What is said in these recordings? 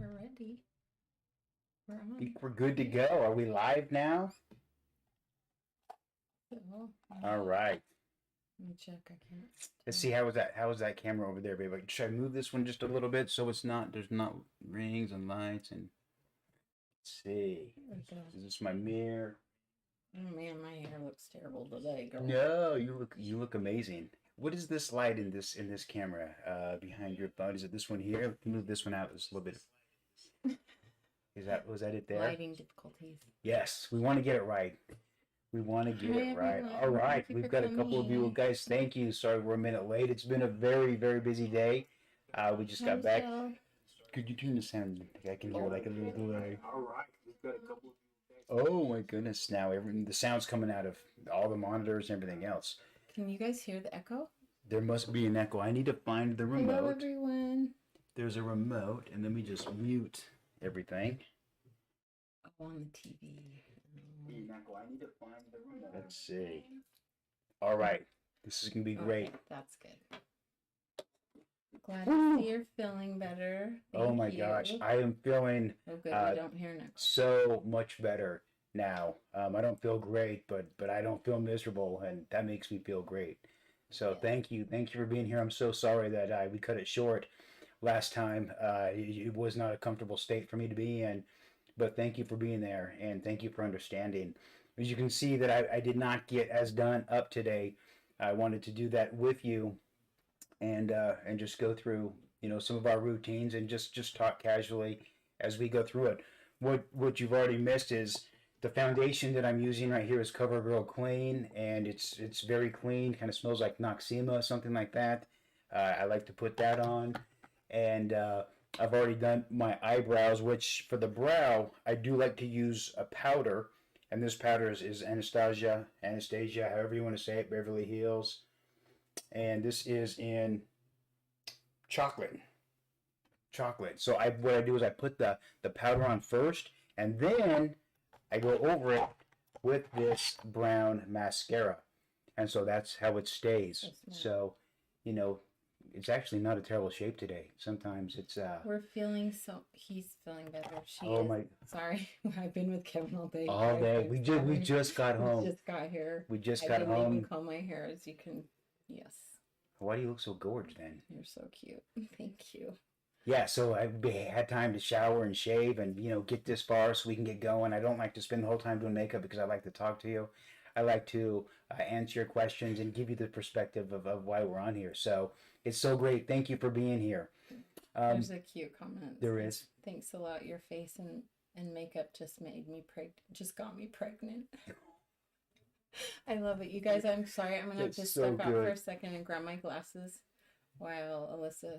we're ready. We're I on. think we're good to go. Are we live now? So, All right. let me check. I can't. Let's see, how was that camera over there, baby? Should I move this one just a little bit so there's not rings and lights and let's see. Is this my mirror? Oh man, my hair looks terrible today, girl. No, you look amazing. What is this light in this camera behind your phone? Is it this one here? Let me move this one out just a little bit. Was that it there? Lighting difficulties. Yes, we want to get it right. We want to get it right. Everyone. All right, Thank you we've for got a couple of you coming. guys. Thank you. Sorry, we're a minute late. It's been a very, very busy day. We just got back. Michelle. Could you turn the sound? I can hear like a little delay. All right, we've got a couple of you guys. Oh my goodness! Now the sound's coming out of all the monitors and everything else. Can you guys hear the echo? There must be an echo. I need to find the remote. Hello, everyone. There's a remote, and let me just mute everything. Oh, on the TV. I need to find the remote. Let's see. All right, this is gonna be great. Okay, that's good. Glad to see you're feeling better. Oh my gosh, I am feeling Oh, good. We don't hear an echo. so much better now. I don't feel great, but I don't feel miserable, and that makes me feel great. So thank you for being here. I'm so sorry that we cut it short last time. It was not a comfortable state for me to be in, but thank you for being there, and thank you for understanding. As you can see that I did not get as done up today. I wanted to do that with you, and just go through some of our routines and just talk casually as we go through it. What you've already missed is the foundation that I'm using right here is CoverGirl Clean, and it's very clean. Kind of smells like Noxema, something like that. I like to put that on, and I've already done my eyebrows, which for the brow I do like to use a powder, and this powder is Anastasia, however you want to say it, Beverly Hills, and this is in chocolate. So what I do is I put the powder on first, and then I go over it with this brown mascara, and so that's how it stays. So, it's actually not a terrible shape today. Sometimes it's He's feeling better. Sorry, I've been with Kevin all day. All day. We just got home. We just got here. We just got home. I didn't even comb my hair, as you can. Yes. Why do you look so gorgeous then? You're so cute. Thank you. Yeah, so I had time to shower and shave and, get this far so we can get going. I don't like to spend the whole time doing makeup because I like to talk to you. I like to answer your questions and give you the perspective of why we're on here. So it's so great. Thank you for being here. There's a cute comment. There is. Thanks a lot. Your face and makeup just got me pregnant. I love it. You guys, I'm sorry. I'm going to have to step out for a second and grab my glasses while Alyssa...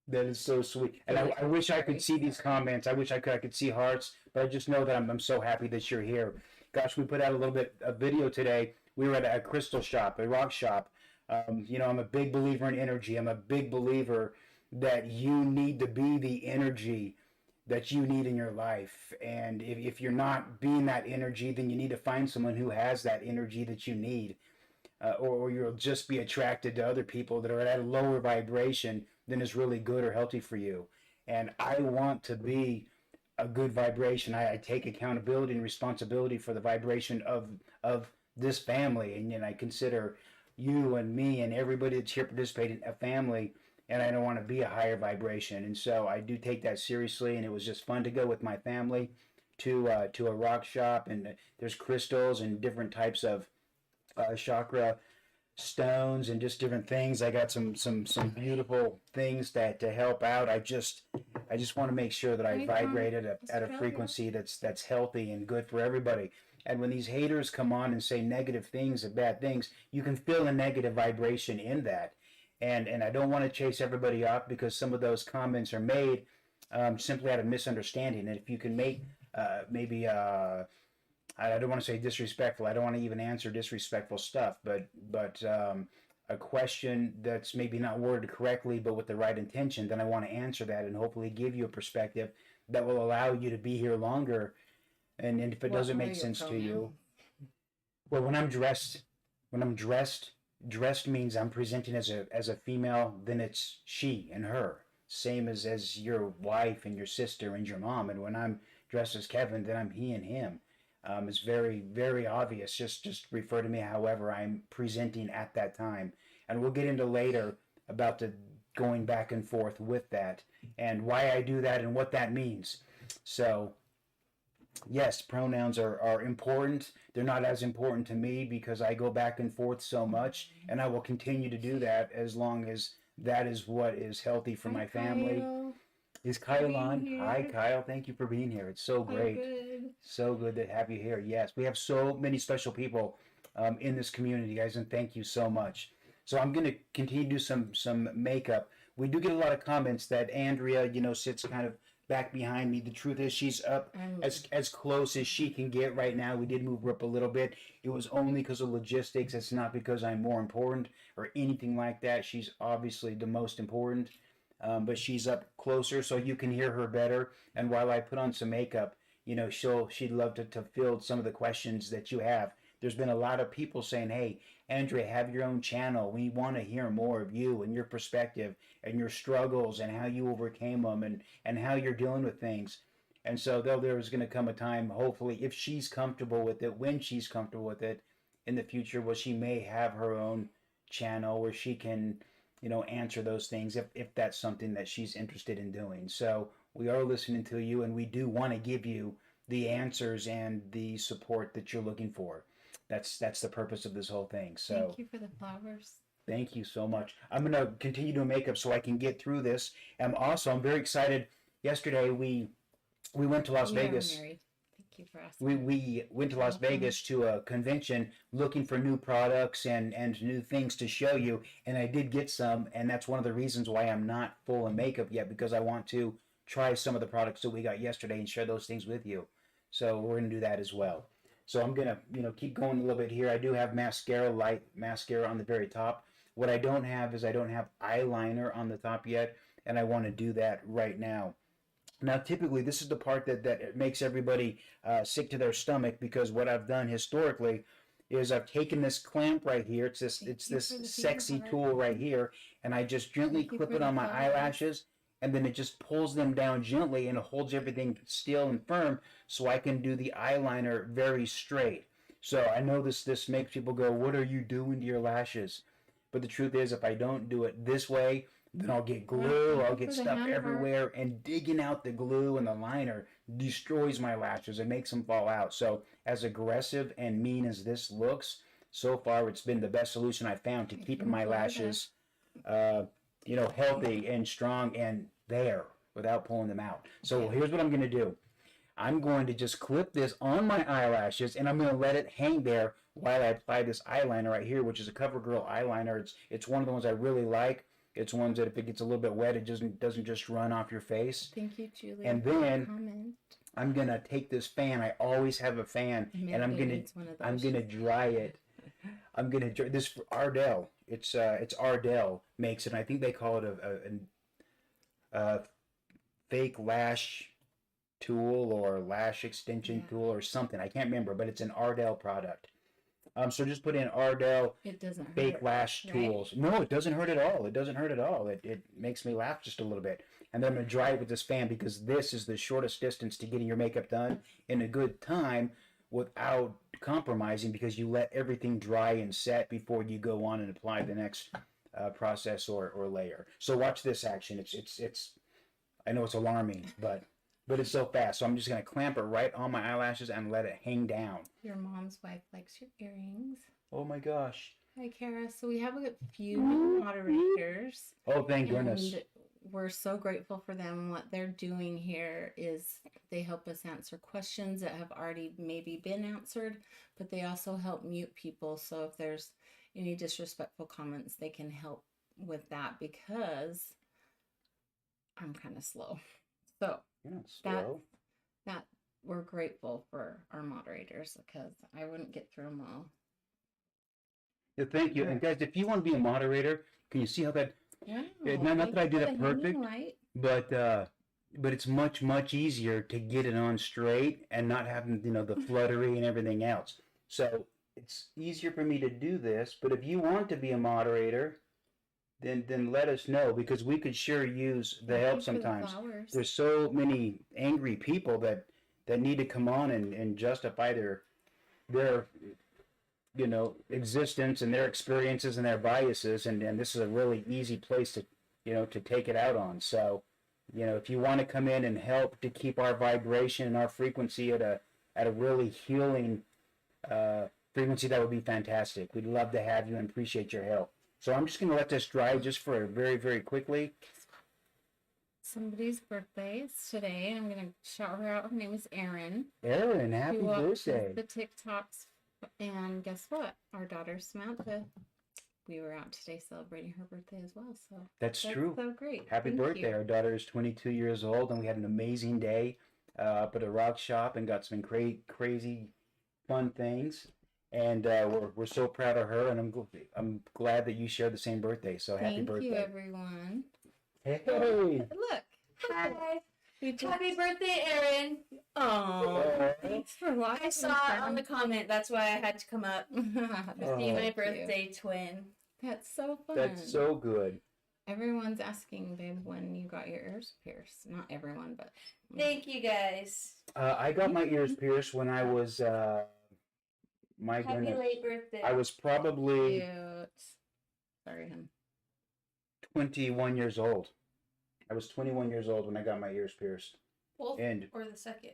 That is so sweet. And I wish I could see these comments. I wish I could see hearts, but I just know that I'm so happy that you're here. Gosh, we put out a little bit of video today. We were at a crystal shop, a rock shop. I'm a big believer in energy. I'm a big believer that you need to be the energy that you need in your life. And if you're not being that energy, then you need to find someone who has that energy that you need. Or you'll just be attracted to other people that are at a lower vibration than is really good or healthy for you. And I want to be a good vibration. I take accountability and responsibility for the vibration of this family, and I consider you and me and everybody that's here participating a family, and I don't want to be a higher vibration. And so I do take that seriously, and it was just fun to go with my family to a rock shop, and there's crystals and different types of chakra stones and just different things. I got some beautiful things to help out. I just want to make sure that I vibrate at a frequency that's healthy and good for everybody. And when these haters come on and say negative things and bad things, you can feel a negative vibration in that. And I don't want to chase everybody off because some of those comments are made simply out of misunderstanding. And if you can make maybe I don't want to say disrespectful. I don't want to even answer disrespectful stuff, but a question that's maybe not worded correctly, but with the right intention, then I want to answer that and hopefully give you a perspective that will allow you to be here longer. And if it doesn't make sense to you, well, when I'm dressed, dressed means I'm presenting as a female. Then it's she and her. same as your wife and your sister and your mom. And when I'm dressed as Kevin, then I'm he and him. It's very, very obvious. Just refer to me however I'm presenting at that time. And we'll get into later about the going back and forth with that and why I do that and what that means. So, yes, pronouns are important. They're not as important to me because I go back and forth so much, and I will continue to do that as long as that is what is healthy for my family. Kyle. Is Kyle on? Hi, Kyle. Thank you for being here. It's so great. Good. So good to have you here. Yes, we have so many special people in this community, guys, and thank you so much. So I'm going to continue to do some makeup. We do get a lot of comments that Andrea, sits kind of back behind me. The truth is she's up as close as she can get right now. We did move her up a little bit. It was only because of logistics. It's not because I'm more important or anything like that. She's obviously the most important. But she's up closer so you can hear her better. And while I put on some makeup, she'd love to field some of the questions that you have. There's been a lot of people saying, hey, Andrea, have your own channel. We want to hear more of you and your perspective and your struggles and how you overcame them and how you're dealing with things. And so there's going to come a time, hopefully, if she's comfortable with it, when she's comfortable with it in the future, where she may have her own channel where she can answer those things if that's something that she's interested in doing. So we are listening to you, and we do want to give you the answers and the support that you're looking for. That's the purpose of this whole thing. So thank you for the flowers. Thank you so much. I'm going to continue doing makeup so I can get through this. And also, I'm very excited. Yesterday, we went to Las Vegas. Married. Thank you for asking. We went to Las Vegas to a convention looking for new products and new things to show you. And I did get some. And that's one of the reasons why I'm not full in makeup yet, because I want to try some of the products that we got yesterday and share those things with you. So we're going to do that as well. So I'm going to, keep going a little bit here. I do have light mascara on the very top. What I don't have is I don't have eyeliner on the top yet, and I want to do that right now. Now, typically, this is the part that makes everybody sick to their stomach, because what I've done historically is I've taken this clamp right here. It's this sexy tool right here, and I just gently clip it on my eyelashes, and then it just pulls them down gently, and it holds everything still and firm so I can do the eyeliner very straight. So I know this makes people go, what are you doing to your lashes? But the truth is, if I don't do it this way, then I'll get glue, I'll get stuff everywhere, and digging out the glue and the liner destroys my lashes and makes them fall out. So as aggressive and mean as this looks, so far it's been the best solution I've found to keeping my lashes healthy and strong and there without pulling them out. So here's what I'm going to do. I'm going to just clip this on my eyelashes, and I'm going to let it hang there while I apply this eyeliner right here, which is a CoverGirl eyeliner. It's one of the ones I really like. It's ones that if it gets a little bit wet, it doesn't just run off your face. Thank you, Julie. And then I'm going to take this fan. I always have a fan, and I'm going to dry it. I'm going to dry this for Ardell. It's Ardell makes it. And I think they call it a fake lash tool or lash extension tool or something. I can't remember, but it's an Ardell product. So just put in Ardell fake lash tools. No, it doesn't hurt at all. It doesn't hurt at all. It makes me laugh just a little bit. And then I'm going to dry it with this fan, because this is the shortest distance to getting your makeup done in a good time without compromising, because you let everything dry and set before you go on and apply the next process or layer. So watch this action. It's I know it's alarming, but it's so fast. So I'm just going to clamp it right on my eyelashes and let it hang down. Your mom's wife likes your earrings. Oh my gosh. Hi, Kara. So we have a few new moderators. Oh, thank goodness. We're so grateful for them. What they're doing here is they help us answer questions that have already maybe been answered, but they also help mute people. So if there's any disrespectful comments, they can help with that, because I'm kind of slow. So that we're grateful for our moderators, because I wouldn't get through them all. Yeah, thank you. And guys, if you want to be a moderator, can you see how that? Yeah. Not that I did it perfect, but it's much, much easier to get it on straight and not having the fluttery and everything else. So it's easier for me to do this. But if you want to be a moderator, then let us know, because we could sure use the Thank help you for the sometimes. flowers. There's so many angry people that need to come on and justify their existence and their experiences and their biases, and this is a really easy place to take it out on. So if you want to come in and help to keep our vibration and our frequency at a really healing frequency, that would be fantastic. We'd love to have you and appreciate your help. So I'm just going to let this dry just for very, very quickly. Somebody's birthday is today. I'm going to shout her out. Her name is Erin. Erin, happy She birthday. watches the TikToks. And guess what? Our daughter Samantha, we were out today celebrating her birthday as well. So that's true. So great. Happy birthday. Our daughter is 22 years old, and we had an amazing day up at a rock shop and got some crazy fun things. And we're so proud of her, and I'm glad that you share the same birthday. So happy birthday. Thank you, everyone. Hey. Look. Hi. Happy birthday, Erin. Oh, thanks for watching. I saw it on the comment. That's why I had to come up to see my birthday twin. That's so fun. That's so good. Everyone's asking, babe, when you got your ears pierced. Not everyone, but... Thank you, guys. I got my ears pierced when I was... my Happy goodness. late birthday. I was probably... Cute. Sorry, hon. 21 years old. I was 21 years old when I got my ears pierced. Both And or the second?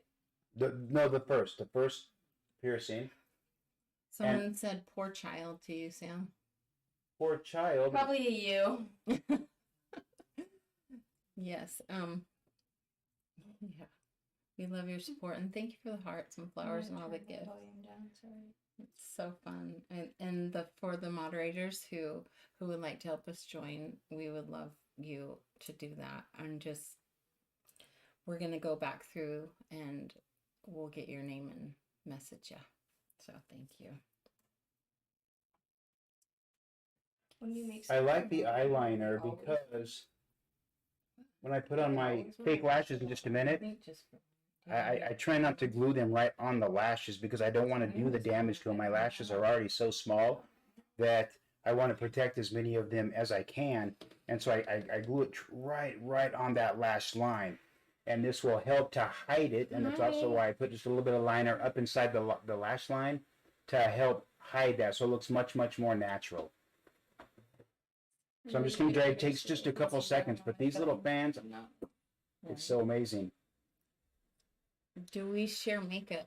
the first piercing. Someone said poor child to you, Sam. Poor child. Probably you. Yes. Yeah. We love your support, and thank you for the hearts and flowers and all the gifts. It's so fun. And for the moderators who would like to help us join, we would love you to do that. And we're going to go back through and we'll get your name and message you. So thank you. I like the eyeliner because when I put on my fake lashes in just a minute, I try not to glue them right on the lashes because I don't want to do the damage to them. My lashes are already so small that I want to protect as many of them as I can. And so I glue it right on that lash line. And this will help to hide it. And it's also why I put just a little bit of liner up inside the lash line to help hide that. So it looks much, much more natural. So I'm just going to dry. It takes just a couple seconds. But these little fans, it's so amazing. Do we share makeup?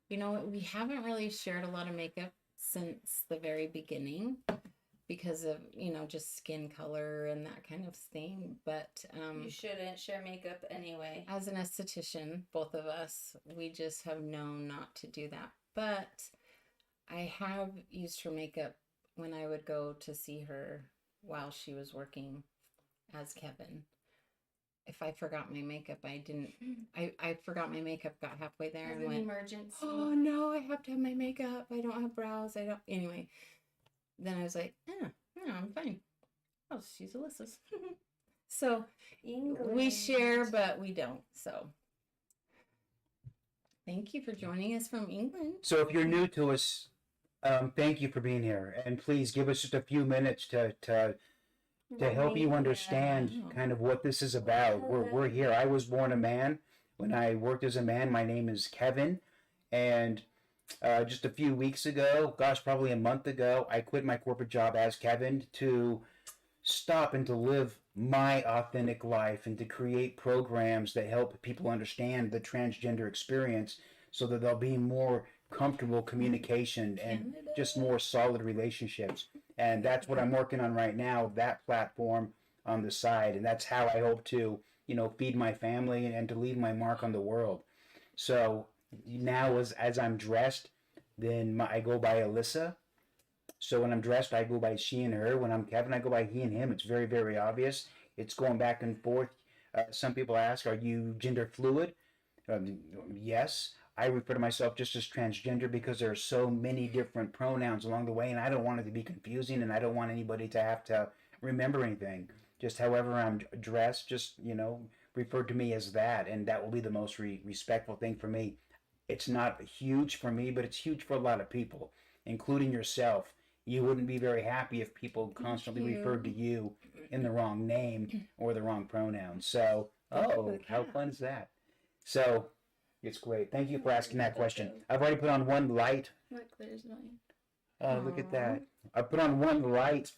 You know, we haven't really shared a lot of makeup since the very beginning because of, just skin color and that kind of thing. But you shouldn't share makeup anyway. As an esthetician, both of us, we just have known not to do that. But I have used her makeup when I would go to see her while she was working as Kevin. If I forgot my makeup, I forgot my makeup, got halfway there and went, emergency. Oh no, I have to have my makeup. I don't have brows. Anyway. Then I was like, no, I'm fine. I'll just use Alyssa's. So we share, but we don't. So thank you for joining us from England. So if you're new to us, thank you for being here. And please give us just a few minutes to help you understand kind of what this is about. We're here. I was born a man. When I worked as a man, my name is Kevin. And just a few weeks ago, probably a month ago, I quit my corporate job as Kevin to stop and to live my authentic life and to create programs that help people understand the transgender experience so that there'll be more comfortable communication and just more solid relationships. And that's what I'm working on right now, that platform on the side. And that's how I hope to, feed my family and to leave my mark on the world. So now as I'm dressed, then I go by Allyssa. So when I'm dressed, I go by she and her. When I'm Kevin, I go by he and him. It's very, very obvious. It's going back and forth. Some people ask, are you gender fluid? Yes. I refer to myself just as transgender because there are so many different pronouns along the way, and I don't want it to be confusing, and I don't want anybody to have to remember anything. Just however I'm dressed, just, refer to me as that, and that will be the most respectful thing for me. It's not huge for me, but it's huge for a lot of people, including yourself. You wouldn't be very happy if people constantly referred to you in the wrong name or the wrong pronoun. So, how fun is that? So, it's great. Thank you for asking that question. I've already put on one light. Look, there's mine. Oh, look at that. I put on one light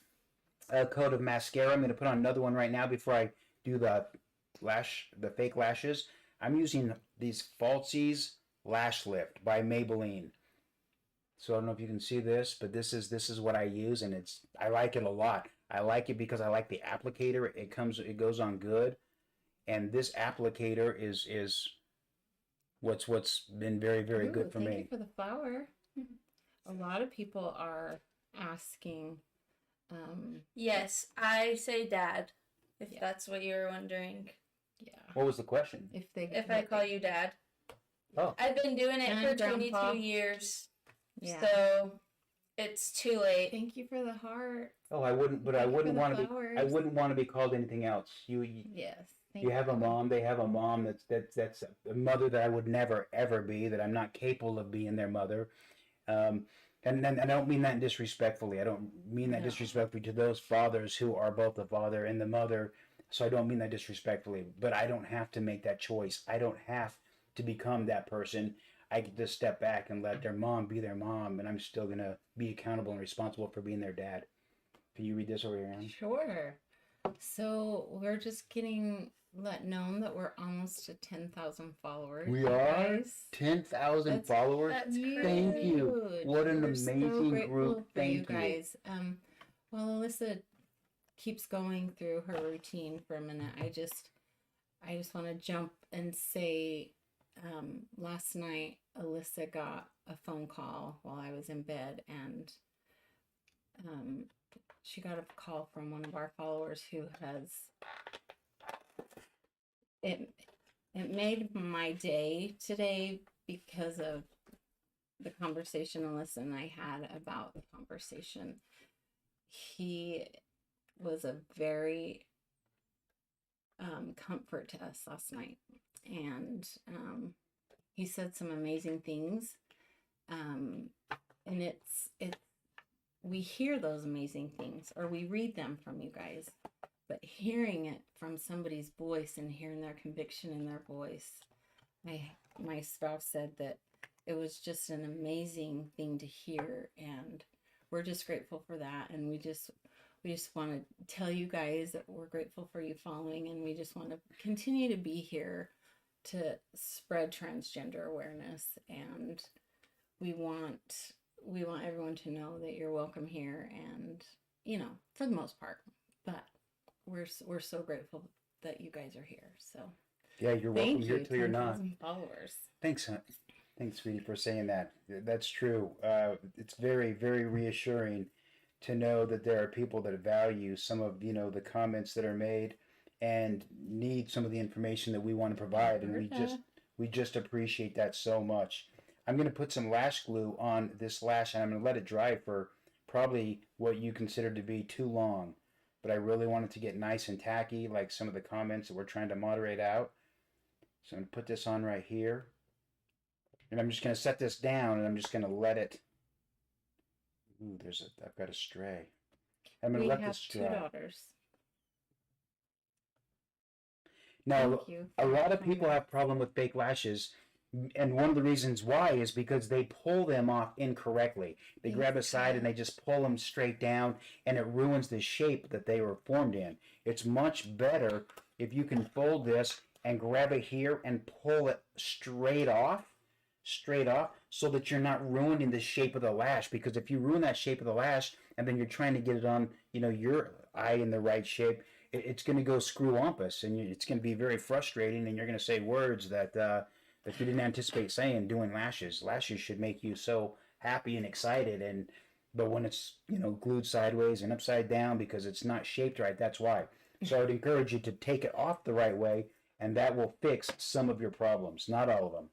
coat of mascara. I'm going to put on another one right now before I do the fake lashes. I'm using these Falsies Lash Lift by Maybelline. So I don't know if you can see this, but this is what I use, and I like it a lot. I like it because I like the applicator. It goes on good, and this applicator is what's been very, very good for me. Thank you for the flower. A lot of people are asking. Yes, I say Dad. If that's what you were wondering. Yeah. What was the question? If I call you Dad. Oh. I've been doing it for 22 years. Yeah. So it's too late. Thank you for the heart. Oh, I wouldn't want to be called anything else. Yes. You have a mom. They have a mom that's a mother that I would never ever be. That I'm not capable of being their mother. And I don't mean that disrespectfully. I don't mean that disrespectfully to those fathers who are both the father and the mother. So I don't mean that disrespectfully. But I don't have to make that choice. I don't have to become that person. I can just step back and let their mom be their mom, and I'm still going to be accountable and responsible for being their dad. Can you read this over here, Ann? Sure. So we're just getting known that we're almost to 10,000 followers. We are 10,000 followers. That's Thank you. What an amazing group. Thank you guys. While Alyssa keeps going through her routine for a minute, I just want to jump and say, last night Alyssa got a phone call while I was in bed, and she got a call from one of our followers who has it made my day today because of the conversation Alyssa and I had about the conversation. He was a very comfort to us last night, and he said some amazing things, and it's we hear those amazing things or we read them from you guys, but hearing it from somebody's voice and hearing their conviction in their voice, my spouse said that it was just an amazing thing to hear, and we're just grateful for that. And we just want to tell you guys that we're grateful for you following, and we just want to continue to be here to spread transgender awareness, and we want everyone to know that you're welcome here, and for the most part, but we're so grateful that you guys are here. So yeah, you're welcome here till you're not. Followers. Thanks, sweetie, for saying that. That's true. It's very, very reassuring to know that there are people that value some of the comments that are made and need some of the information that we want to provide, and we just appreciate that so much. I'm going to put some lash glue on this lash, and I'm going to let it dry for probably what you consider to be too long, but I really want it to get nice and tacky, like some of the comments that we're trying to moderate out. So I'm going to put this on right here, and I'm just going to set this down, and I'm just going to let it. Ooh, I've got a stray. I'm going to let this dry. We have 2 daughters. Now, a lot of people have problem with fake lashes, and one of the reasons why is because they pull them off incorrectly. They grab a side and they just pull them straight down, and it ruins the shape that they were formed in. It's much better if you can fold this and grab it here and pull it straight off, so that you're not ruining the shape of the lash. Because if you ruin that shape of the lash and then you're trying to get it on, your eye in the right shape, it's going to go screw-umpus, and it's going to be very frustrating, and you're going to say words that you didn't anticipate saying doing lashes. Lashes should make you so happy and excited, but when it's glued sideways and upside down because it's not shaped right, that's why. So I would encourage you to take it off the right way, and that will fix some of your problems, not all of them.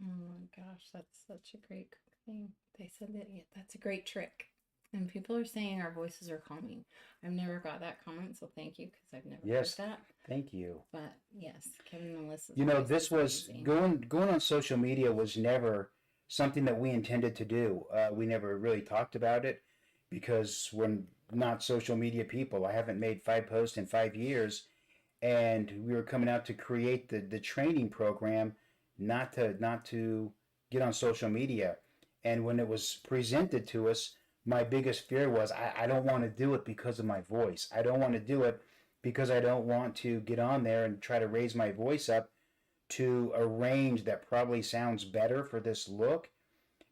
Oh my gosh, that's such a great thing. They said that that's a great trick. And people are saying our voices are calming. I've never got that comment, so thank you, because I've never heard that. Thank you. But yes, Kevin and Alyssa. This was going on social media was never something that we intended to do. We never really talked about it. because we're not social media people. I haven't made 5 posts in 5 years, and we were coming out to create the training program, not to get on social media. And when it was presented to us, my biggest fear was I don't want to do it because of my voice. I don't want to do it because I don't want to get on there and try to raise my voice up to a range that probably sounds better for this look,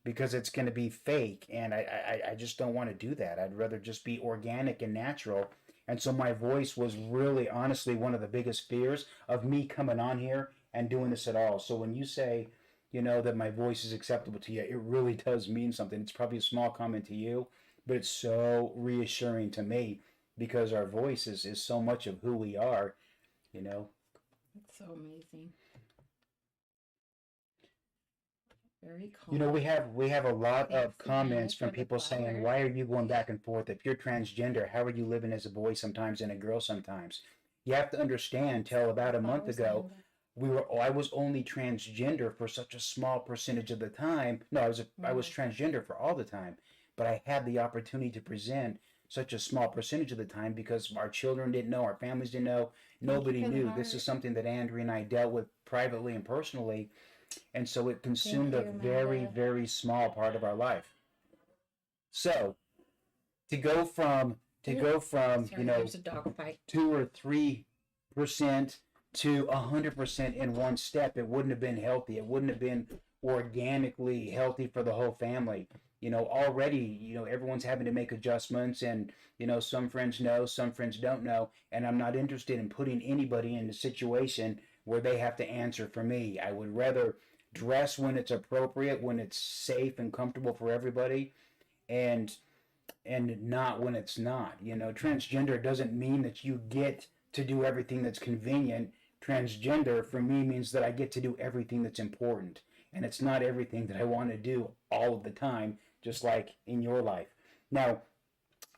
because it's going to be fake, and I just don't want to do that. I'd rather just be organic and natural. And so my voice was really honestly one of the biggest fears of me coming on here and doing this at all. So when you say, that my voice is acceptable to you, it really does mean something. It's probably a small comment to you, but it's so reassuring to me, because our voice is so much of who we are. It's so amazing. Very calm. We have a lot of comments from people saying, why are you going back and forth? If you're transgender, how are you living as a boy sometimes and a girl sometimes? You have to understand, till about a month ago, I was only transgender for such a small percentage of the time. No, I was transgender for all the time, but I had the opportunity to present such a small percentage of the time because our children didn't know, our families didn't know, nobody knew. This is something that Andrea and I dealt with privately and personally. And so it consumed a very, very small part of our life. So to go from there's a dog fight. 2 or 3% to 100% in one step, it wouldn't have been healthy. It wouldn't have been organically healthy for the whole family. Already, everyone's having to make adjustments, and some friends know, some friends don't know, and I'm not interested in putting anybody in a situation where they have to answer for me. I would rather dress when it's appropriate, when it's safe and comfortable for everybody, and not when it's not. Transgender doesn't mean that you get to do everything that's convenient. Transgender for me means that I get to do everything that's important, and it's not everything that I want to do all of the time, just like in your life. Now,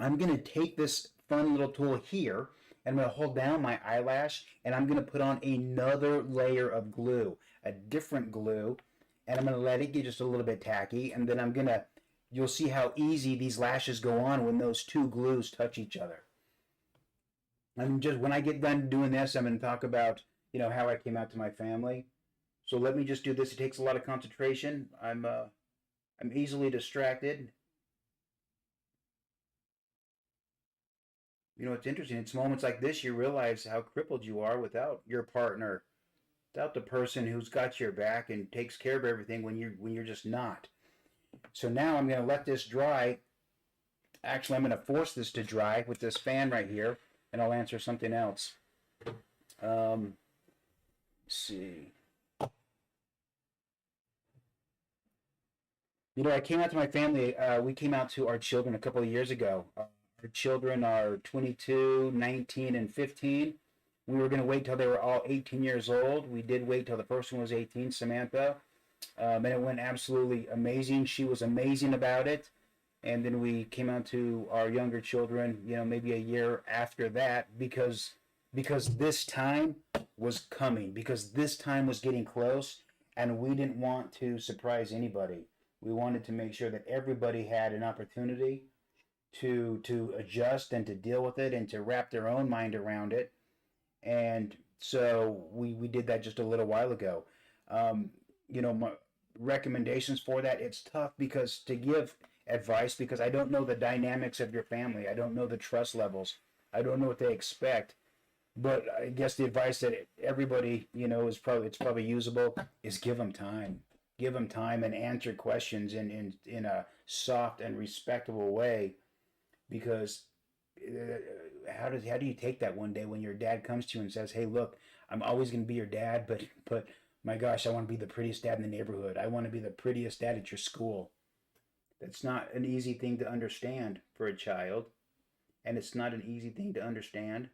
I'm going to take this fun little tool here, and I'm going to hold down my eyelash, and I'm going to put on another layer of glue, a different glue, and I'm going to let it get just a little bit tacky, and then you'll see how easy these lashes go on when those two glues touch each other. And just when I get done doing this, I'm going to talk about, how I came out to my family. So let me just do this. It takes a lot of concentration. I'm easily distracted. It's interesting. It's moments like this you realize how crippled you are without your partner, without the person who's got your back and takes care of everything when you're just not. So now I'm going to let this dry. Actually, I'm going to force this to dry with this fan right here, and I'll answer something else. Let's see. I came out to my family. We came out to our children a couple of years ago. Our children are 22, 19, and 15. We were going to wait till they were all 18 years old. We did wait till the first one was 18, Samantha. And it went absolutely amazing. She was amazing about it. And then we came out to our younger children, maybe a year after that, because this time was coming, because this time was getting close, and we didn't want to surprise anybody. We wanted to make sure that everybody had an opportunity to adjust and to deal with it and to wrap their own mind around it. And so we did that just a little while ago. My recommendations for that, it's tough because to give advice, because I don't know the dynamics of your family. I don't know the trust levels. I don't know what they expect. But I guess the advice that everybody, is probably usable is give them time. Give them time and answer questions in a soft and respectable way, because how do you take that one day when your dad comes to you and says, "Hey, look, I'm always going to be your dad, but my gosh, I want to be the prettiest dad in the neighborhood. I want to be the prettiest dad at your school." That's not an easy thing to understand for a child, and it's not an easy thing to understand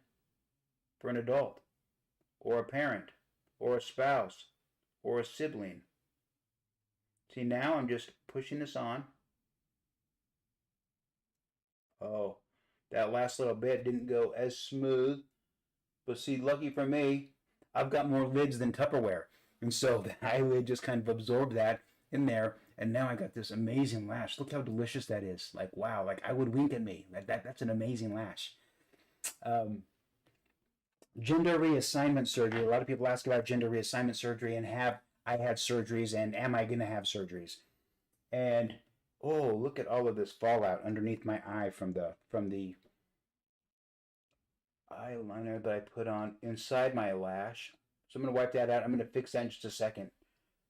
for an adult, or a parent, or a spouse, or a sibling. See, now I'm just pushing this on. Oh, that last little bit didn't go as smooth. But see, lucky for me, I've got more lids than Tupperware. And so the eyelid just kind of absorbed that in there. and now I got this amazing lash. Look how delicious that is. Like, wow, like I would wink at me. That's an amazing lash. Gender reassignment surgery. A lot of people ask about gender reassignment surgery, and have I had surgeries, and am I going to have surgeries? And oh, look at all of this fallout underneath my eye from the eyeliner that I put on inside my lash. So I'm going to wipe that out. I'm going to fix that in just a second.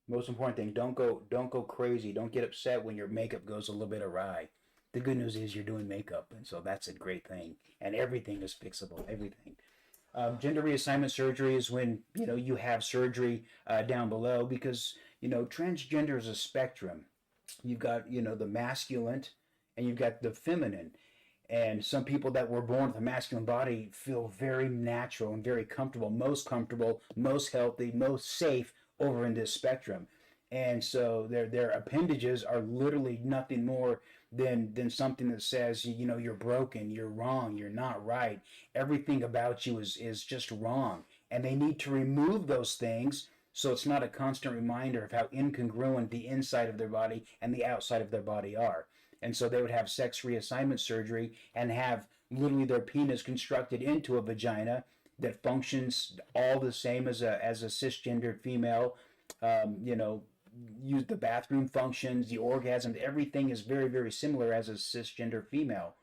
Most important thing, don't go crazy. Don't get upset when your makeup goes a little bit awry. The good news is you're doing makeup, and so that's a great thing. And everything is fixable. Everything. Gender reassignment surgery is when you have surgery down below, because transgender is a spectrum. You've got the masculine, and you've got the feminine. And some people that were born with a masculine body feel very natural and very comfortable, most healthy, most safe over in this spectrum. And so their appendages are literally nothing more than something that says, you're broken, you're wrong, you're not right. Everything about you is just wrong. And they need to remove those things so it's not a constant reminder of how incongruent the inside of their body and the outside of their body are. And so they would have sex reassignment surgery and have literally their penis constructed into a vagina that functions all the same as a cisgender female. Use the bathroom functions, the orgasm, everything is very, very similar as a cisgender female.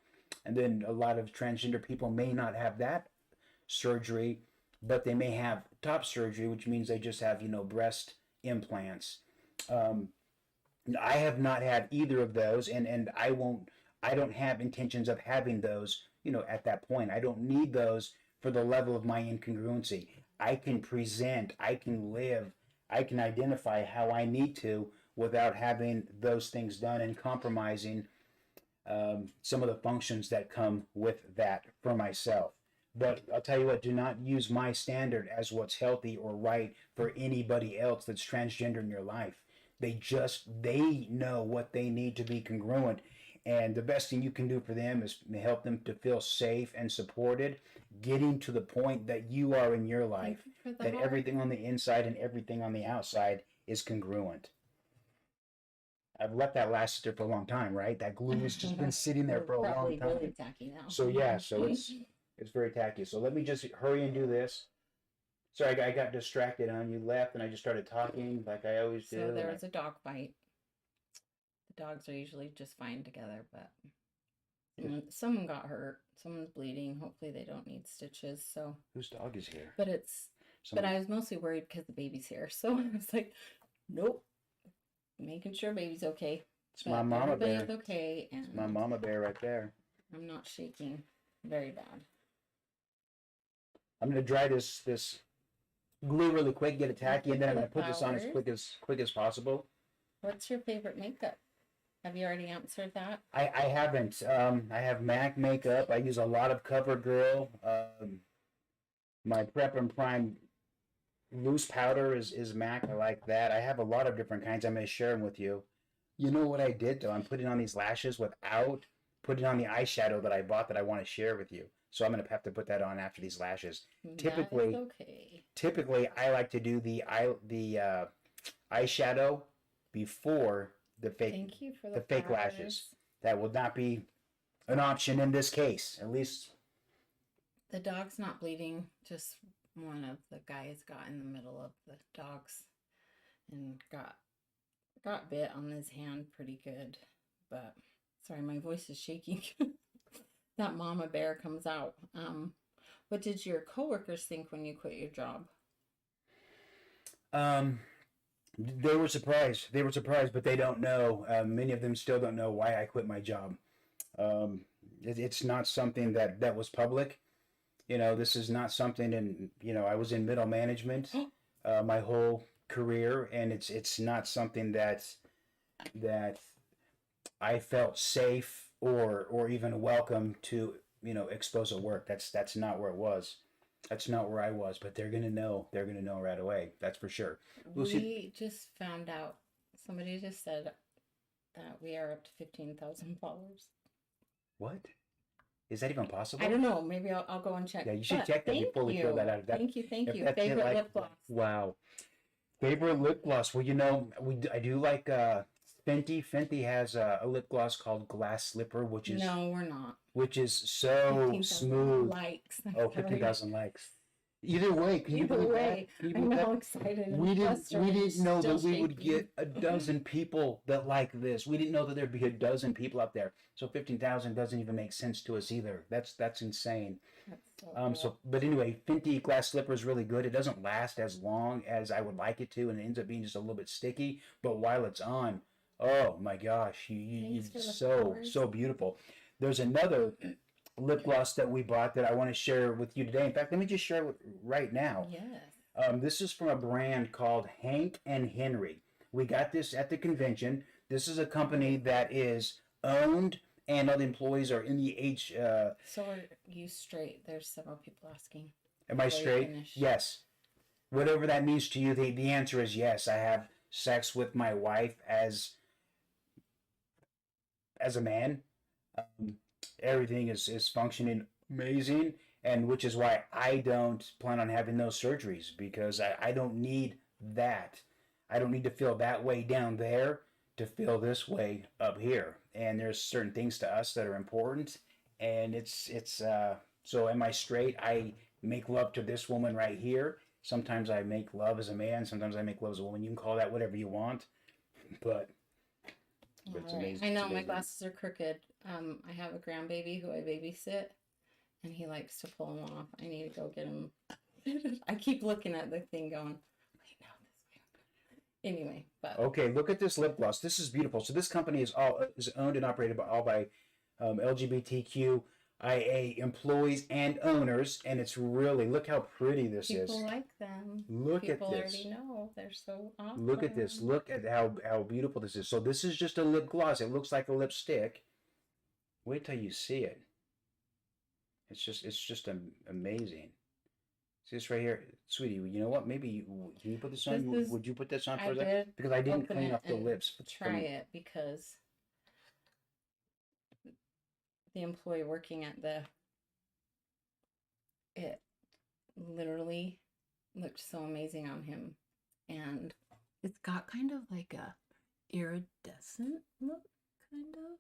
And then a lot of transgender people may not have that surgery, but they may have top surgery, which means they just have, breast implants. I have not had either of those, and I don't have intentions of having those, at that point. I don't need those for the level of my incongruency. I can present, I can live, I can identify how I need to without having those things done and compromising some of the functions that come with that for myself. But I'll tell you what, do not use my standard as what's healthy or right for anybody else that's transgender in your life. They know what they need to be congruent. And the best thing you can do for them is help them to feel safe and supported, getting to the point that you are in your life, that everything on the inside and everything on the outside is congruent. I've let that last there for a long time, right? That glue has just been sitting there for a long time. Really tacky now. So yeah, so it's very tacky. So let me just hurry and do this. Sorry, I got distracted on you, left, and I just started talking like I always do. So there was a dog bite. The dogs are usually just fine together, but someone got hurt. Someone's bleeding. Hopefully they don't need stitches. So whose dog is here? But I was mostly worried because the baby's here. So I was like, nope, making sure baby's okay. It's my mama bear. Everybody's okay, and it's my mama bear right there. I'm not shaking very bad. I'm gonna dry this glue really quick, get it tacky, and then I'm gonna put this on as quick as possible. What's your favorite makeup? Have you already answered that? I haven't. I have MAC makeup. I use a lot of CoverGirl. My Prep and Prime loose powder is MAC. I like that. I have a lot of different kinds. I'm gonna share them with you. You know what I did though? I'm putting on these lashes without putting on the eyeshadow that I bought that I want to share with you. So I'm gonna have to put that on after these lashes. Typically, I like to do the eyeshadow before the fake lashes. That will not be an option in this case, at least. The dog's not bleeding. Just one of the guys got in the middle of the dogs and got bit on his hand pretty good. But sorry, my voice is shaking. That mama bear comes out. What did your coworkers think when you quit your job? They were surprised. But they don't know. Many of them still don't know why I quit my job. It's not something that was public. This is not something I was in middle management my whole career, and it's not something that I felt safe or even welcome to expose at work. That's not where it was. That's not where I was, but they're gonna know right away. That's for sure. We just found out, somebody just said that we are up to 15,000 followers. What? Is that even possible? I don't know. Maybe I'll go and check. Yeah, you should check that before we throw that out. Thank you. Favorite lip gloss. Wow. Favorite lip gloss. Well, I do like Fenty has a lip gloss called Glass Slipper, No, we're not. which is so 15,000 smooth. likes. Oh, 15,000 likes. Either way, can you believe that? Can you I'm believe all that? excited. We and didn't flustered know and that still we would shaking. get a dozen people that like this. We didn't know that there'd be a dozen people out there. So 15,000 doesn't even make sense to us either. That's insane. That's so cool. But anyway, Fenty Glass Slipper is really good. It doesn't last as long as I would like it to, and it ends up being just a little bit sticky. But while it's on, oh my gosh, Thanks so beautiful. There's another lip gloss that we bought that I want to share with you today. In fact, let me just share it right now. Yes. This is from a brand called Hank and Henry. We got this at the convention. This is a company that is owned and all the employees are in the So are you straight? There's several people asking. Am I straight? Yes. Whatever that means to you, the answer is yes. I have sex with my wife as a man. Everything is functioning amazing, and which is why I don't plan on having those surgeries, because I don't need that. I don't need to feel that way down there to feel this way up here. And there's certain things to us that are important, and it's so am I straight? I make love to this woman right here. Sometimes I make love as a man, sometimes I make love as a woman. You can call that whatever you want, but it's amazing. I know it's amazing. my glasses are crooked. I have a grandbaby who I babysit, and he likes to pull them off. I need to go get him. I keep looking at the thing going, wait, no, this way. Anyway, but okay, look at this lip gloss. This is beautiful. So this company is owned and operated by LGBTQIA employees and owners, and it's really, look how pretty this is. People like them. Look at People this. already know they're so awesome. Look at this. Look at how beautiful this is. So this is just a lip gloss. It looks like a lipstick. Wait till you see it. It's just amazing. See this right here, sweetie. You know what? Maybe can you put this on? Would you put this on for a second? Because I didn't clean up the lips. Try it, because the employee working at it literally looked so amazing on him, and it's got kind of like a iridescent look, kind of.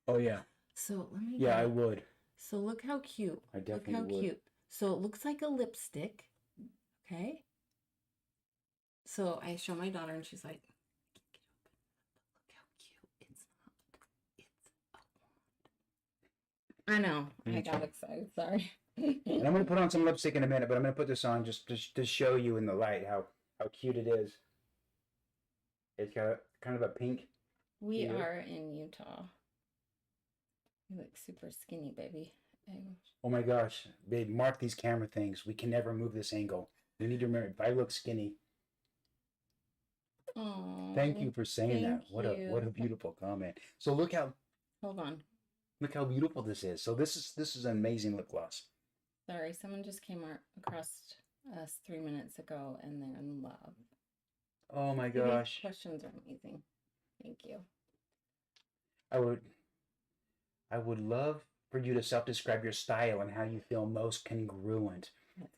Oh yeah. So let me. Yeah, I would. So look how cute. I definitely look how would. cute. So it looks like a lipstick. Okay. So I show my daughter, and she's like, "Look how cute! It's not. It's a wand." I know. I got excited. Sorry. And I'm gonna put on some lipstick in a minute, but I'm gonna put this on just to show you in the light how cute it is. It's got kind of a pink. We are in Utah. You look super skinny, baby. Oh my gosh, babe, mark these camera things. We can never move this angle. We need to remember, if I look skinny. Oh. Thank you for saying that. What a beautiful comment. So look how. Hold on. Look how beautiful this is. So this is an amazing lip gloss. Sorry, someone just came across us 3 minutes ago, and they're in love. Oh my gosh. These questions are amazing. Thank you. I would love for you to self-describe your style and how you feel most congruent. That's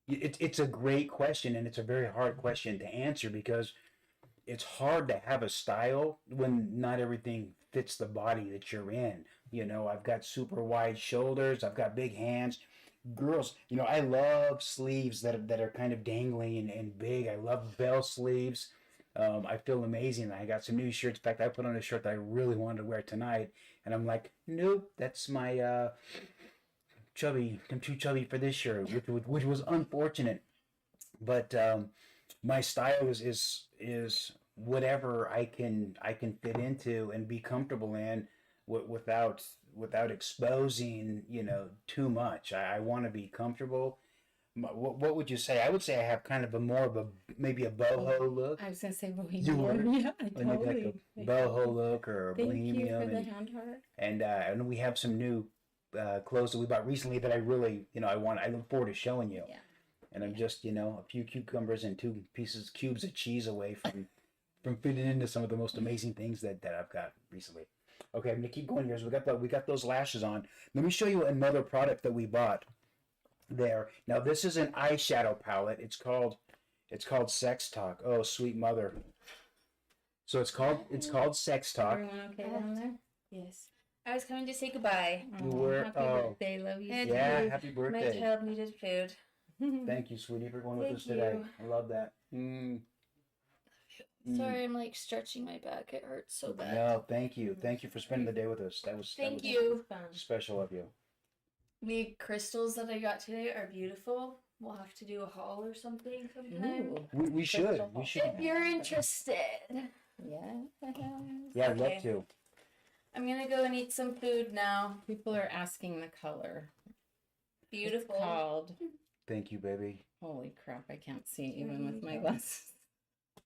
good. It's a great question, and it's a very hard question to answer, because it's hard to have a style when not everything fits the body that you're in. You know, I've got super wide shoulders. I've got big hands. Girls, you know, I love sleeves that are kind of dangling and big. I love bell sleeves. I feel amazing. I got some new shirts. In fact, I put on a shirt that I really wanted to wear tonight, and I'm like, nope, that's my chubby. I'm too chubby for this shirt, which was unfortunate. But my style is whatever I can fit into and be comfortable in, without exposing, you know, too much. I want to be comfortable. What would you say? I would say I have kind of maybe a boho look. I was gonna say bohemian. You would? Yeah, Maybe like a boho look or a bohemian. Thank you for the hand heart. And we have some new clothes that we bought recently that I really, you know, I look forward to showing you. Yeah. And I'm just, you know, a few cucumbers and cubes of cheese away from fitting into some of the most amazing things that I've got recently. Okay, I'm gonna keep going here. So we got those lashes on. Let me show you another product that we bought there. Now this is an eyeshadow palette. It's called Sex Talk. Oh, sweet mother. So it's called Sex Talk. Everyone okay down there? Yes. I was coming to say goodbye. You were Happy birthday, love you. And yeah, food. happy My birthday. child needed food. Thank you, sweetie, for going with Thank us today. you. I love that. Sorry, I'm like stretching my back. It hurts so bad. No, thank you. Thank you for spending the day with us. That was Thank you. special of you. The crystals that I got today are beautiful. We'll have to do a haul or something sometime. Ooh. We should. We should. If you're interested. Yeah. Yeah, I'd love Okay. to. I'm gonna go and eat some food now. People are asking the color. Beautiful. It's called. Thank you, baby. Holy crap! I can't see even with my glasses.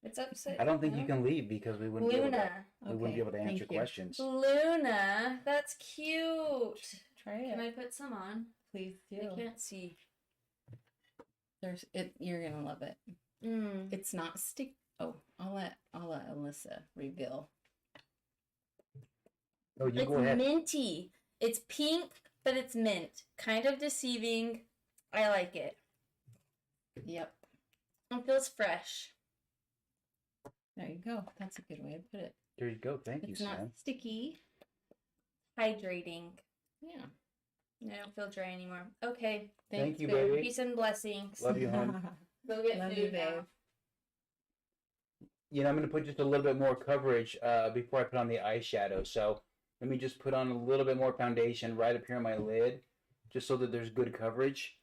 It's upside I don't think you can leave because we wouldn't be able to. Luna. We wouldn't be able to thank answer you. questions. Luna. That's cute. Try it. Can I put some on? Please do. I can't see. There's it. You're gonna love it. It's not stick. Oh, I'll let Allyssa reveal. Oh, you It's go ahead. minty. It's pink, but it's mint. Kind of deceiving. I like it. Yep. It feels fresh. There you go. That's a good way to put it. There you go. Thank you, It's not Sam. sticky. Hydrating. Yeah. I don't feel dry anymore. Okay. Thank you, babe. baby. Peace and blessings. Love you, hon. Go get Love you, food now. babe. You know, I'm going to put just a little bit more coverage before I put on the eyeshadow. So let me just put on a little bit more foundation right up here on my lid, just so that there's good coverage.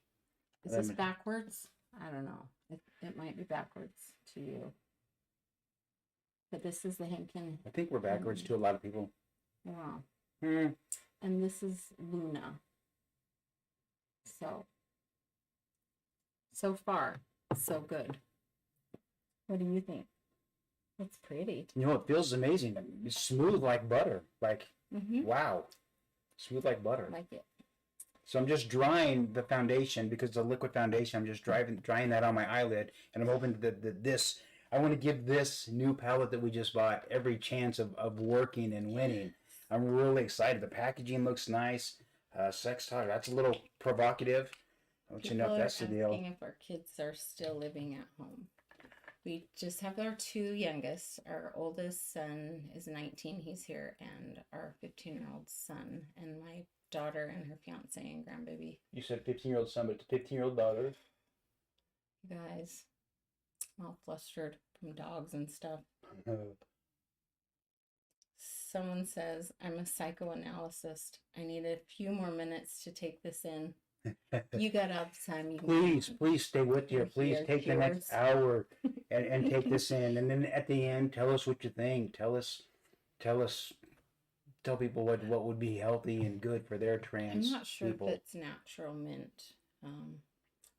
Is this backwards? I don't know. It might be backwards to you. But this is the Henkin. I think we're backwards to a lot of people. Wow. Hmm. And this is Luna. So far, so good. What do you think? It's pretty. You know, it feels amazing. It's smooth like butter. Like, wow. Smooth like butter. Like it. So I'm just drying the foundation because the liquid foundation, I'm just drying that on my eyelid. And I'm hoping that this, I want to give this new palette that we just bought every chance of working and winning. I'm really excited. The packaging looks nice. Sex Talk, that's a little provocative. I'll let you know if that's the deal. Asking if our kids are still living at home. We just have our two youngest. Our oldest son is 19. He's here. And our 15-year-old son. And my daughter and her fiance and grandbaby. You said 15-year-old son, but it's a 15-year-old daughter. You guys, I'm all flustered from dogs and stuff. Someone says, I'm a psychoanalyst. I need a few more minutes to take this in. You got all the time. Please stay with you. Please take the next hour and take this in. And then at the end, tell us what you think. Tell people what would be healthy and good for their trans I'm not sure people. if it's natural mint,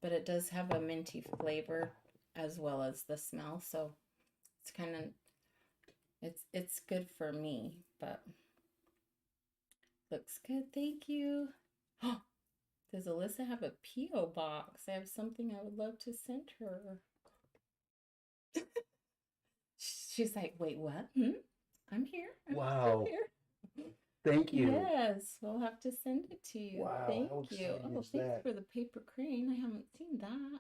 but it does have a minty flavor as well as the smell. So it's kind of, it's good for me, but looks good. Thank you. Does Allyssa have a P.O. box? I have something I would love to send her. She's like, wait, what? I'm here. Wow. Here. Thank you. Yes, we'll have to send it to you. Wow, Thank how you. exciting Oh, is thanks that? for the paper crane. I haven't seen that.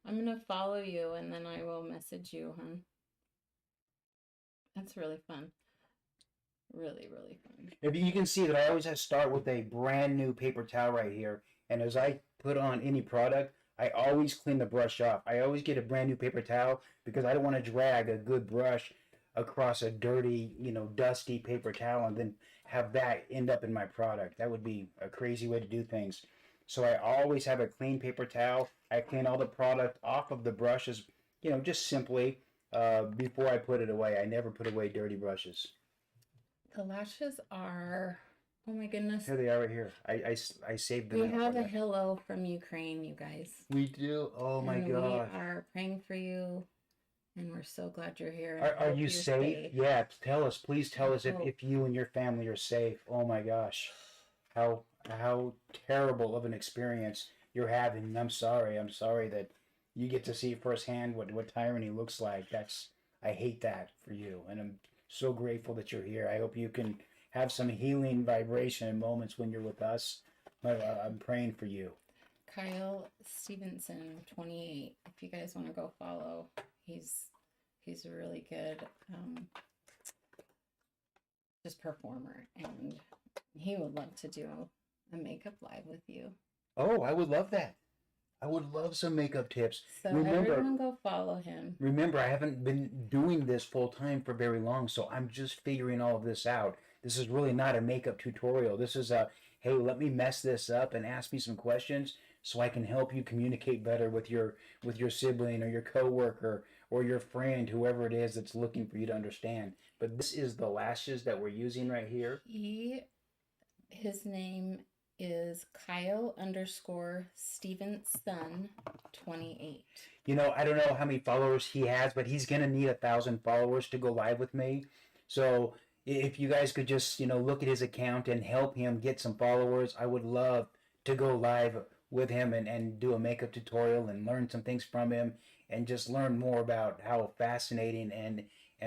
I'm going to follow you and then I will message you, hon. That's really fun. Really, really fun. If you can see that I always have to start with a brand new paper towel right here. And as I put on any product, I always clean the brush off. I always get a brand new paper towel because I don't want to drag a good brush across a dirty, dusty paper towel and then have that end up in my product. That would be a crazy way to do things. So I always have a clean paper towel. I clean all the product off of the brushes, just simply before I put it away. I never put away dirty brushes. The lashes are, oh my goodness. Here they are right here. I saved them. We have a hello from Ukraine, you guys. We do? Oh my and gosh. We are praying for you. And we're so glad you're here. Are you safe? Yeah, tell us. Please tell us if you and your family are safe. Oh my gosh. How terrible of an experience you're having. I'm sorry that you get to see firsthand what tyranny looks like. I hate that for you. And I'm so grateful that you're here. I hope you can have some healing vibration and moments when you're with us. I'm praying for you. Kyle Stevenson, 28. If you guys want to go follow, he's really good. just performer, and he would love to do a makeup live with you. Oh, I would love that. I would love some makeup tips. So everyone go follow him. Remember, I haven't been doing this full time for very long, so I'm just figuring all of this out. This is really not a makeup tutorial. This is a, hey, let me mess this up and ask me some questions so I can help you communicate better with your sibling or your coworker or your friend, whoever it is that's looking for you to understand. But this is the lashes that we're using right here. His name is Kyle_Stevenson28. You know, I don't know how many followers he has, but he's gonna need 1,000 followers to go live with me. So if you guys could just, look at his account and help him get some followers, I would love to go live with him and do a makeup tutorial and learn some things from him and just learn more about how fascinating and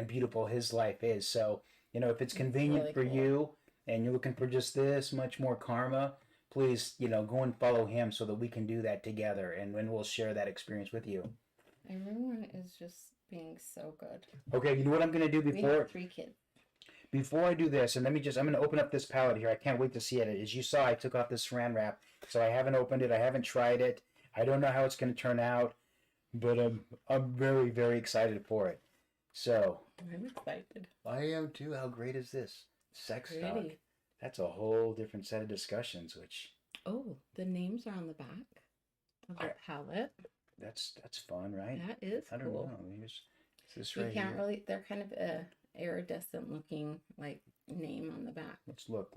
beautiful his life is. So, if it's convenient really for cool. you, and you're looking for just this much more karma, please, go and follow him so that we can do that together, and then we'll share that experience with you. Everyone is just being so good. Okay, you know what I'm going to do before? We have 3 kids. Before I do this, and I'm going to open up this palette here. I can't wait to see it. As you saw, I took off this saran wrap, so I haven't opened it. I haven't tried it. I don't know how it's going to turn out, but I'm very, very excited for it. So. I'm excited. I am too. How great is this? Sex talk. That's a whole different set of discussions, which... Oh, the names are on the back of the palette. That's fun, right? That is cool. I don't know. Here's this right You can't here. really... They're kind of a iridescent looking, like, name on the back. Let's look.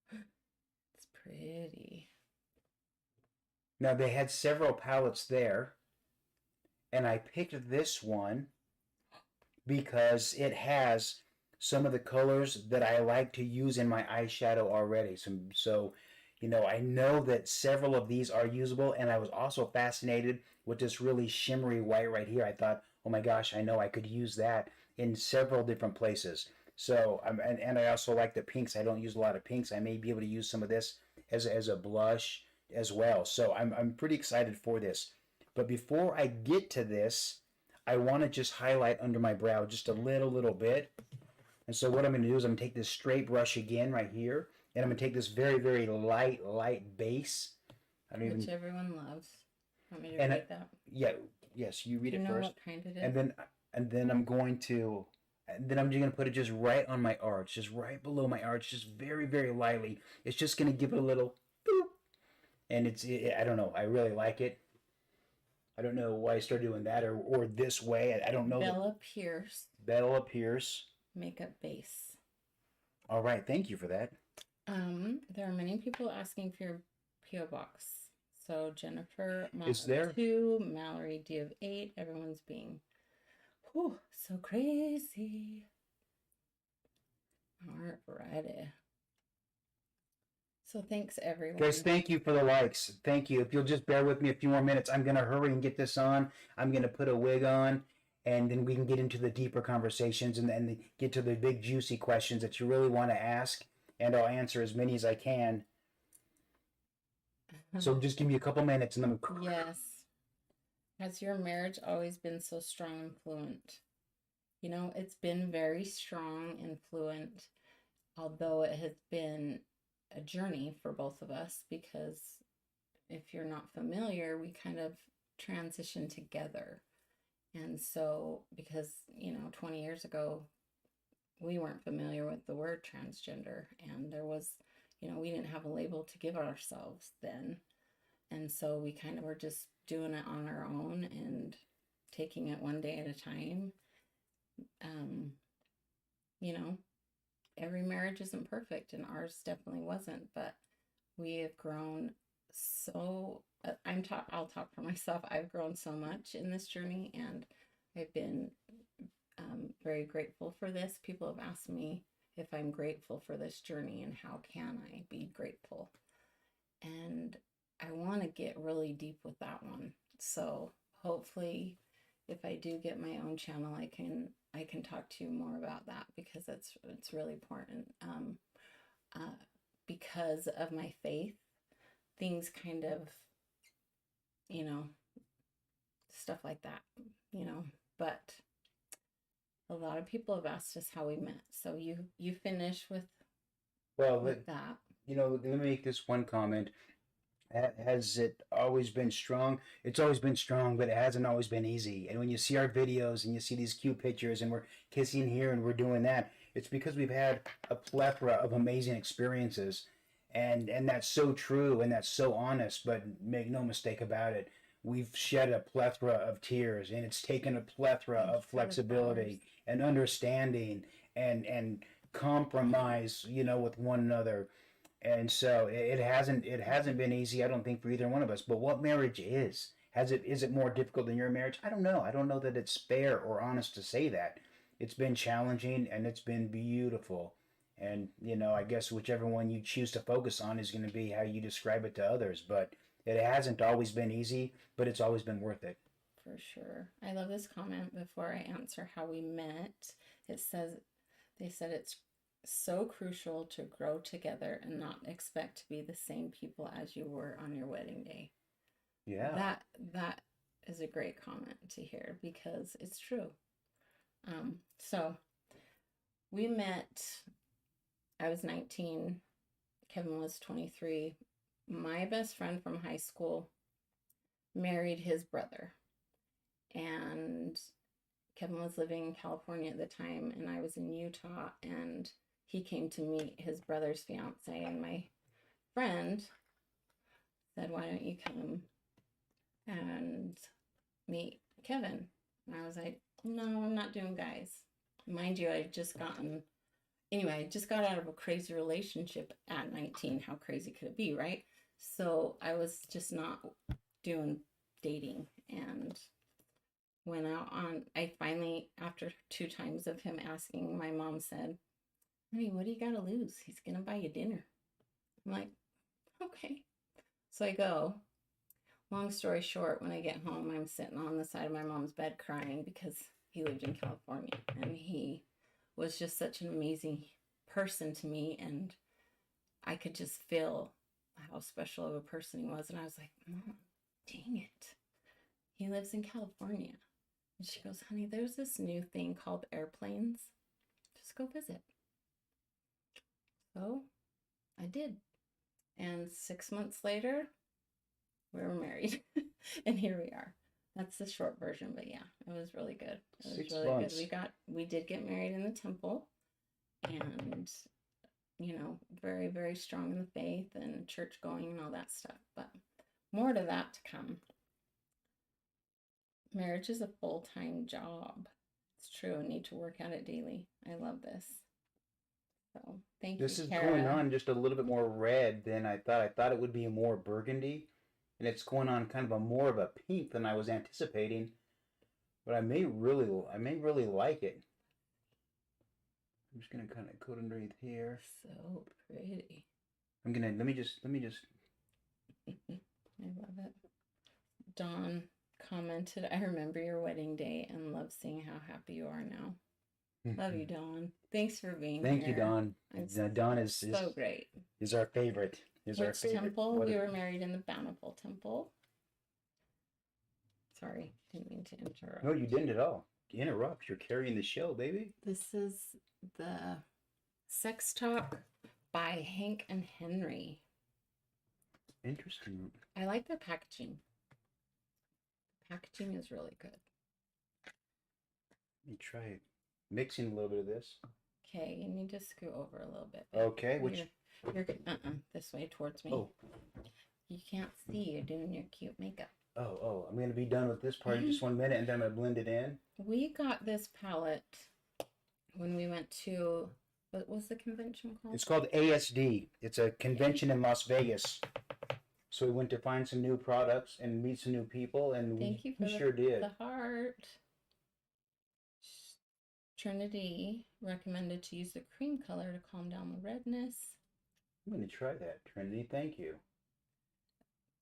It's pretty. Now, they had several palettes there, and I picked this one because it has some of the colors that I like to use in my eyeshadow already. So, I know that several of these are usable, and I was also fascinated with this really shimmery white right here. I thought, oh my gosh, I know I could use that in several different places. So, and I also like the pinks. I don't use a lot of pinks. I may be able to use some of this as a blush as well. So I'm pretty excited for this. But before I get to this, I want to just highlight under my brow just a little bit. And so what I'm going to do is I'm going to take this straight brush again right here, and I'm going to take this very, very light base. Which everyone loves. Want me to read that? Yeah, yes, you read it first. You know what kind it is? And then I'm going to, just going to put it just right on my arch, just right below my arch, just very, very lightly. It's just going to give it a little boop. And I don't know, I really like it. I don't know why I started doing that or this way. I don't know. Bella Pierce. Makeup base. All right, thank you for that. There are many people asking for your PO box. So Jennifer, is there 2, Mallory, do you have 8? Everyone's being, so crazy. Alrighty. So thanks everyone. Guys, thank you for the likes. Thank you. If you'll just bear with me a few more minutes, I'm gonna hurry and get this on. I'm gonna put a wig on. And then we can get into the deeper conversations and then get to the big juicy questions that you really want to ask. And I'll answer as many as I can. So just give me a couple minutes and then Yes. Has your marriage always been so strong and fluent? It's been very strong and fluent, although it has been a journey for both of us, because if you're not familiar, we kind of transitioned together. And so, because, 20 years ago, we weren't familiar with the word transgender, and there was, we didn't have a label to give ourselves then. And so we kind of were just doing it on our own and taking it one day at a time. Every marriage isn't perfect, and ours definitely wasn't, but we have grown so... I'll talk for myself. I've grown so much in this journey, and I've been very grateful for this. People have asked me if I'm grateful for this journey and how can I be grateful. And I want to get really deep with that one. So hopefully, if I do get my own channel, I can talk to you more about that, because it's really important. Because of my faith, things kind of, stuff like that, but a lot of people have asked us how we met. So you finish with that. Let me make this one comment. Has it always been strong? It's always been strong, but it hasn't always been easy. And when you see our videos and you see these cute pictures and we're kissing here and we're doing that, it's because we've had a plethora of amazing experiences. And that's so true and that's so honest, but make no mistake about it. We've shed a plethora of tears, and it's taken a plethora of flexibility and understanding and compromise, with one another. And so it hasn't been easy, I don't think, for either one of us. But what marriage is it more difficult than your marriage? I don't know. I don't know that it's fair or honest to say that. It's been challenging and it's been beautiful. And I guess whichever one you choose to focus on is going to be how you describe it to others. But it hasn't always been easy, but it's always been worth it. For sure. I love this comment before I answer how we met. They said it's so crucial to grow together and not expect to be the same people as you were on your wedding day. Yeah. That is a great comment to hear because it's true. So we met, I was 19, Kevin was 23. My best friend from high school married his brother, and Kevin was living in California at the time, and I was in Utah, and he came to meet his brother's fiance, and my friend said, "Why don't you come and meet Kevin?" And I was like, "No, I'm not doing guys." Mind you, I just got out of a crazy relationship at 19. How crazy could it be, right? So I was just not doing dating, and went out on, I finally, after 2 times of him asking, my mom said, "Honey, what do you got to lose? He's going to buy you dinner." I'm like, okay. So I go. Long story short, when I get home, I'm sitting on the side of my mom's bed crying because he lived in California, and he was just such an amazing person to me, and I could just feel how special of a person he was. And I was like, "Mom, dang it. He lives in California." And she goes, "Honey, there's this new thing called airplanes. Just go visit." So I did. And 6 months later, we were married. And here we are. That's the short version, but yeah, it was really good. It was 6 really months. good. We did get married in the temple, and very, very strong in the faith and church going and all that stuff. But more to that to come. Marriage is a full-time job. It's true. I need to work at it daily. I love this. So thank you, This is Kara. going on just a little bit more red than I thought. I thought it would be more burgundy, and it's going on kind of more of a pink than I was anticipating. But I may really like it. I'm just gonna kind of coat underneath here. So pretty. Let me just. I love it. Dawn commented, "I remember your wedding day and love seeing how happy you are now." Love you, Dawn. Thanks for being here. Thank you, Dawn. Dawn is so great. Is our favorite. Which temple? We were married in the Bountiful Temple. Sorry, didn't mean to interrupt. No, you didn't at all. Interrupt. You're carrying the show, baby. This is the Sex Talk by Hank and Henry. Interesting. I like their packaging. The packaging is really good. Let me try it. Mixing a little bit of this. Okay, you need to scoot over a little bit. Okay, which? You're this way towards me. Oh. You can't see. You're doing your cute makeup. Oh, I'm going to be done with this part in just 1 minute, and then I'm going to blend it in. We got this palette when we went to, what was the convention called? It's called ASD. It's a convention in Las Vegas. So we went to find some new products and meet some new people, and we sure did. The heart. Trinity recommended to use the cream color to calm down the redness. I'm going to try that, Trinity. Thank you.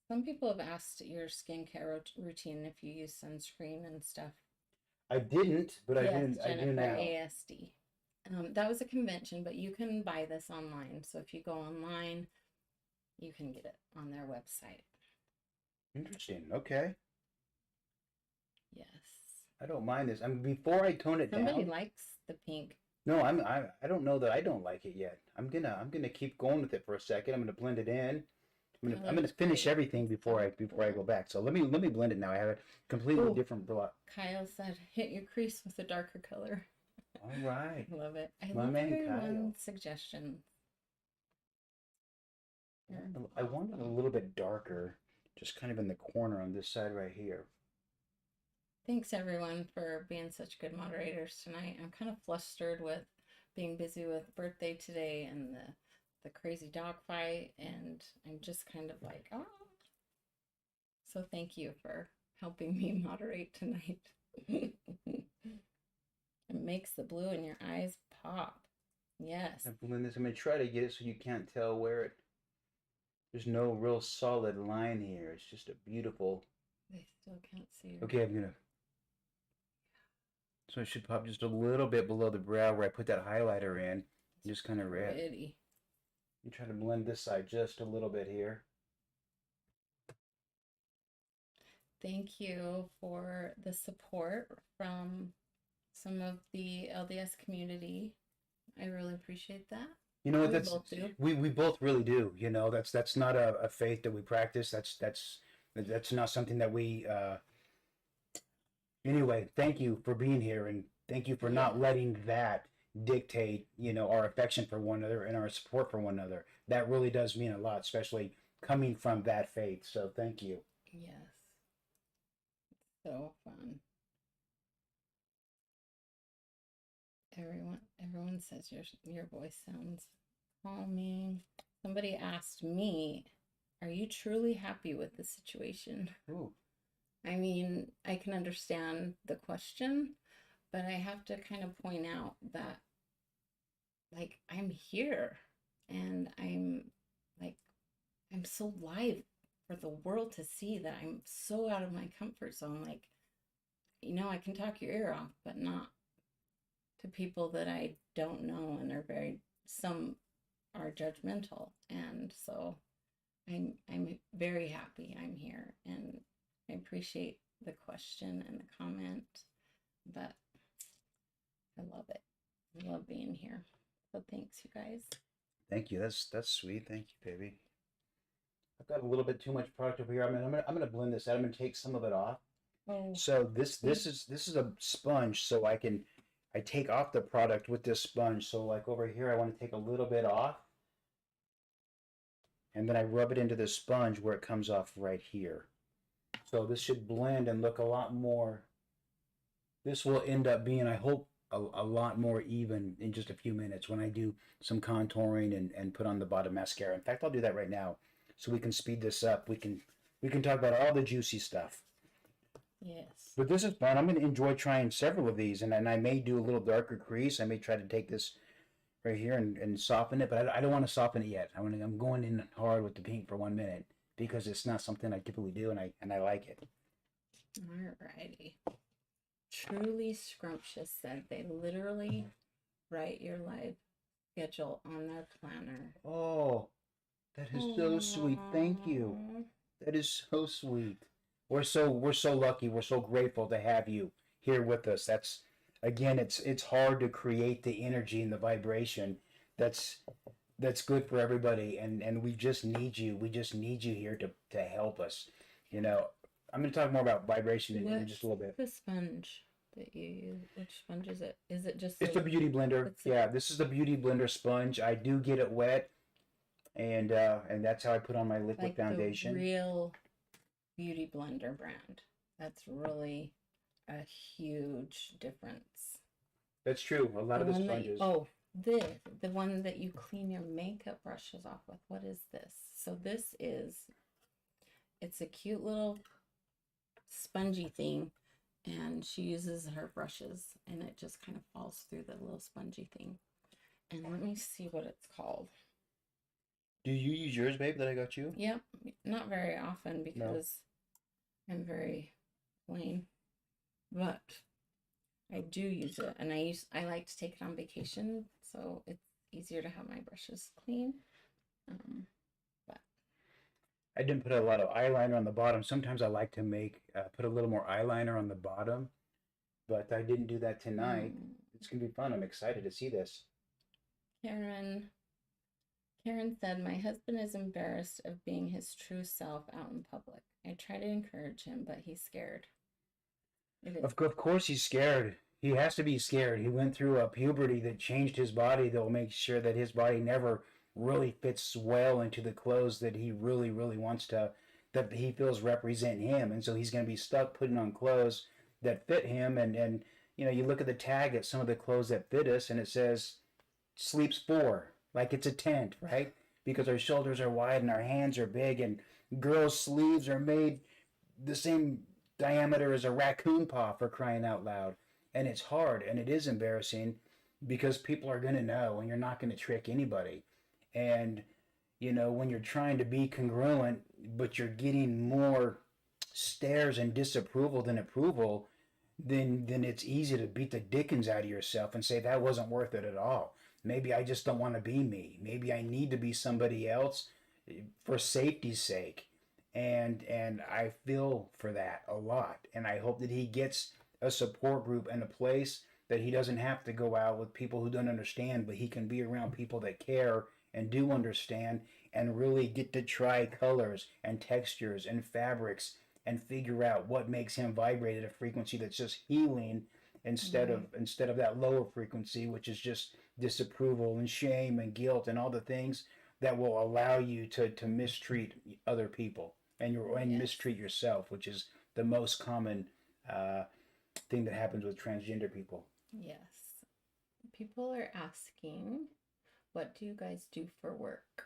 Some people have asked your skincare routine if you use sunscreen and stuff. I didn't, but yes, I do now. ASD. That was a convention, but you can buy this online. So if you go online, you can get it on their website. Interesting. Okay. Yes. I don't mind this. I mean, before I tone it Somebody down. likes the pink. No, I don't know that I don't like it yet. I'm gonna keep going with it for a second. I'm gonna blend it in. I'm gonna finish everything before I go back. So let me blend it now. I have a completely different block. Kyle said, "Hit your crease with a darker color." All right. I love it. I My love man everyone's suggestions. I want it a little bit darker, just kind of in the corner on this side right here. Thanks everyone for being such good moderators tonight. I'm kind of flustered with being busy with birthday today and the crazy dog fight, and I'm just kind of like, oh. So thank you for helping me moderate tonight. It makes the blue in your eyes pop. Yes. I'm gonna try to get it so you can't tell where it. There's no real solid line here. It's just a beautiful. They still can't see. Okay, I'm gonna. So it should pop just a little bit below the brow where I put that highlighter in. Just kind of red. Pretty. You try to blend this side just a little bit here. Thank you for the support from some of the LDS community. I really appreciate that. You know what? We both do. We both really do. You know, that's not a faith that we practice. That's not something that we. Anyway, thank you for being here, and thank you for not letting that dictate, our affection for one another and our support for one another. That really does mean a lot, especially coming from that faith. So thank you. Yes. So fun. Everyone says your voice sounds calming. Somebody asked me, "Are you truly happy with the situation?" Ooh. I mean, I can understand the question, but I have to kind of point out that, like, I'm here and I'm so live for the world to see that I'm so out of my comfort zone. Like, I can talk your ear off, but not to people that I don't know, and some are judgmental. And so I'm very happy I'm here, and I appreciate the question and the comment, but I love it. I love being here. So thanks, you guys. Thank you. That's sweet. Thank you, baby. I've got a little bit too much product over here. I'm gonna blend this out. I'm gonna take some of it off. Oh. So this is a sponge, so I take off the product with this sponge. So like over here, I want to take a little bit off, and then I rub it into the sponge where it comes off right here. So this should blend and look a lot more. This will end up being, I hope, a lot more even in just a few minutes when I do some contouring and put on the bottom mascara. In fact, I'll do that right now so we can speed this up. We can talk about all the juicy stuff. Yes. But this is fun. I'm going to enjoy trying several of these, and I may do a little darker crease. I may try to take this right here and soften it, but I don't want to soften it yet. I'm going in hard with the pink for 1 minute because it's not something I typically do, and I like it. Alrighty. Truly Scrumptious said they literally write your live schedule on their planner. Oh, that is so sweet. Thank you. That is so sweet. We're so lucky. We're so grateful to have you here with us. That's, again, it's hard to create the energy and the vibration that's good for everybody, and we just need you. We just need you here to help us. I'm going to talk more about vibration in just a little bit. The sponge that you use, which sponge is it? Is it just? It's the Beauty Blender. Yeah, this is the Beauty Blender sponge. I do get it wet, and that's how I put on my liquid foundation. The real Beauty Blender brand. That's really a huge difference. That's true. A lot of the sponges. The one that you clean your makeup brushes off with. What is this? So it's a cute little spongy thing, and she uses her brushes, and it just kind of falls through the little spongy thing. And let me see what it's called. Do you use yours, babe, that I got you? Yep. Not very often because I'm very plain, but I do use it, and I like to take it on vacation, so it's easier to have my brushes clean. But I didn't put a lot of eyeliner on the bottom. Sometimes I like to put a little more eyeliner on the bottom, but I didn't do that tonight. It's gonna be fun. I'm excited to see this. Karen said, my husband is embarrassed of being his true self out in public. I try to encourage him, but he's scared. Of course he's scared. He has to be scared. He went through a puberty that changed his body that will make sure that his body never really fits well into the clothes that he really, really wants to, that he feels represent him. And so he's going to be stuck putting on clothes that fit him. And you look at the tag at some of the clothes that fit us and it says sleeps 4, like it's a tent, right? Because our shoulders are wide and our hands are big, and girls' sleeves are made the same diameter as a raccoon paw, for crying out loud. And it's hard and it is embarrassing because people are going to know and you're not going to trick anybody. And when you're trying to be congruent but you're getting more stares and disapproval than approval, then it's easy to beat the dickens out of yourself and say that wasn't worth it at all. Maybe I just don't want to be me. Maybe I need to be somebody else for safety's sake. And I feel for that a lot. And I hope that he gets a support group and a place that he doesn't have to go out with people who don't understand, but he can be around people that care and do understand and really get to try colors and textures and fabrics and figure out what makes him vibrate at a frequency that's just healing instead of that lower frequency, which is just disapproval and shame and guilt and all the things that will allow you to mistreat other people and mistreat yourself, which is the most common thing that happens with transgender people. Yes. People are asking, what do you guys do for work?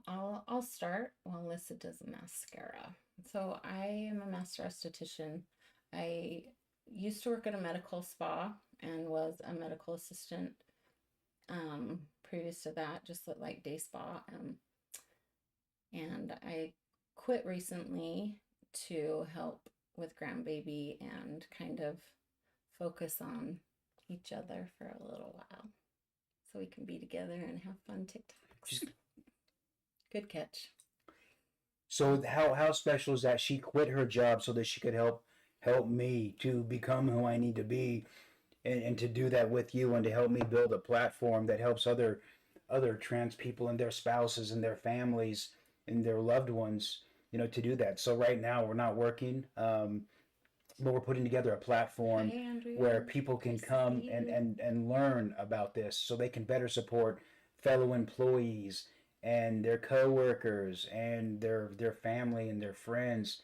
I'll start while Allyssa does a mascara. So I am a master esthetician. I used to work at a medical spa and was a medical assistant previous to that, just like day spa. And I quit recently to help with grandbaby and kind of focus on each other for a little while so we can be together and have fun TikToks. Good catch. So how special is that? She quit her job so that she could help me to become who I need to be, and to do that with you, and to help me build a platform that helps other trans people and their spouses and their families and their loved ones, to do that. So right now we're not working, but we're putting together a platform where people can come and learn about this so they can better support fellow employees and their coworkers and their family and their friends,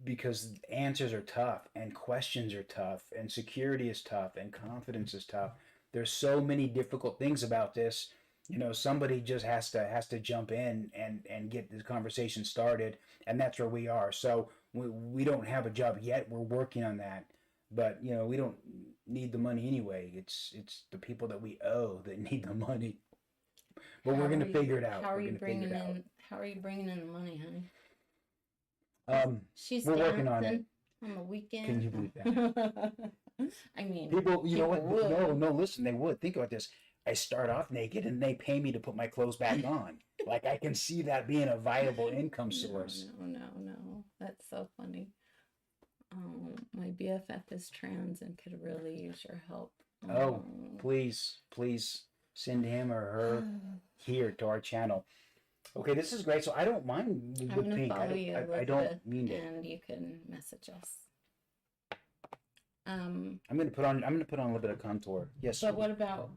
because answers are tough and questions are tough and security is tough and confidence is tough. There's so many difficult things about this. Somebody just has to jump in and get this conversation started, and that's where we are. So we don't have a job yet. We're working on that, but we don't need the money anyway. It's the people that we owe that need the money. But we're gonna figure it out. How are you bringing in the money, honey? She's we're working on it on the weekend. Can you believe that? I mean, people, you know what? Would. No, listen. They would think about this. I start off naked, and they pay me to put my clothes back on. Like, I can see that being a viable income source. No. That's so funny. My BFF is trans and could really use your help. Please send him or her here to our channel. Okay, this is great. So I don't mind the pink. I don't mean it. And you can message us. I'm gonna put on a little bit of contour. Yes. But what about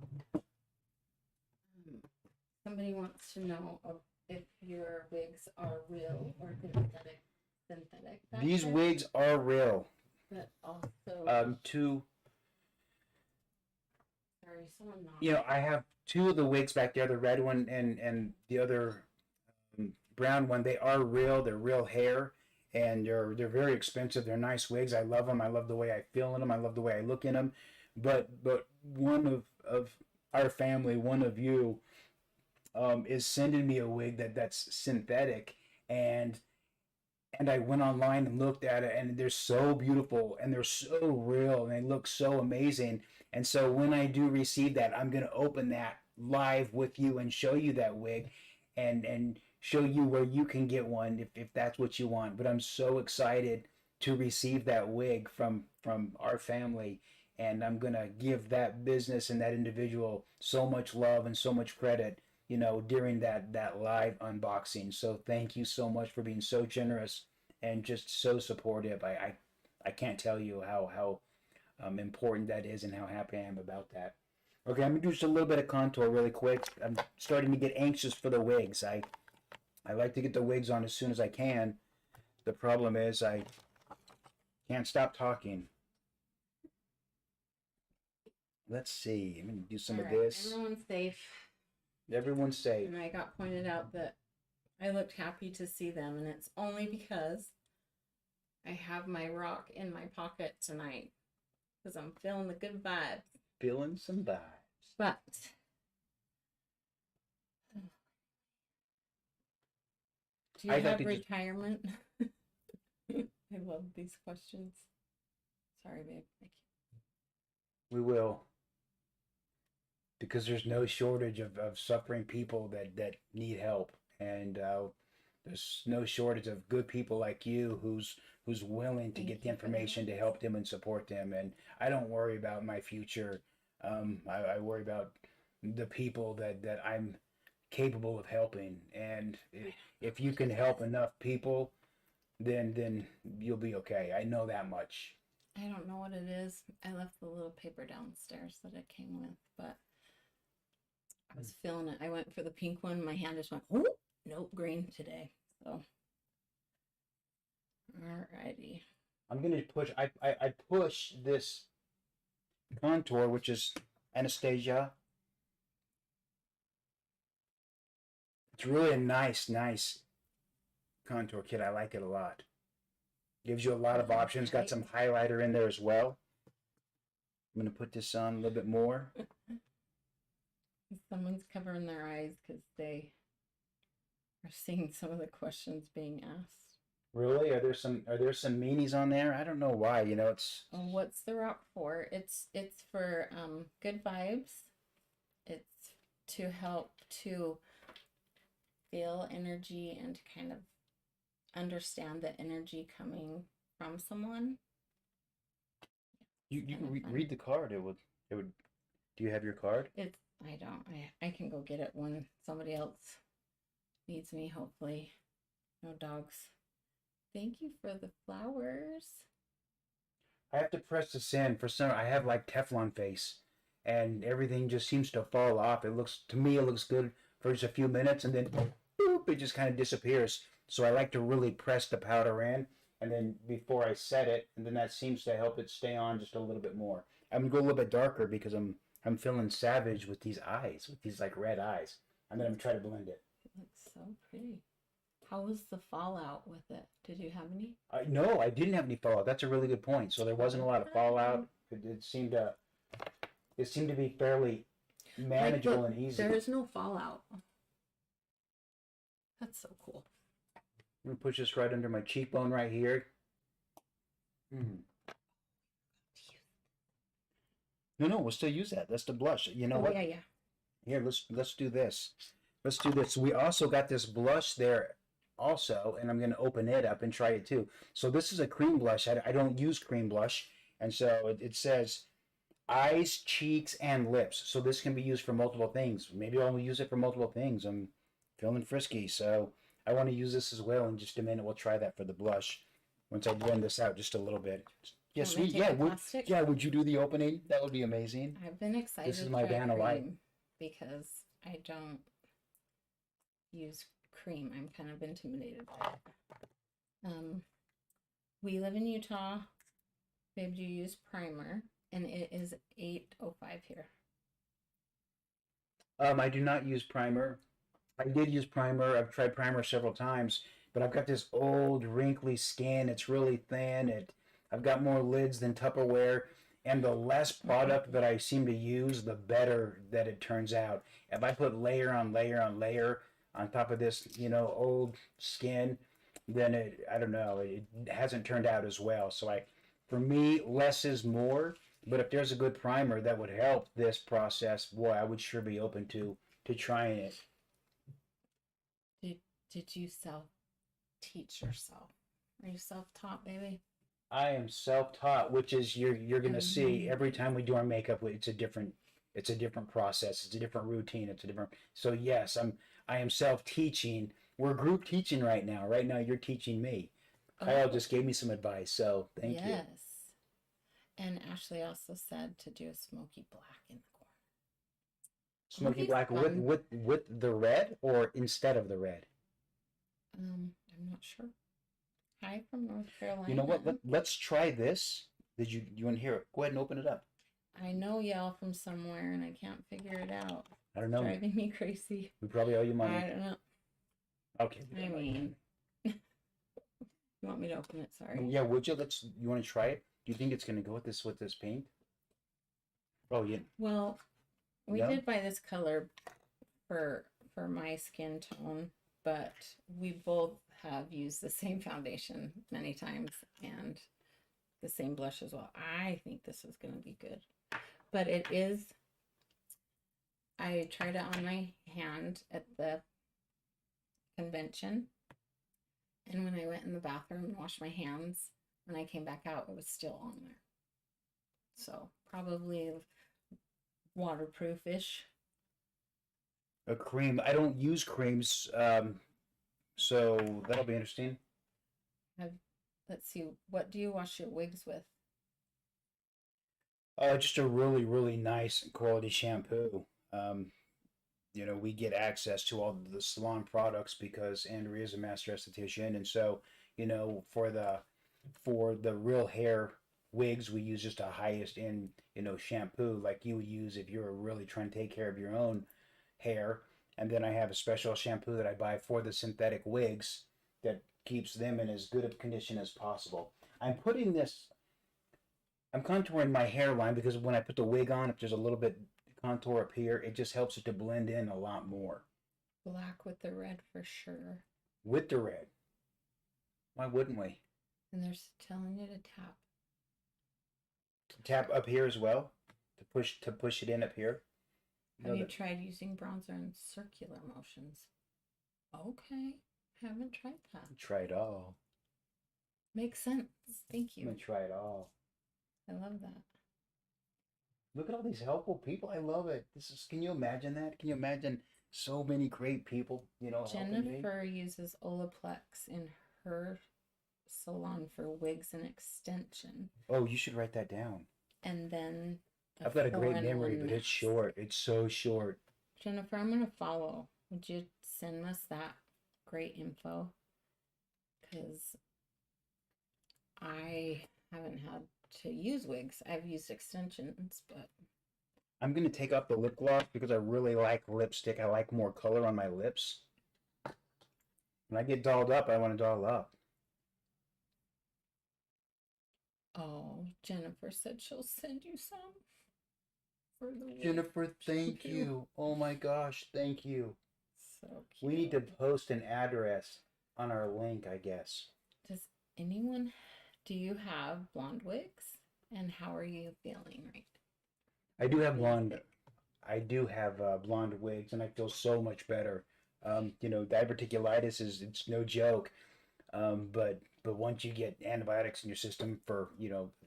somebody wants to know if your wigs are real or synthetic? These wigs are real. But also sorry, someone not. I have 2 of the wigs back there, the red one and the other brown one. They are real. They're real hair, and they're very expensive. They're nice wigs. I love them. I love the way I feel in them. I love the way I look in them. But one of our family, one of you, is sending me a wig that's synthetic, and I went online and looked at it, and they're so beautiful and they're so real and they look so amazing. And so when I do receive that, I'm going to open that live with you and show you that wig and show you where you can get one if that's what you want. But I'm so excited to receive that wig from our family, and I'm gonna give that business and that individual so much love and so much credit, you know, during that live unboxing. So thank you so much for being so generous and just so supportive. I can't tell you how important that is and how happy I am about that. Okay, I'm gonna do just a little bit of contour really quick. I'm starting to get anxious for the wigs. I like to get the wigs on as soon as I can. The problem is I can't stop talking. Let's see. I'm gonna do some of this. Everyone's safe. Everyone's safe. And I got pointed out that I looked happy to see them, and it's only because I have my rock in my pocket tonight because I'm feeling the good vibes. Feeling some vibes. But do you have retirement? I love these questions. Sorry, babe. We will. Because there's no shortage of suffering people that need help. And there's no shortage of good people like you who's willing to get the information to help them and support them. And I don't worry about my future. I worry about the people that I'm capable of helping. And if you can help enough people, then you'll be okay. I know that much. I don't know what it is. I left the little paper downstairs that it came with, but I was feeling it. I went for the pink one. My hand just went, oh, nope, green today. So, alrighty. I'm going to push, I push this contour, which is Anastasia. It's really a nice contour kit. I like it a lot. Gives you a lot of options. Got some highlighter in there as well. I'm going to put this on a little bit more. Someone's covering their eyes because they are seeing some of the questions being asked. Really? Are there some meanies on there? I don't know why. You know, it's. What's the rock for? It's for good vibes. It's to help to feel energy and kind of understand the energy coming from someone. You can read the card. It would. Do you have your card? I don't. I can go get it when somebody else needs me. Hopefully, no dogs. Thank you for the flowers. I have to press this in for some. I have like Teflon face, and everything just seems to fall off. It looks good for just a few minutes, and then boop, it just kind of disappears. So I like to really press the powder in, and then before I set it, and then that seems to help it stay on just a little bit more. I'm gonna go a little bit darker because I'm feeling savage with these eyes, with these like red eyes. I'm gonna try to blend it. It looks so pretty. How was the fallout with it? Did you have any? No, I didn't have any fallout. That's a really good point. So there wasn't a lot of fallout. It seemed to be fairly manageable and easy. There is no fallout. That's so cool. I'm gonna push this right under my cheekbone right here. No, we'll still use that. That's the blush. You know what? Yeah. Here, let's do this. Let's do this. We also got this blush there also, and I'm going to open it up and try it too. So this is a cream blush. I don't use cream blush, and so it says eyes, cheeks, and lips. So this can be used for multiple things. Maybe I'll use it for multiple things. I'm feeling frisky, so I want to use this as well. In just a minute, we'll try that for the blush once I blend this out just a little bit. Yes, would you do the opening? That would be amazing. I've been excited. This is my Vanna White because I don't use cream. I'm kind of intimidated by it. We live in Utah. Babe, do you use primer? And it is 8:05 here. I do not use primer. I did use primer. I've tried primer several times, but I've got this old wrinkly skin. It's really thin. I've got more lids than Tupperware, and the less product that I seem to use, the better that it turns out. If I put layer on layer on layer on top of this, old skin, then I don't know, it hasn't turned out as well. So for me, less is more. But if there's a good primer that would help this process, boy, I would sure be open to trying it. Did you self-teach yourself? Are you self-taught, baby? I am self-taught, which is you're gonna see every time we do our makeup, it's a different process, it's a different routine, it's a different. So yes, I am self-teaching. We're group teaching right now. Right now, you're teaching me. Kyle just gave me some advice, so thank you. Yes. And Ashley also said to do a smoky black in the corner. Smoky black with the red or instead of the red? I'm not sure. Hi from North Carolina. You know what? Let's try this. You want to hear it? Go ahead and open it up. I know y'all from somewhere and I can't figure it out. I don't know. It's driving me crazy. We probably owe you money. I don't know. Okay. I mean, you want me to open it? Sorry. Yeah, would you? You want to try it? Do you think it's gonna go with this paint? Oh yeah. Well, we did buy this color for my skin tone, but we both have used the same foundation many times and the same blush as well. I think this is going to be good, but it is. I tried it on my hand at the convention, and when I went in the bathroom and washed my hands, when I came back out, it was still on there. So probably waterproof-ish. A cream. I don't use creams, so that'll be interesting. Let's see. What do you wash your wigs with? Just a really, really nice quality shampoo. We get access to all the salon products because Andrea is a master esthetician, and so for the real hair wigs, we use just a highest end shampoo like you would use if you were really trying to take care of your own hair. And then I have a special shampoo that I buy for the synthetic wigs that keeps them in as good of condition as possible. I'm contouring my hairline because when I put the wig on, if there's a little bit contour up here, it just helps it to blend in a lot more. Black with the red for sure. With the red. Why wouldn't we? And they're telling you to tap. Tap up here as well to push it in up here. Have you tried using bronzer in circular motions? Okay, haven't tried that. Try it all. Makes sense. Thank you. I'm gonna try it all. I love that. Look at all these helpful people. I love it. Can you imagine that? Can you imagine so many great people, Jennifer uses Olaplex in her salon for wigs and extension. Oh, you should write that down. And then I've got a great memory, but it's short. It's so short. Jennifer, I'm going to follow. Would you send us that great info? Because I haven't had to use wigs. I've used extensions, but I'm going to take off the lip gloss because I really like lipstick. I like more color on my lips. When I get dolled up, I want to doll up. Oh, Jennifer said she'll send you some for the week. Jennifer, thank you. Oh my gosh, thank you. So cute. We need to post an address on our link, I guess. Do you have blonde wigs? And how are you feeling right now? I do have blonde. I do have blonde wigs, and I feel so much better. Diverticulitis it's no joke. But once you get antibiotics in your system for,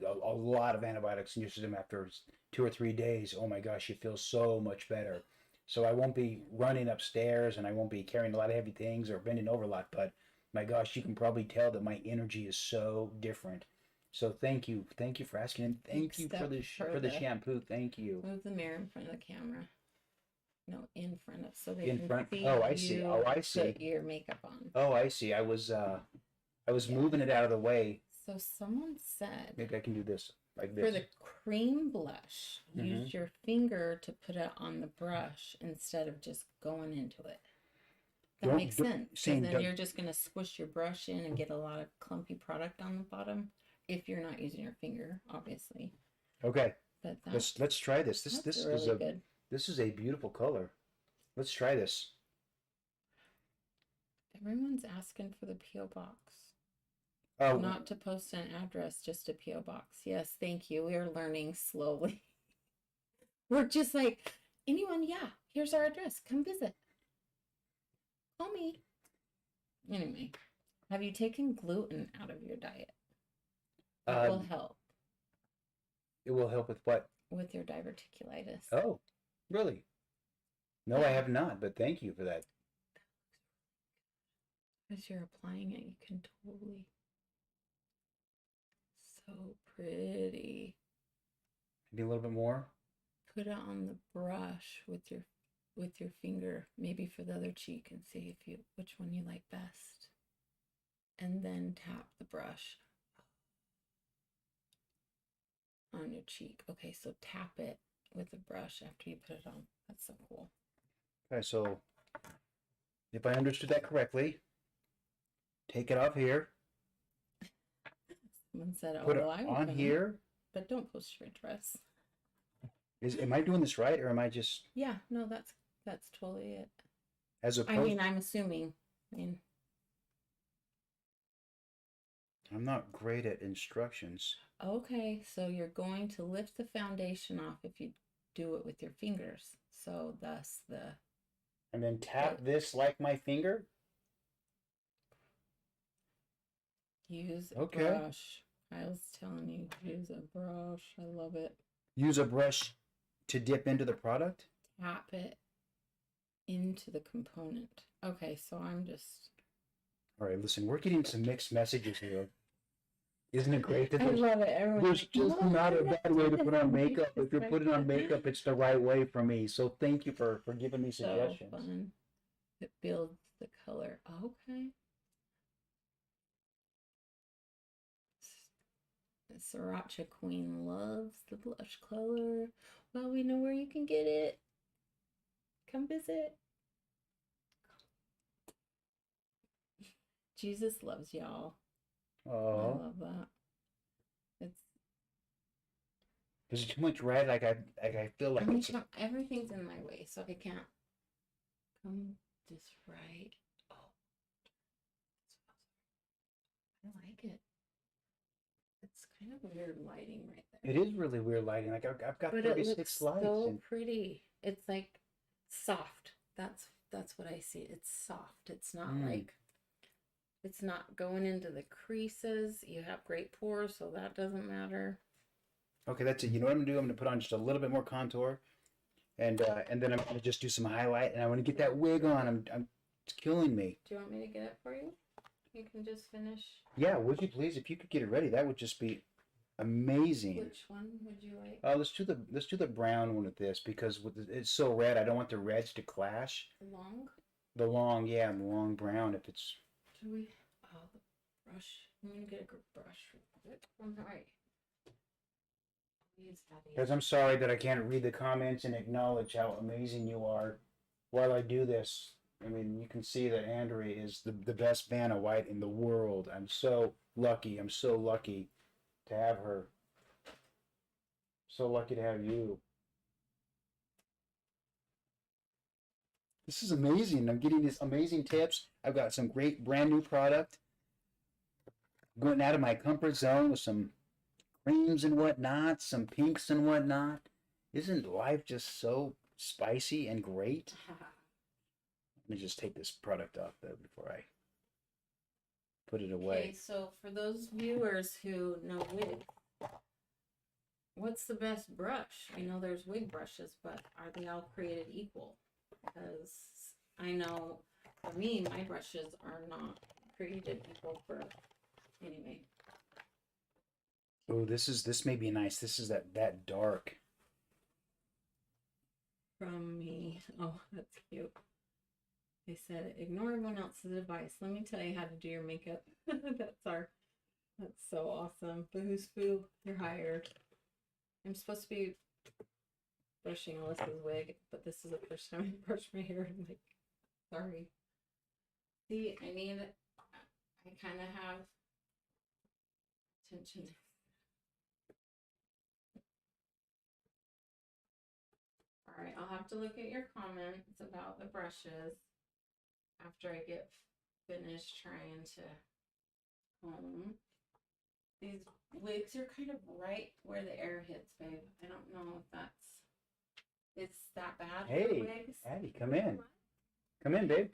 a lot of antibiotics in your system after 2 or 3 days, oh my gosh, you feel so much better. So I won't be running upstairs and I won't be carrying a lot of heavy things or bending over a lot, but my gosh, you can probably tell that my energy is so different. So thank you for asking, and thank you for the shampoo. Thank you. Move the mirror in front of the camera. No, in front of, so they in can front. see. Oh, I see. Oh, I see. Put your makeup on. Oh, I see. I was moving it out of the way. So someone said maybe I can do this like this. For the cream blush, use your finger to put it on the brush instead of just going into it. That makes sense. Because then you're just gonna squish your brush in and get a lot of clumpy product on the bottom if you're not using your finger, obviously. Okay. But let's try this. This really good. This is a beautiful color. Let's try this. Everyone's asking for the P.O. box. Oh. Not to post an address, just a P.O. box. Yes, thank you. We are learning slowly. We're just like, anyone, yeah, here's our address. Come visit. Call me. Anyway, have you taken gluten out of your diet? That will help. It will help with what? With your diverticulitis. Oh, really? No, I have not, but thank you for that. As you're applying it, you can totally. So pretty. Maybe a little bit more. Put it on the brush with your finger, maybe for the other cheek, and see which one you like best. And then tap the brush on your cheek. Okay, so tap it with the brush after you put it on. That's so cool. Okay, so if I understood that correctly, take it off here. Someone said, "Oh, put it well, I on here." But don't post your dress. Am I doing this right, or am I just? Yeah, no, that's totally it. As opposed, I mean, I'm assuming. I'm not great at instructions. Okay, so you're going to lift the foundation off if you do it with your fingers. So thus the. And then tap this like my finger. Use a brush. I was telling you, use a brush. I love it. Use a brush to dip into the product? Tap it into the component. Okay, so I'm just... All right, listen, we're getting some mixed messages here. Isn't it great that I love it. there's just not a bad way to put on makeup. If you're putting on makeup, it's the right way for me. So thank you for giving me suggestions. So fun. It builds the color. Okay. Sriracha Queen loves the blush color. Well, we know where you can get it. Come visit. Jesus loves y'all. Oh, I love that. Is it too much red? Like I feel like everything's in my way, so I can't come just right. Oh, I like it. It's kind of weird lighting right there. It is really weird lighting. Like I've got but 36 lights. So pretty. It's like soft. That's what I see. It's soft. It's not like it's not going into the creases. You have great pores, so that doesn't matter. Okay, that's it. You know what I'm gonna do? I'm gonna put on just a little bit more contour, and then I'm gonna just do some highlight, and I want to get that wig on. It's killing me. Do you want me to get it for you? You can just finish. Yeah, would you please? If you could get it ready, that would just be amazing. Which one would you like? Let's do the brown one with this because it's so red. I don't want the reds to clash. The long. The long, yeah, and the long brown. If it's. Should we? Oh, the brush. I'm gonna get a good brush. I'm sorry. Because I'm sorry that I can't read the comments and acknowledge how amazing you are while I do this. I mean, you can see that Andrea is the best Vanna White in the world. I'm so lucky. I'm so lucky to have her. So lucky to have you. This is amazing. I'm getting these amazing tips. I've got some great brand new product. Going out of my comfort zone with some creams and whatnot, some pinks and whatnot. Isn't life just so spicy and great? Let me just take this product off though before I put it away. Okay, so for those viewers who know wigs, what's the best brush? I know there's wig brushes, but are they all created equal? Because I know for me, my brushes are not created equal for anyway. Oh, this may be nice. This is that dark. From me. Oh, that's cute. They said, ignore everyone else's advice. Let me tell you how to do your makeup. That's so awesome. Boohoo's Foo, you're hired. I'm supposed to be brushing Alyssa's wig, but this is the first time I brushed my hair. I'm like, sorry. See, I kind of have tension. All right, I'll have to look at your comments about the brushes after I get finished trying to comb. These wigs are kind of right where the air hits, babe. I don't know if it's that bad for the wigs. Addie, come in. Come in, babe.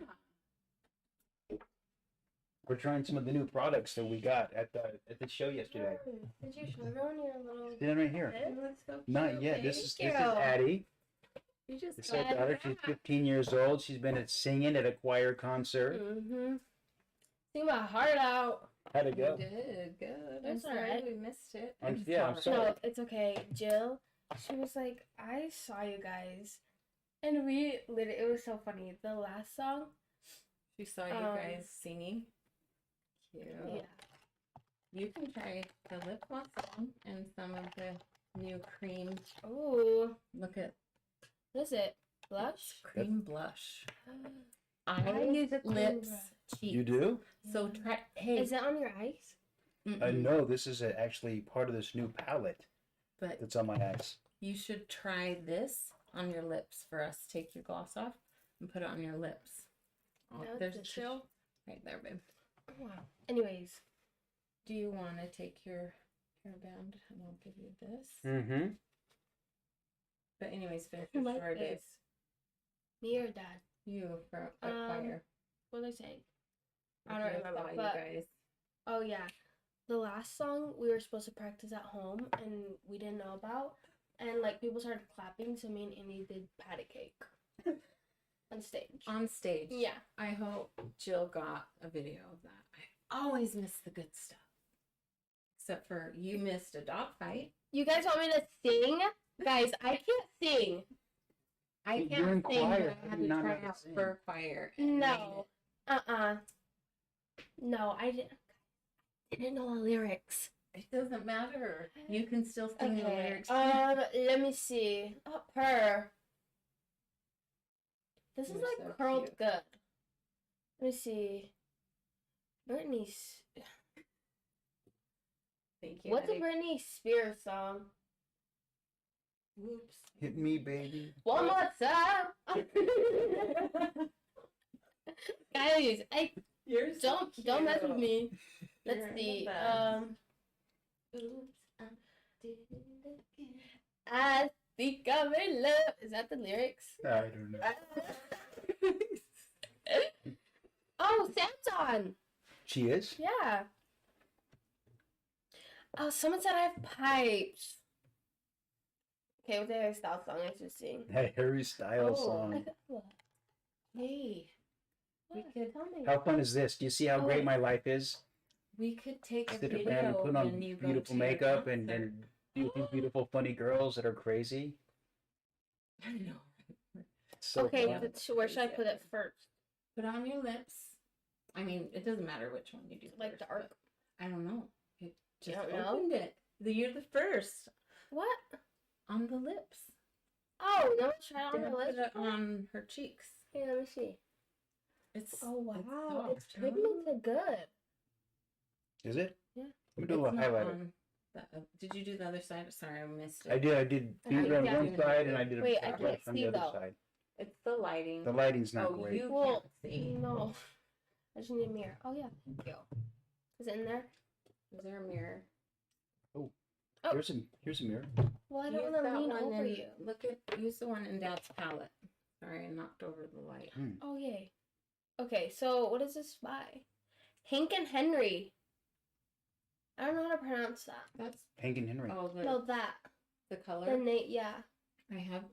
We're trying some of the new products that we got at the show yesterday. Did you show everyone your little? Stand right here. It looks so Not yet. cute. This is Thank Addie. You just This is our daughter. She's that. 15 years old. She's been singing at a choir concert. Mm-hmm. Sing my heart out. How'd it You go? did good. I'm That's sorry alright. we missed it. I'm sorry. No, it's okay. Jill, she was like, I saw you guys. And we literally, it was so funny. The last song. She saw you guys singing. Cute. Yeah. You can try the lip gloss one and some of the new cream. Ooh. Look at What is it? Blush? cream blush. I use a cream lips, blush. cheeks. You do? So try. Hey, Is it on your eyes? No, this is actually part of this new palette but that's on my eyes. you should try this on your lips for us. Take your gloss off and put it on your lips. Oh, No, there's a this chill right there, babe. Wow. Anyways. Do you want to take your hairband and I'll give you this? Mm-hmm. But anyways, finish Who your like story, babe. this? Me or Dad? You for a choir. What was I saying? I If don't I remember, saw you but- guys. Oh yeah, the last song we were supposed to practice at home and we didn't know about, and like people started clapping, so me and Andy did patty cake on stage. On stage. Yeah. I hope Jill got a video of that. I always miss the good stuff. Except for you missed a dog fight. You guys want me to sing? Guys, I can't sing. I You're can't in sing, choir. but I had You to not try know to out sing. for choir. and No. No, I didn't know the lyrics. It doesn't matter. You can still sing the Okay. lyrics. Let me see. Oh, purr. This is You're like so curled cute. good. Let me see. Britney's. Thank you. What's a Eddie. Britney Spears song? Whoops. Hit me, baby. One more time. Guys, You're so don't mess with cute. me. You're Let's the see. best. Oops, I did it again. I think I'm in love. Is that the lyrics? I don't know. Oh, Sam's on. She is? Yeah. Oh, someone said I have pipes. Okay, what's the Harry Styles song I should sing? That Harry Styles Oh, song. Hey, we What? could Tell me. How fun is this? Do you see how Oh, great my life is? we could take a Sit video around and put on when you go beautiful to your makeup and concert. be with these beautiful, funny girls that are crazy. I know. It's so Okay, fun. where should I put it first? Put on your lips. I mean, it doesn't matter which one you do. Like first, dark? but I don't know. It just don't know? opened it. You're the first What? on the lips. Oh, no, try it on Dad the put list. it on her cheeks. Here, let me see. It's Oh, wow. soft, It's pigmented good. Is it? Yeah. Let me do a little not highlighter. on did you do the other side? Sorry, I missed it. I did Okay, finger on yeah. one side and I did Wait, a I brush can't on see, the other though. side. It's the lighting. The lighting's not oh, great. you Well, can't see. no. I just need a mirror. Oh, yeah. Thank you. Is it in there? Is there a mirror? Oh. Here's a mirror. Well, I Use don't want that to lean one over and you. use the one in Dad's palette. Sorry, I knocked over the light. Oh, yay. Okay, so what is this by? Hank and Henry. I don't know how to pronounce that. That's Hank and Henry. oh No, that. the color. The name, yeah. I have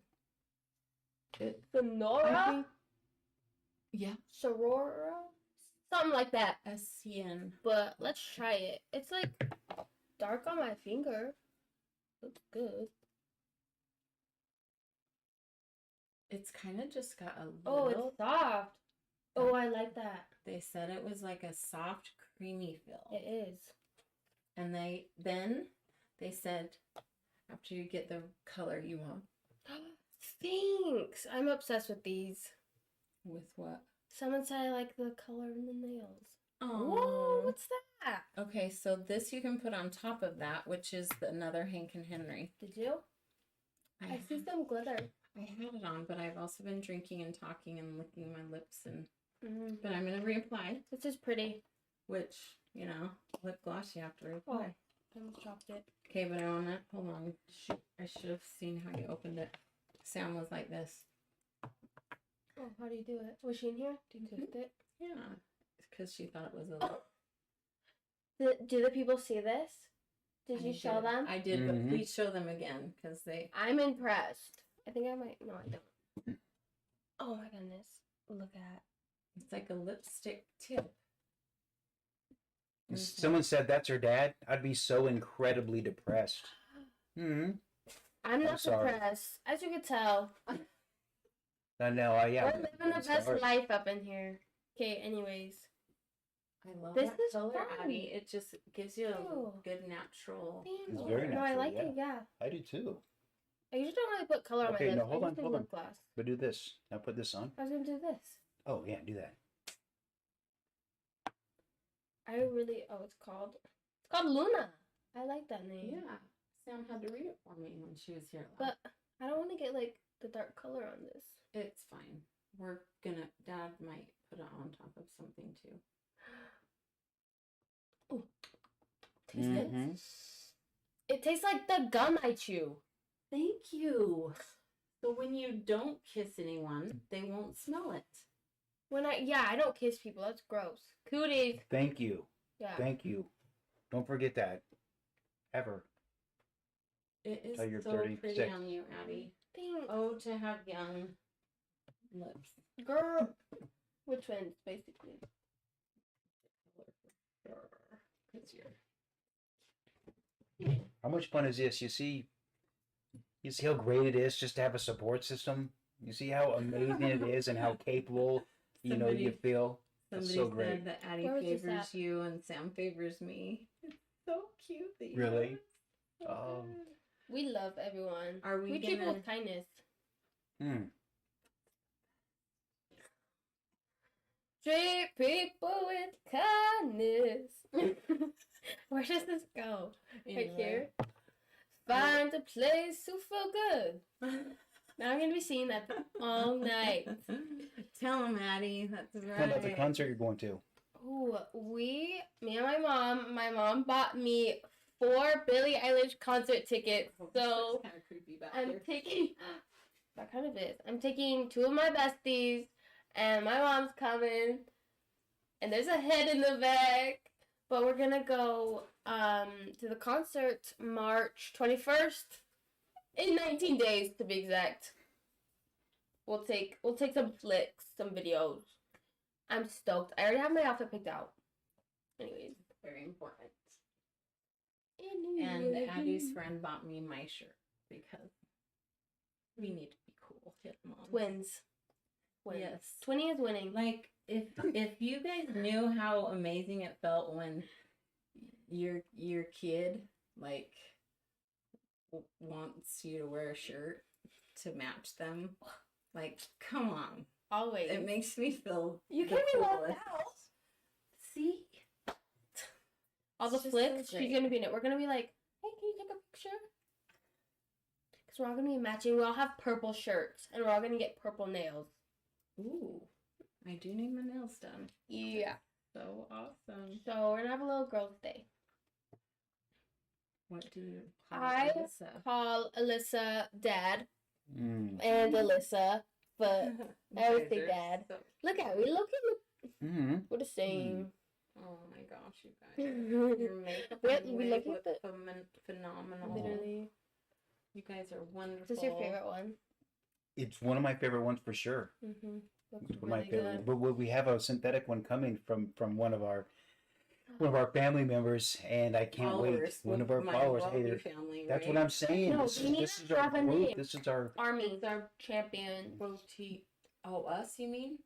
it. Sonora? I think- yeah, Sorora? Something like that. SCN. But let's try it. It's like dark on my finger. Looks good. It's kind of just got a Oh, little. it's soft. Oh, I like that. They said it was like a soft, creamy feel, It is. and then they said after you get the color you want. Thanks. I'm obsessed with these. With what? Someone said I like the color in the nails. Oh, Whoa, what's that? Okay, so this you can put on top of that, which is another Hank and Henry. Did you? I see some glitter. I had it on, but I've also been drinking and talking and licking my lips, and Mm. but I'm gonna reapply. This is pretty. Which lip gloss you have to reapply. I almost dropped it. Okay, but I wanna hold on. Shoot, I should have seen how you opened it. Sound was like this. Oh, how do you do it? Was she in here? Do you twist it? Yeah, because she thought it was a little... Do the people see this? Did you show them? I did, but please show them again because they... I'm impressed. I think I might... No, I don't. Oh my goodness. Look at... It's like a lipstick tip. If someone said that's her dad, I'd be so incredibly depressed. I'm not depressed. As you can tell. I know, yeah. We're living the best life up in here. Okay, anyways. I love this that is color, fun. Addie. It just gives you a good natural... It's very natural, I like it, yeah. I do too. I usually don't really put color on my lips. No, hold on. Lip gloss. But do this. Now put this on. I was going to do this. Oh, yeah, do that. It's called Luna. I like that name. Yeah. Sam had to read it for me when she was here last. But I don't want to get like the dark color on this. It's fine. Dad might put it on top of something too. Oh, taste it. It tastes like the gum I chew. Thank you. So when you don't kiss anyone, they won't smell it. I don't kiss people. That's gross. Cooties. Thank you. Yeah. Thank you. Don't forget that. Ever. It is you're so 36. pretty on you, Addie. Thanks. Oh, to have young lips. Girl. We're twins, basically. How much fun is this? You see how great it is just to have a support system? You see how amazing it is and how capable, you feel? Somebody so great. said that Addie favors you and Sam favors me. It's so cute that you Really? So we love everyone. We treat people with kindness. Treat people with kindness. Where does this go? Right here. Find a place to feel good. Now I'm gonna be singing that all night. Tell him, Addie. That's right. That's a concert you're going to. Oh, me and my mom bought me 4 Billie Eilish concert tickets. So kind of creepy back I'm here. taking. That kind of is. I'm taking 2 of my besties, and my mom's coming. And there's a head in the back. But we're gonna go to the concert March 21st. In 19 days, to be exact. We'll take some flicks, some videos. I'm stoked. I already have my outfit picked out. Anyways, very important. And Addie's friend bought me my shirt because we need to be cool. Hit mom. Twins. Yes. Twinning is winning. Like if you guys knew how amazing it felt when your kid like wants you to wear a shirt to match them, like, come on. Always. It makes me feel you can't be left out. See? All the flicks, so she's gonna be in it. We're gonna be like, hey, can you take a picture? Because we're all gonna be matching. We all have purple shirts, and we're all gonna get purple nails. Ooh. I do need my nails done. Yeah. So awesome. So we're gonna have a little girls' day. What do you call Alyssa? Call Alyssa Dad. And Alyssa, but I always say Dad. So look at me. Look at me. We're the same. Oh my gosh, you guys. Your makeup we look at the phenomenal. Literally. You guys are wonderful. Is this your favorite one? It's one of my favorite ones for sure. Looks It's one really of my favorite. good. But we have a synthetic one coming from one of our family members, and I can't wait. One of our followers. Hey, family, that's right? what I'm saying. No, this is our have a group. name. This is our Army. It's our champion. Boutique. Oh, us, you mean?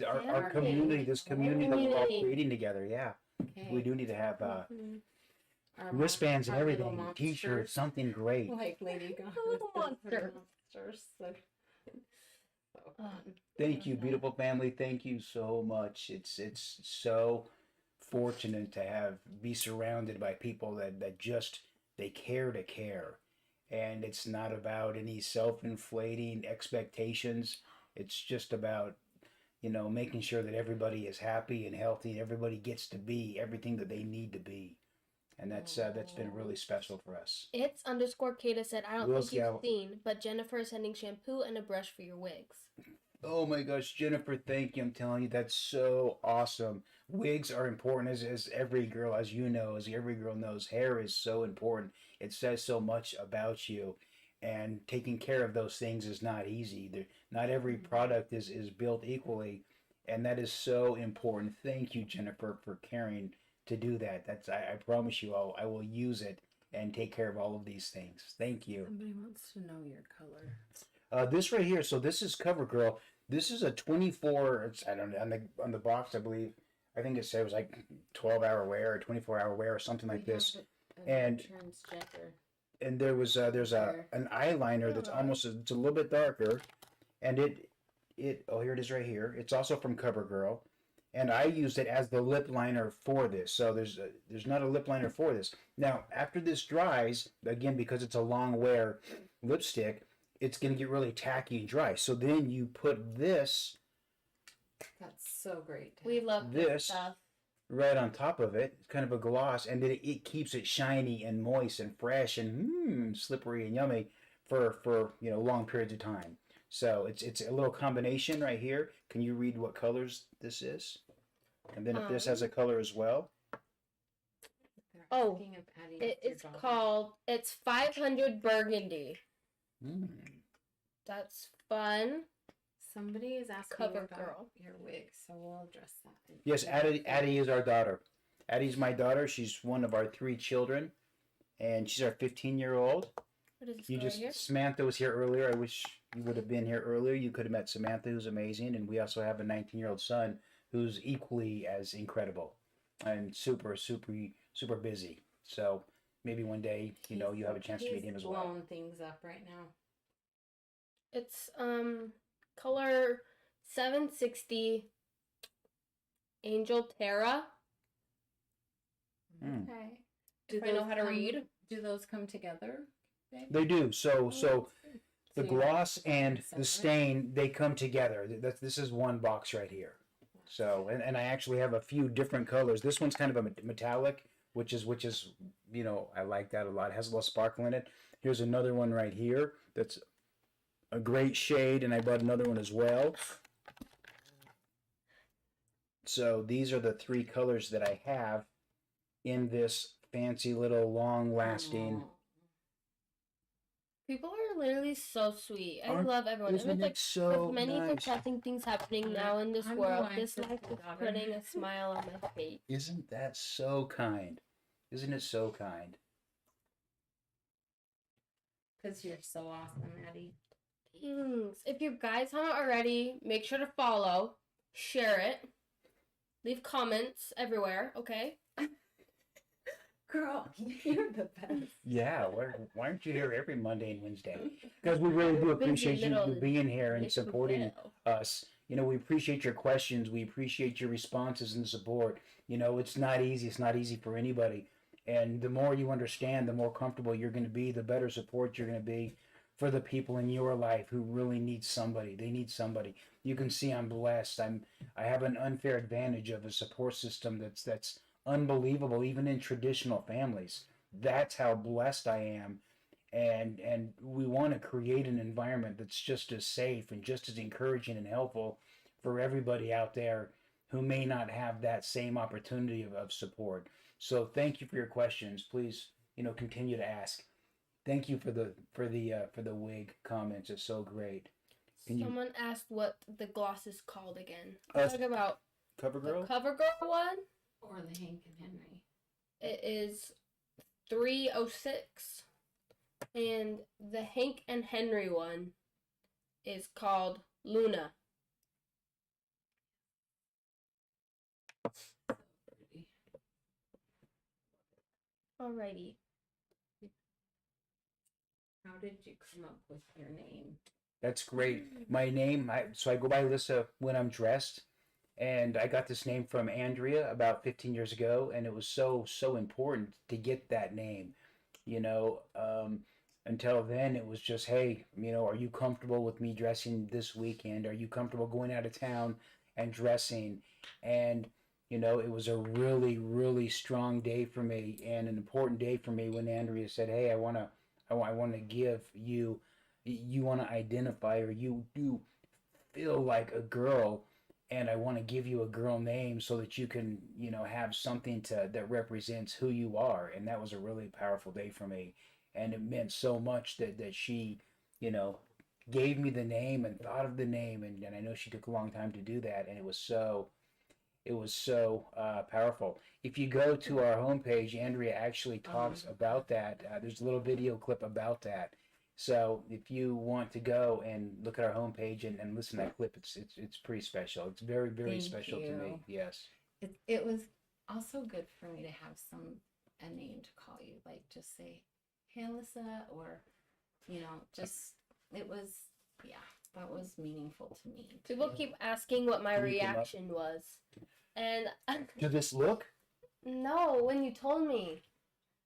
our community. This community that we're all creating together. Yeah, Okay. we do need to have Our wristbands and our little everything, monsters. T-shirts, something great. Like Lady Gaga. Little monster. Monsters. So fun. Thank you, beautiful family. Thank you so much. It's so fortunate to be surrounded by people that just they care to care, and it's not about any self-inflating expectations. It's just about making sure that everybody is happy and healthy, and everybody gets to be everything that they need to be, and that's been really special for us. It's _Kata said, I don't We'll think you've seen, but Jennifer is sending shampoo and a brush for your wigs. Oh my gosh, Jennifer, thank you. I'm telling you, that's so awesome. wigs are important, as every girl, as you know, as every girl knows, hair is so important. It says so much about you, and taking care of those things is not easy. Not every product is built equally, and that is so important. Thank you, Jennifer, for caring to do that. I promise you, I will use it and take care of all of these things. Thank you. Somebody wants to know your color. This right here. So this is CoverGirl. This is a 24. It's, I don't know, on the box, I believe. I think it said it was like 12-hour wear or 24-hour wear or something like this. And transgender. And there's an eyeliner that's almost it's a little bit darker, and it oh, here it is right here. It's also from CoverGirl, and I used it as the lip liner for this. So there's not a lip liner for this. Now after this dries, again because it's a long wear lipstick, it's gonna get really tacky and dry. So then you put this. That's so great. We love this stuff. Right on top of it. It's kind of a gloss, and then it keeps it shiny and moist and fresh and slippery and yummy for long periods of time. So it's a little combination right here. Can you read what colors this is? And then if this has a color as well. Oh, it's called, it's 500 Burgundy. That's fun. Somebody is asking about your wig, so we'll address that. Yes, Addie is our daughter. Addie's my daughter. She's one of our 3 children, and she's our 15-year-old. What is this here? Samantha was here earlier. I wish you would have been here earlier. You could have met Samantha, who's amazing, and we also have a 19-year-old son who's equally as incredible and super, super, super busy. So maybe one day, you have a chance to meet him as well. He's blowing things up right now. It's color 760 Angel Terra. Okay. Do I know how to read? Do those come together? They do. So the gloss and the stain, they come together. This is one box right here. So and I actually have a few different colors. This one's kind of a metallic, which is I like that a lot. It has a little sparkle in it. Here's another one right here that's a great shade, and I bought another one as well. So these are the 3 colors that I have in this fancy little long-lasting. People are literally so sweet. I love everyone. Isn't it so with many nice? depressing things happening now in this world, this life is putting a smile on my face. Isn't that so kind? Isn't it so kind? Because you're so awesome, Addie. Thanks. If you guys haven't already, make sure to follow, share it, leave comments everywhere, okay? Girl, you're the best. Yeah, why aren't you here every Monday and Wednesday? Because we really do appreciate you being here and supporting us. We appreciate your questions. We appreciate your responses and support. It's not easy. It's not easy for anybody. And the more you understand, the more comfortable you're going to be, the better support you're going to be for the people in your life who really need somebody. They need somebody. You can see I'm blessed. I have an unfair advantage of a support system that's unbelievable, even in traditional families. That's how blessed I am. And we want to create an environment that's just as safe and just as encouraging and helpful for everybody out there who may not have that same opportunity of support. So thank you for your questions. Please, continue to ask. Thank you for the wig comments. It's so great. Someone asked what the gloss is called again. Talk about CoverGirl? The CoverGirl one? Or the Hank and Henry. It is 306. And the Hank and Henry one is called Luna. Alrighty. How did you come up with your name? That's great. My name, I go by Allyssa when I'm dressed. And I got this name from Andrea about 15 years ago. And it was so important to get that name. Until then, it was just, hey, are you comfortable with me dressing this weekend? Are you comfortable going out of town and dressing? And it was a really, really strong day for me and an important day for me when Andrea said, hey, I want to give you want to identify, or you do feel like a girl, and I want to give you a girl name so that you can, have something that represents who you are. And that was a really powerful day for me, and it meant so much that she, you know, gave me the name and thought of the name, and I know she took a long time to do that, and it was so powerful. If you go to our homepage, Andrea actually talks about that. There's a little video clip about that. So if you want to go and look at our homepage and listen to that clip, it's pretty special. It's very, very Thank special to you. me. Yes. It was also good for me to have a name to call you, like just say, "Hey, Alyssa," or just it was that was meaningful to me. People keep asking what my reaction was, and To this look? no, when you told me.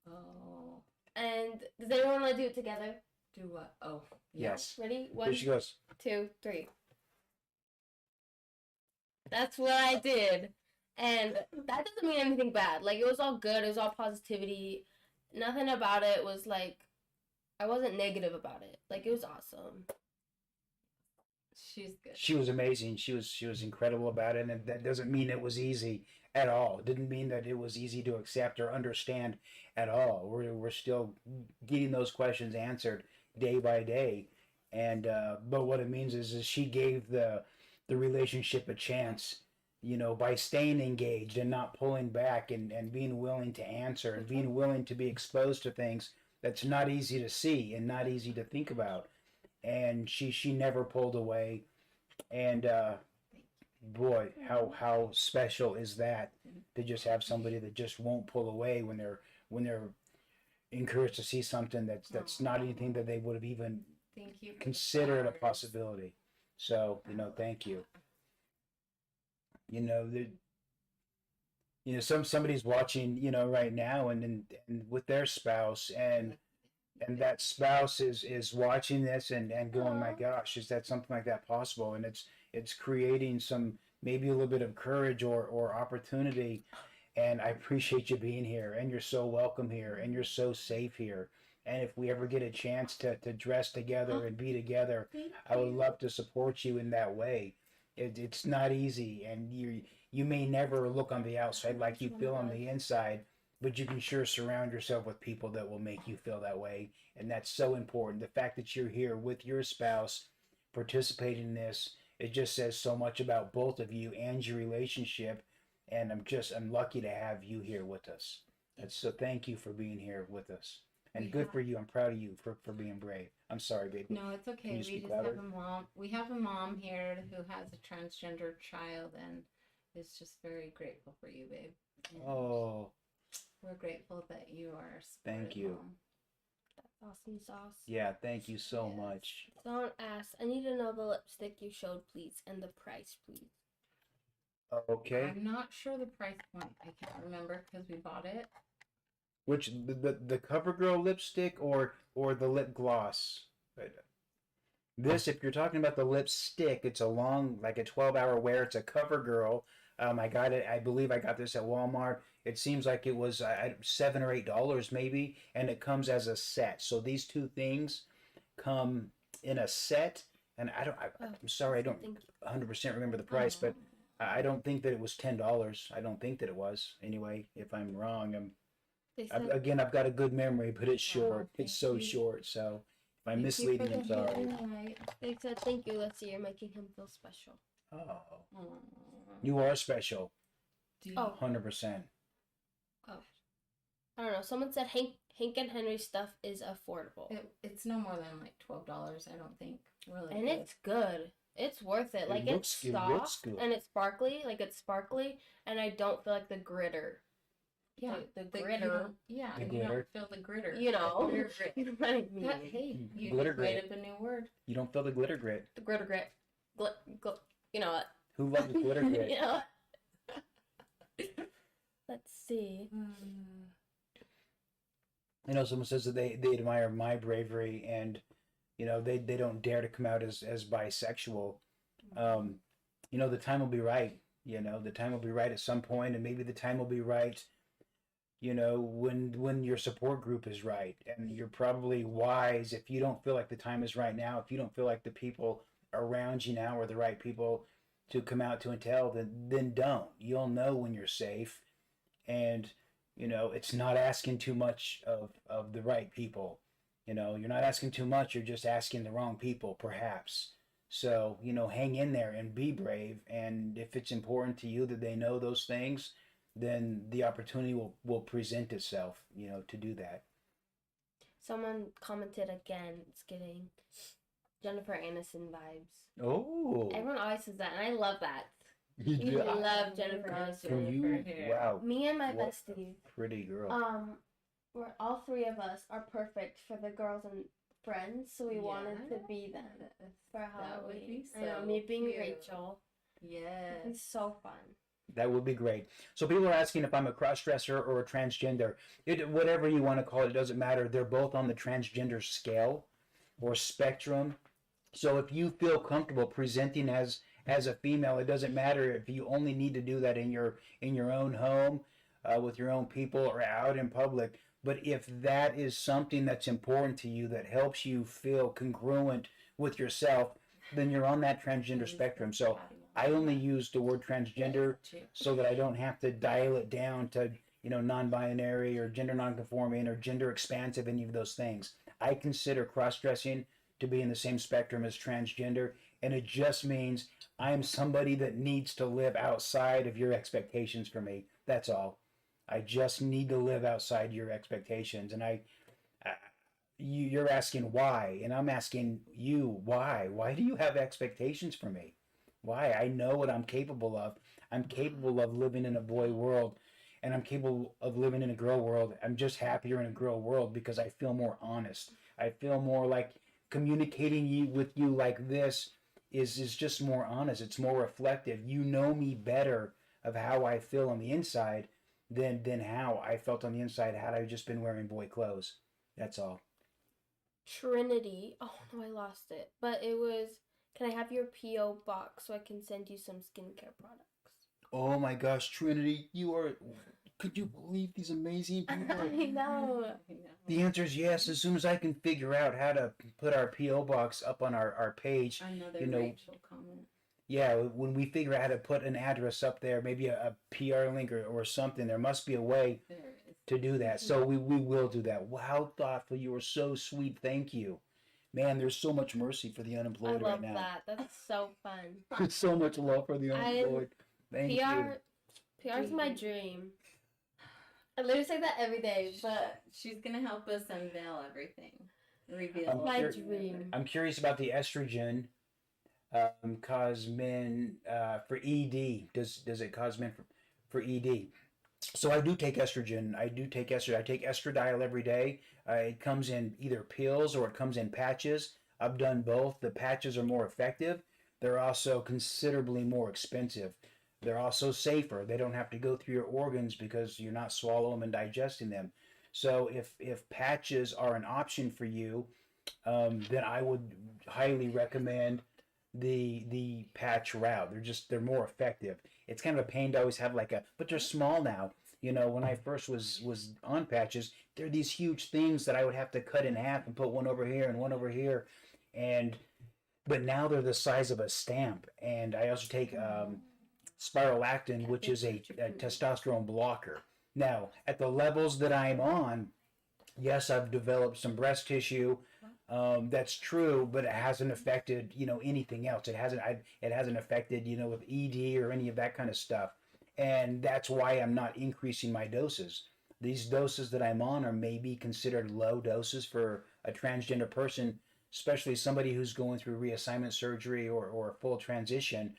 Oh, And does anyone want to do it together? do what? Oh, Yes. Ready? Here 1, she goes. 2, 3. That's what I did. And that doesn't mean anything bad. Like, it was all good. It was all positivity. Nothing about it was like, I wasn't negative about it. Like, it was awesome. She's good. She was amazing. She was incredible about it, and that doesn't mean it was easy at all. It didn't mean that it was easy to accept or understand at all. We're still getting those questions answered day by day, and but what it means is she gave the relationship a chance, by staying engaged and not pulling back, and being willing to answer and being willing to be exposed to things that's not easy to see and not easy to think about. And she never pulled away, and boy, how special is that, to just have somebody that just won't pull away when they're encouraged to see something that's not anything that they would have even Thank you. considered a possibility. So thank you. Somebody's watching right now, and with their spouse, and that spouse is watching this and going, my gosh, is that something like that possible? And it's creating some, maybe a little bit of courage or opportunity. And I appreciate you being here, and you're so welcome here, and you're so safe here. And if we ever get a chance to dress together and be together, I would love to support you in that way. It's not easy, and you may never look on the outside like you feel on the inside, but you can sure surround yourself with people that will make you feel that way. And that's so important. The fact that you're here with your spouse participating in this, it just says so much about both of you and your relationship. And I'm lucky to have you here with us. So thank you for being here with us. And good for you. I'm proud of you for being brave. I'm sorry, baby. No, it's okay. We just have a mom. We have a mom here who has a transgender child, and is just very grateful for you, babe. And we're grateful that you are. Thank you. Mom. That's awesome sauce. Yeah, thank you so much. Someone asked, I need to know the lipstick you showed, please, and the price, please. Okay. I'm not sure the price point. I can't remember because we bought it. Which the CoverGirl lipstick or the lip gloss? This, if you're talking about the lipstick, it's a long, like a 12-hour wear. It's a CoverGirl. I got it. I believe I got this at Walmart. It seems like it was $7 or $8 maybe, and it comes as a set. So these two things come in a set, and I'm sorry, I don't 100% remember the price, but I don't think that it was $10. I don't think that it was. Anyway, if I'm wrong, I've got a good memory, but it's short. It's so short. So if I'm misleading, I'm sorry. They said, thank you, Let's see, you're making him feel special. Oh. You are special. 100%. Oh. I don't know. Someone said Hank and Henry's stuff is affordable. It's no more than like $12, I don't think. Really. And it's good. It's worth it. Like, it's soft and it's sparkly. Like, it's sparkly, and I don't feel like the gritter. Yeah, the glitter. You glitter. don't feel the gritter. You know. The glitter grit. You know what I mean? Hey, you Glitter just made grit. up a new word. You don't feel the glitter grit. The glitter grit. You know what? Who loves the glitter grit? You know what? Let's see. Someone says that they admire my bravery, and they don't dare to come out as bisexual. The time will be right. The time will be right at some point, and maybe the time will be right when your support group is right. And you're probably wise if you don't feel like the time is right now, if you don't feel like the people around you now are the right people. to come out to and tell, then don't. You'll know when you're safe, and it's not asking too much of the right people. You're not asking too much. You're just asking the wrong people, perhaps. So hang in there and be brave. And if it's important to you that they know those things, then the opportunity will present itself. To do that. Someone commented again. It's getting Jennifer Aniston vibes. Oh. Everyone always says that, and I love that. You We love Jennifer Aniston. Wow. Me and my besties. Pretty girl. We're all three of us are perfect for the girls and friends, so we wanted to be them for Halloween. That would be so me being cute. Rachel. Yes. It's so fun. That would be great. So people are asking if I'm a cross-dresser or a transgender. Whatever you want to call it, it doesn't matter. They're both on the transgender scale or spectrum. So if you feel comfortable presenting as a female, it doesn't matter if you only need to do that in your own home, with your own people, or out in public. But if that is something that's important to you, that helps you feel congruent with yourself, then you're on that transgender spectrum. So I only use the word transgender so that I don't have to dial it down to, non-binary or gender non-conforming or gender expansive, any of those things. I consider cross-dressing to be in the same spectrum as transgender, and it just means I'm somebody that needs to live outside of your expectations for me. That's all. I just need to live outside your expectations. And you're asking why, and I'm asking you why. Why do you have expectations for me? Why? I know what I'm capable of. I'm capable of living in a boy world, and I'm capable of living in a girl world. I'm just happier in a girl world because I feel more honest. I feel more like communicating with you like this is just more honest. It's more reflective. You know me better of how I feel on the inside than how I felt on the inside had I just been wearing boy clothes. That's all. Trinity. Oh no, I lost it. But it was, can I have your P.O. box so I can send you some skincare products? Oh my gosh, Trinity, could you believe these amazing people? I know. The answer is yes. As soon as I can figure out how to put our P.O. box up on our page. Another Rachel comment. Yeah, when we figure out how to put an address up there, maybe a PR link or something, there must be a way to do that. So we will do that. Wow, how thoughtful. You are so sweet. Thank you. Man, there's so much mercy for the unemployed right now. I love that. That's so fun. There's so much love for the unemployed. Thank you. PR is my dream. I literally say that every day, but she's going to help us unveil everything. Reveal my dream. I'm curious about the estrogen. Cause men for ED. Does it cause men for ED? So I do take estrogen. I take estradiol every day. It comes in either pills or it comes in patches. I've done both. The patches are more effective. They're also considerably more expensive. They're also safer. They don't have to go through your organs because you're not swallowing them and digesting them. So if patches are an option for you, then I would highly recommend the patch route. They're more effective. It's kind of a pain to always have but they're small now. When I first was on patches, they're these huge things that I would have to cut in half and put one over here and one over here, but now they're the size of a stamp. And I also take spirolactin, which is a testosterone blocker. Now, at the levels that I'm on, yes, I've developed some breast tissue. That's true, but it hasn't affected, anything else. It hasn't affected, with ED or any of that kind of stuff. And that's why I'm not increasing my doses. These doses that I'm on are maybe considered low doses for a transgender person, especially somebody who's going through reassignment surgery or a full transition.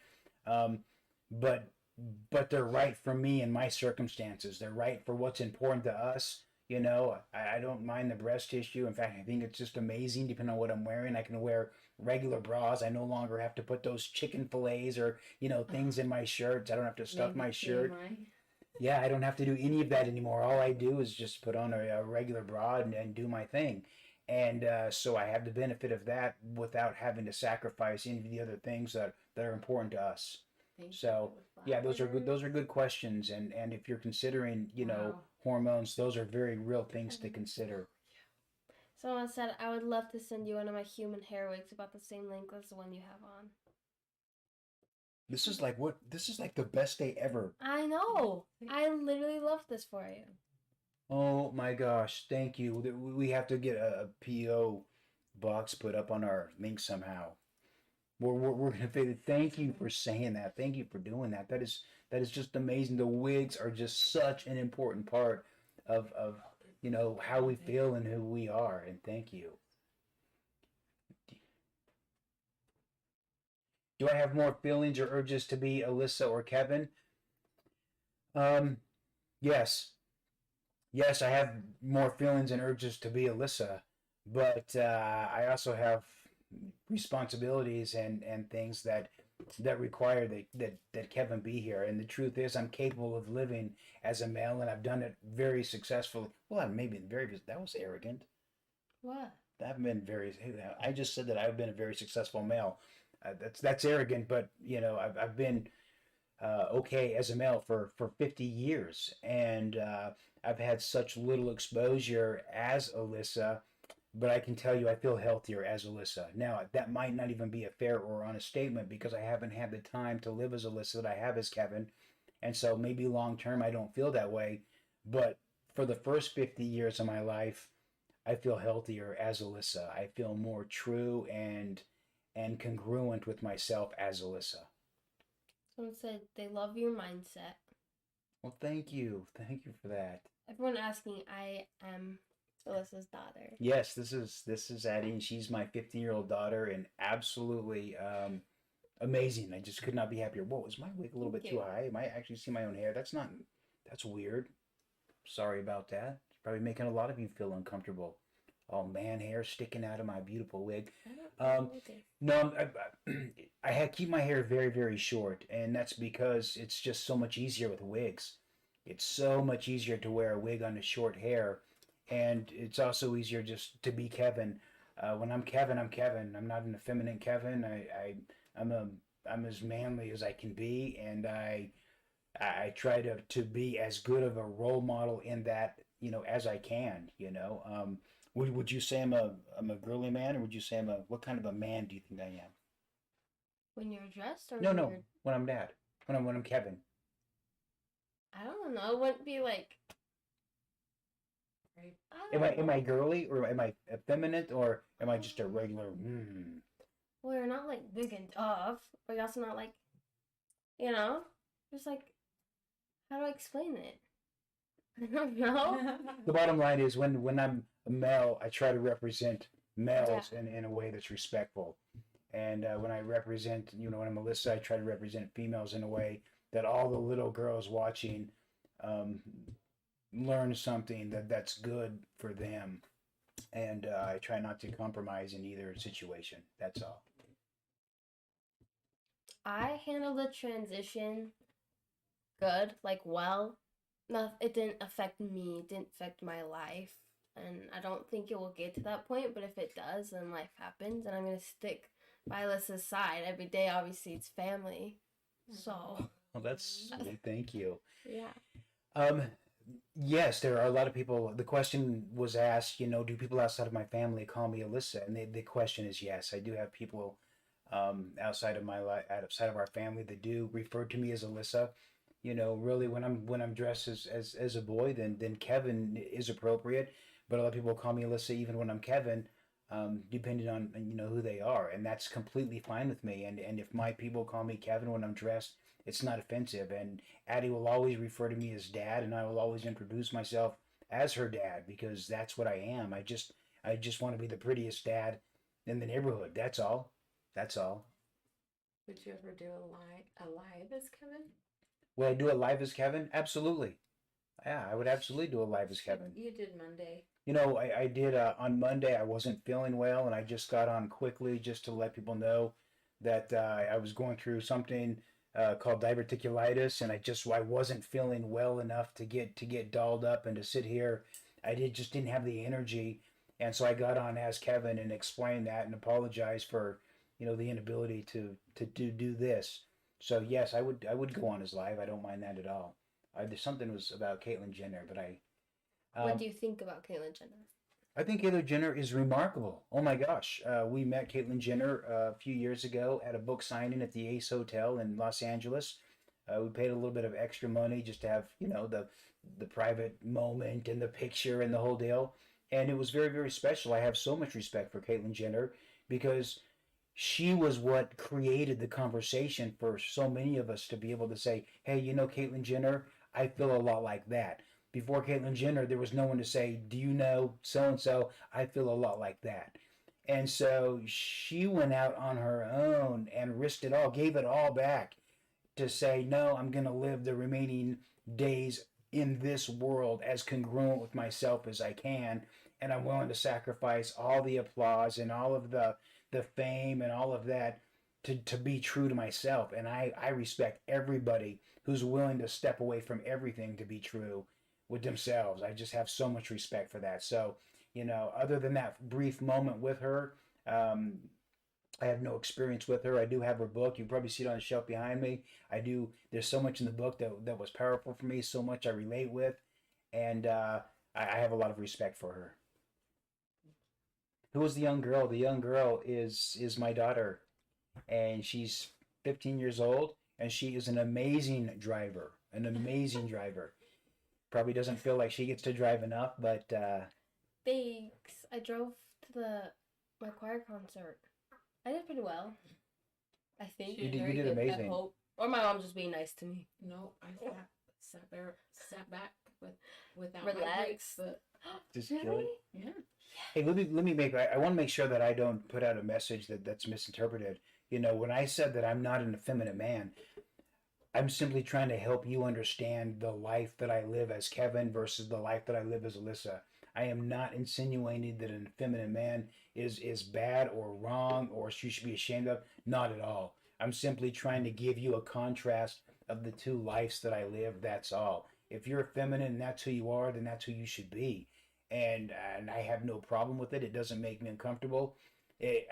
But they're right for me and my circumstances. They're right for what's important to us. I don't mind the breast tissue. In fact, I think it's just amazing depending on what I'm wearing. I can wear regular bras. I no longer have to put those chicken fillets or, things in my shirts. I don't have to stuff my shirt. Yeah, I don't have to do any of that anymore. All I do is just put on a regular bra and do my thing. And so I have the benefit of that without having to sacrifice any of the other things that are important to us. So yeah, those are good questions. And if you're considering, hormones, those are very real things to consider. Someone said, I would love to send you one of my human hair wigs about the same length as the one you have on. This is like what? This is like the best day ever. I know. I literally love this for you. Oh my gosh, thank you. We have to get a PO box put up on our link somehow. We're gonna say thank you for saying that. Thank you for doing that. That is just amazing. The wigs are just such an important part of how we feel and who we are. And thank you. Do I have more feelings or urges to be Allyssa or Kevin? Um, yes. Yes, I have more feelings and urges to be Allyssa, but I also have responsibilities and things that require that Kevin be here. And the truth is, I'm capable of living as a male, and I've done it very successfully. Well, I've maybe been very. That was arrogant. What? I've been very. I just said that I've been a very successful male. That's arrogant, but I've been okay as a male for 50 years, and I've had such little exposure as Allyssa, but I can tell you I feel healthier as Allyssa. Now, that might not even be a fair or honest statement because I haven't had the time to live as Allyssa that I have as Kevin, and so maybe long term I don't feel that way, but for the first 50 years of my life, I feel healthier as Allyssa. I feel more true and congruent with myself as Allyssa. Someone said they love your mindset. Well, thank you. Thank you for that. Everyone asking, I am Alyssa's daughter. Yes, this is Addie, and she's my 15-year-old daughter, and absolutely amazing. I just could not be happier. Whoa, is my wig a little bit too high? Am I actually see my own hair? That's weird. Sorry about that. It's probably making a lot of you feel uncomfortable. All man hair sticking out of my beautiful wig. No, I keep my hair very, very short, and that's because it's just so much easier with wigs. It's so much easier to wear a wig on the short hair, and it's also easier just to be Kevin. When I'm Kevin, I'm Kevin. I'm not an effeminate Kevin. I'm as manly as I can be, and I try to be as good of a role model in that as I can. Would you say I'm a girly man, or would you say what kind of a man do you think I am? When you're dressed, or No, when I'm dad, when I'm Kevin. I don't know. It wouldn't be like. Am I girly or am I effeminate or am I just a regular? Well, you're not like big and tough, but you're also not like, just like, how do I explain it? I don't know. The bottom line is when I'm a male, I try to represent males in a way that's respectful. And when I represent, when I'm Allyssa, I try to represent females in a way that all the little girls watching learn something that's good for them. And I try not to compromise in either situation. That's all. I handled the transition good, like well. No, it didn't affect me, it didn't affect my life. And I don't think it will get to that point, but if it does, then life happens. And I'm going to stick by Alyssa's side every day. Obviously, it's family. So. Well, that's sweet. Thank you. Yeah. Yes, there are a lot of people. The question was asked, do people outside of my family call me Allyssa? And the question is yes. I do have people outside of my life, outside of our family, that do refer to me as Allyssa. Really, when I'm dressed as a boy, then Kevin is appropriate. But a lot of people call me Allyssa even when I'm Kevin, depending on who they are, and that's completely fine with me. And if my people call me Kevin when I'm dressed, it's not offensive. And Addie will always refer to me as Dad, and I will always introduce myself as her dad because that's what I am. I just want to be the prettiest dad in the neighborhood. That's all. That's all. Would you ever do a live as Kevin? Will I do it live as Kevin? Absolutely. Yeah, I would absolutely do a live as Kevin. You did Monday. I did on Monday. I wasn't feeling well, and I just got on quickly just to let people know that I was going through something called diverticulitis, and I wasn't feeling well enough to get dolled up and to sit here. I just didn't have the energy, and so I got on as Kevin and explained that and apologized for the inability to do this. So yes, I would go on as live. I don't mind that at all. There's something was about Caitlyn Jenner, but what do you think about Caitlyn Jenner? I think Caitlyn Jenner is remarkable. Oh my gosh. We met Caitlyn Jenner a few years ago at a book signing at the Ace Hotel in Los Angeles. We paid a little bit of extra money just to have, the private moment and the picture and the whole deal. And it was very, very special. I have so much respect for Caitlyn Jenner because she was what created the conversation for so many of us to be able to say, hey, Caitlyn Jenner, I feel a lot like that. Before Caitlyn Jenner, there was no one to say, do you know so and so? I feel a lot like that. And so she went out on her own and risked it all, gave it all back to say, no, I'm going to live the remaining days in this world as congruent with myself as I can. And I'm willing to sacrifice all the applause and all of the fame and all of that to be true to myself. And I respect everybody who's willing to step away from everything to be true with themselves. I just have so much respect for that. So, other than that brief moment with her, I have no experience with her. I do have her book. You probably see it on the shelf behind me. I do. There's so much in the book that was powerful for me, so much I relate with. And I have a lot of respect for her. Who is the young girl? The young girl is my daughter. And she's 15 years old. And she is an amazing driver. An amazing driver. Probably doesn't feel like she gets to drive enough, but... Thanks. I drove to my choir concert. I did pretty well. I think. You did amazing. Or my mom just being nice to me. No, I sat back without Relax. my brakes, but Just Really? really? yeah. Hey, let me make. I want to make sure that I don't put out a message that's misinterpreted. When I said that I'm not an effeminate man, I'm simply trying to help you understand the life that I live as Kevin versus the life that I live as Allyssa. I am not insinuating that an effeminate man is bad or wrong or you should be ashamed of. Not at all. I'm simply trying to give you a contrast of the two lives that I live. That's all. If you're feminine and that's who you are, then that's who you should be. And I have no problem with it. It doesn't make me uncomfortable.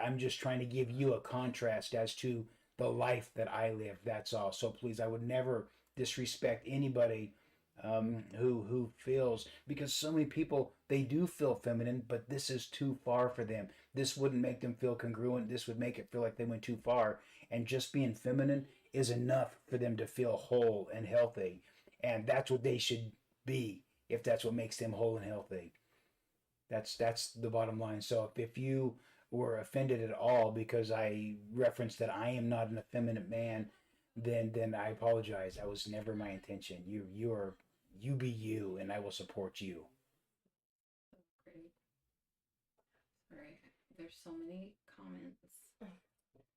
I'm just trying to give you a contrast as to the life that I live. That's all. So please, I would never disrespect anybody who feels, because so many people, they do feel feminine, but this is too far for them. This wouldn't make them feel congruent. This would make it feel like they went too far. And just being feminine is enough for them to feel whole and healthy. And that's what they should be, if that's what makes them whole and healthy. That's the bottom line. So if you were offended at all because I referenced that I am not an effeminate man, then I apologize. That was never my intention. You be you, and I will support you. Great. Sorry, there's so many comments.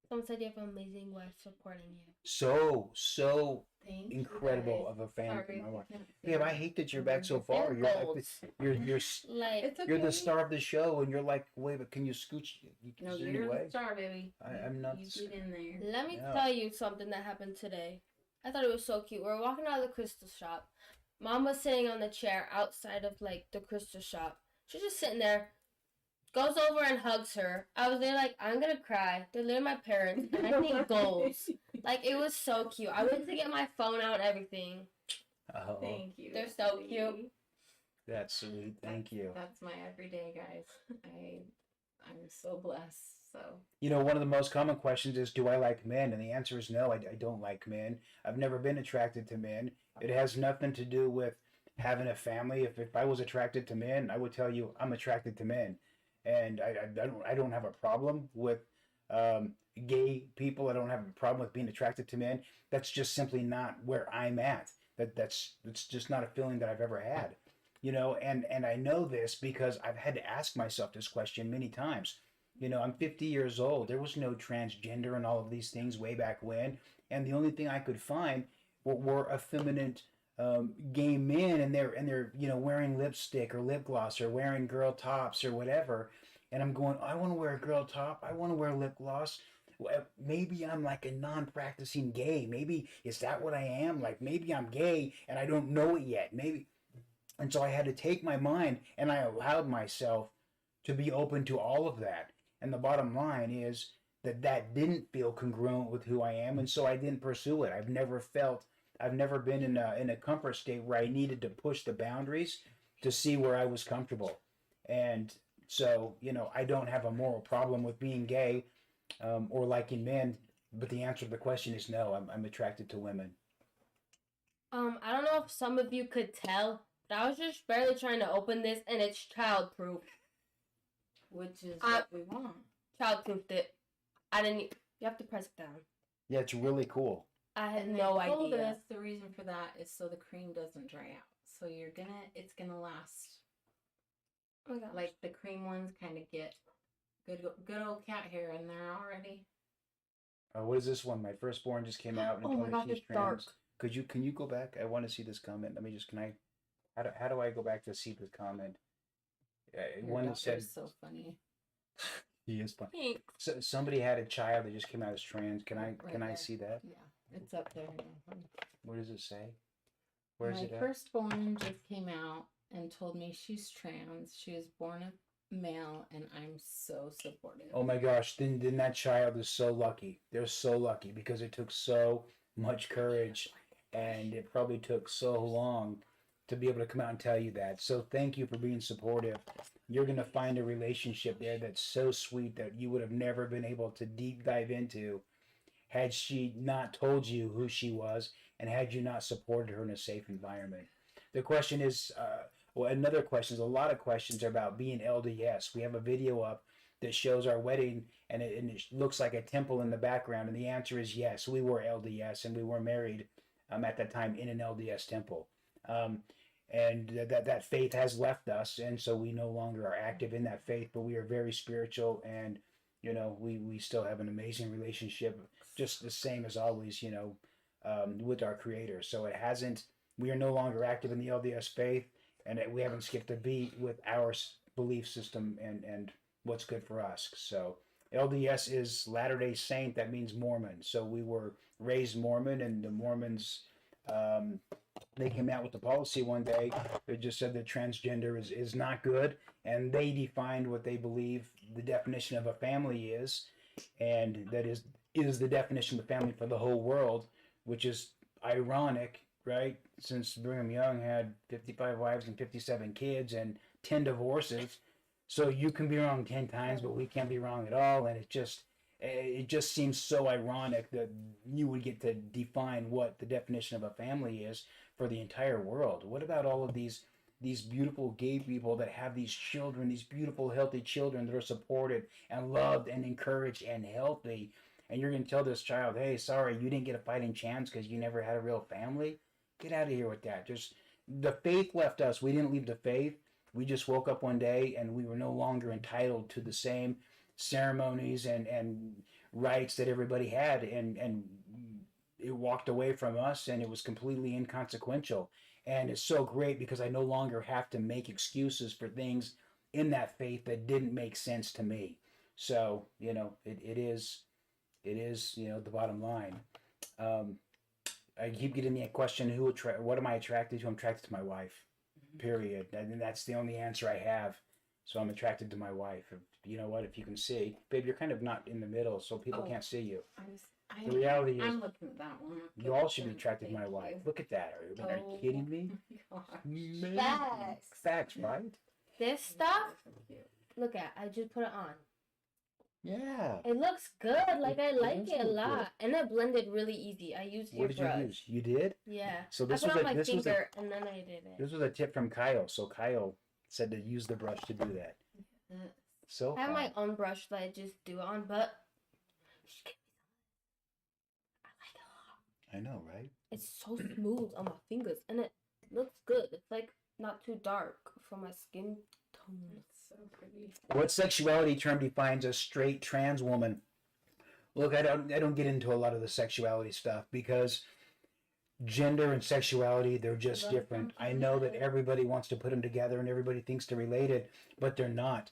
Someone said you have an amazing wife supporting you. So Thank incredible you of a fan Sorry, from my wife. I can't Yeah, but I see hate that you're back so far. They're You're like goals. you're Like, It's okay. you're the star of the show, and you're like, wait, but can you scooch? No, Is there you're any way? the star, baby. I'm not. You get in there. let me Yeah. tell you something that happened today. I thought it was so cute. We were walking out of the crystal shop. Mom was sitting on the chair outside of the crystal shop. She's just sitting there. Goes over and hugs her. I was there like, I'm gonna cry. They're literally my parents, and I need goals. It was so cute. I went to get my phone out and everything. Oh, Thank you. They're so sweetie. cute. that's sweet. Thank you. That's my everyday, guys. I'm so blessed. So One of the most common questions is, do I like men? And the answer is no, I don't like men. I've never been attracted to men. It has nothing to do with having a family. If I was attracted to men, I would tell you I'm attracted to men. And I don't have a problem with gay people. I don't have a problem with being attracted to men. That's just simply not where I'm at. That's just not a feeling that I've ever had. And I know this because I've had to ask myself this question many times. I'm 50 years old. There was no transgender and all of these things way back when. And the only thing I could find were effeminate gay men, and they're wearing lipstick or lip gloss or wearing girl tops or whatever. And I'm going, I want to wear a girl top. I want to wear lip gloss. Maybe I'm like a non-practicing gay. Maybe is that what I am? Like maybe I'm gay and I don't know it yet. Maybe. And so I had to take my mind and I allowed myself to be open to all of that. And the bottom line is that didn't feel congruent with who I am, and so I didn't pursue it. I've never been in a comfort state where I needed to push the boundaries to see where I was comfortable. And So, I don't have a moral problem with being gay or liking men, but the answer to the question is no, I'm attracted to women. I don't know if some of you could tell, but I was just barely trying to open this, and it's childproof. Which is what we want. Childproofed it. I didn't. You have to press it down. Yeah, it's really cool. I had And no they told idea. us the reason for that is so the cream doesn't dry out. So it's gonna last. Oh my gosh. Like the cream ones kind of get good old cat hair in there already. What is this one? My firstborn just came out and Oh my told gosh, me she's it's dark. trans. Can you go back? I want to see this comment. How do I go back to see this comment? One that said, so funny. he is funny. Thanks. So, somebody had a child that just came out as trans. Can I there. see that? Yeah, it's up there. What does it say? Where is it My at? firstborn just came out and told me she's trans. She was born a male, and I'm so supportive. Oh my gosh! Then that child is so lucky. They're so lucky because it took so much courage, and it probably took so long to be able to come out and tell you that. So thank you for being supportive. You're gonna find a relationship there that's so sweet that you would have never been able to deep dive into had she not told you who she was and had you not supported her in a safe environment. The question is, another question is, a lot of questions are about being LDS. We have a video up that shows our wedding, and it looks like a temple in the background, and the answer is yes, we were LDS, and we were married at that time in an LDS temple. And that faith has left us, and so we no longer are active in that faith, but we are very spiritual, and we still have an amazing relationship, just the same as always, with our Creator. So we are no longer active in the LDS faith, and we haven't skipped a beat with our belief system and what's good for us. So LDS is Latter-day Saint. That means Mormon. So we were raised Mormon, and the Mormons, they came out with the policy one day. They just said that transgender is not good, and they defined what they believe the definition of a family is, and that is the definition of the family for the whole world, which is ironic, right? Since Brigham Young had 55 wives and 57 kids and 10 divorces. So you can be wrong 10 times, but we can't be wrong at all. And it just seems so ironic that you would get to define what the definition of a family is for the entire world. What about all of these beautiful gay people that have these children, these beautiful, healthy children that are supported and loved and encouraged and healthy? And you're going to tell this child, hey, sorry, you didn't get a fighting chance because you never had a real family? Get out of here with that. Just the faith left us. We didn't leave the faith. We just woke up one day and we were no longer entitled to the same ceremonies and rights that everybody had. And it walked away from us, and it was completely inconsequential. And it's so great because I no longer have to make excuses for things in that faith that didn't make sense to me. So, it is, the bottom line. I keep getting the question, what am I attracted to? I'm attracted to my wife, period. And that's the only answer I have. So I'm attracted to my wife. You know what? If you can see, babe, you're kind of not in the middle, so people can't see you. The reality is, I'm looking at that one. You all should be attracted to my wife. Look at that. Are you kidding me? Facts. Facts, right? This stuff, look at, I just put it on. Yeah. It looks good. Like, I like it a lot. And it blended really easy. I used your brush. What did you use? You did? Yeah. So this I put was on my finger, and then I did it. This was a tip from Kyle. So Kyle said to use the brush to do that. So I have my own brush that I just do it on, but I like it a lot. I know, right? It's so smooth on my fingers, and it looks good. It's like not too dark for my skin tone. It's so pretty. What sexuality term defines a straight trans woman? Look, I don't get into a lot of the sexuality stuff because gender and sexuality, they're just different. I know that everybody wants to put them together and everybody thinks they're related, but they're not.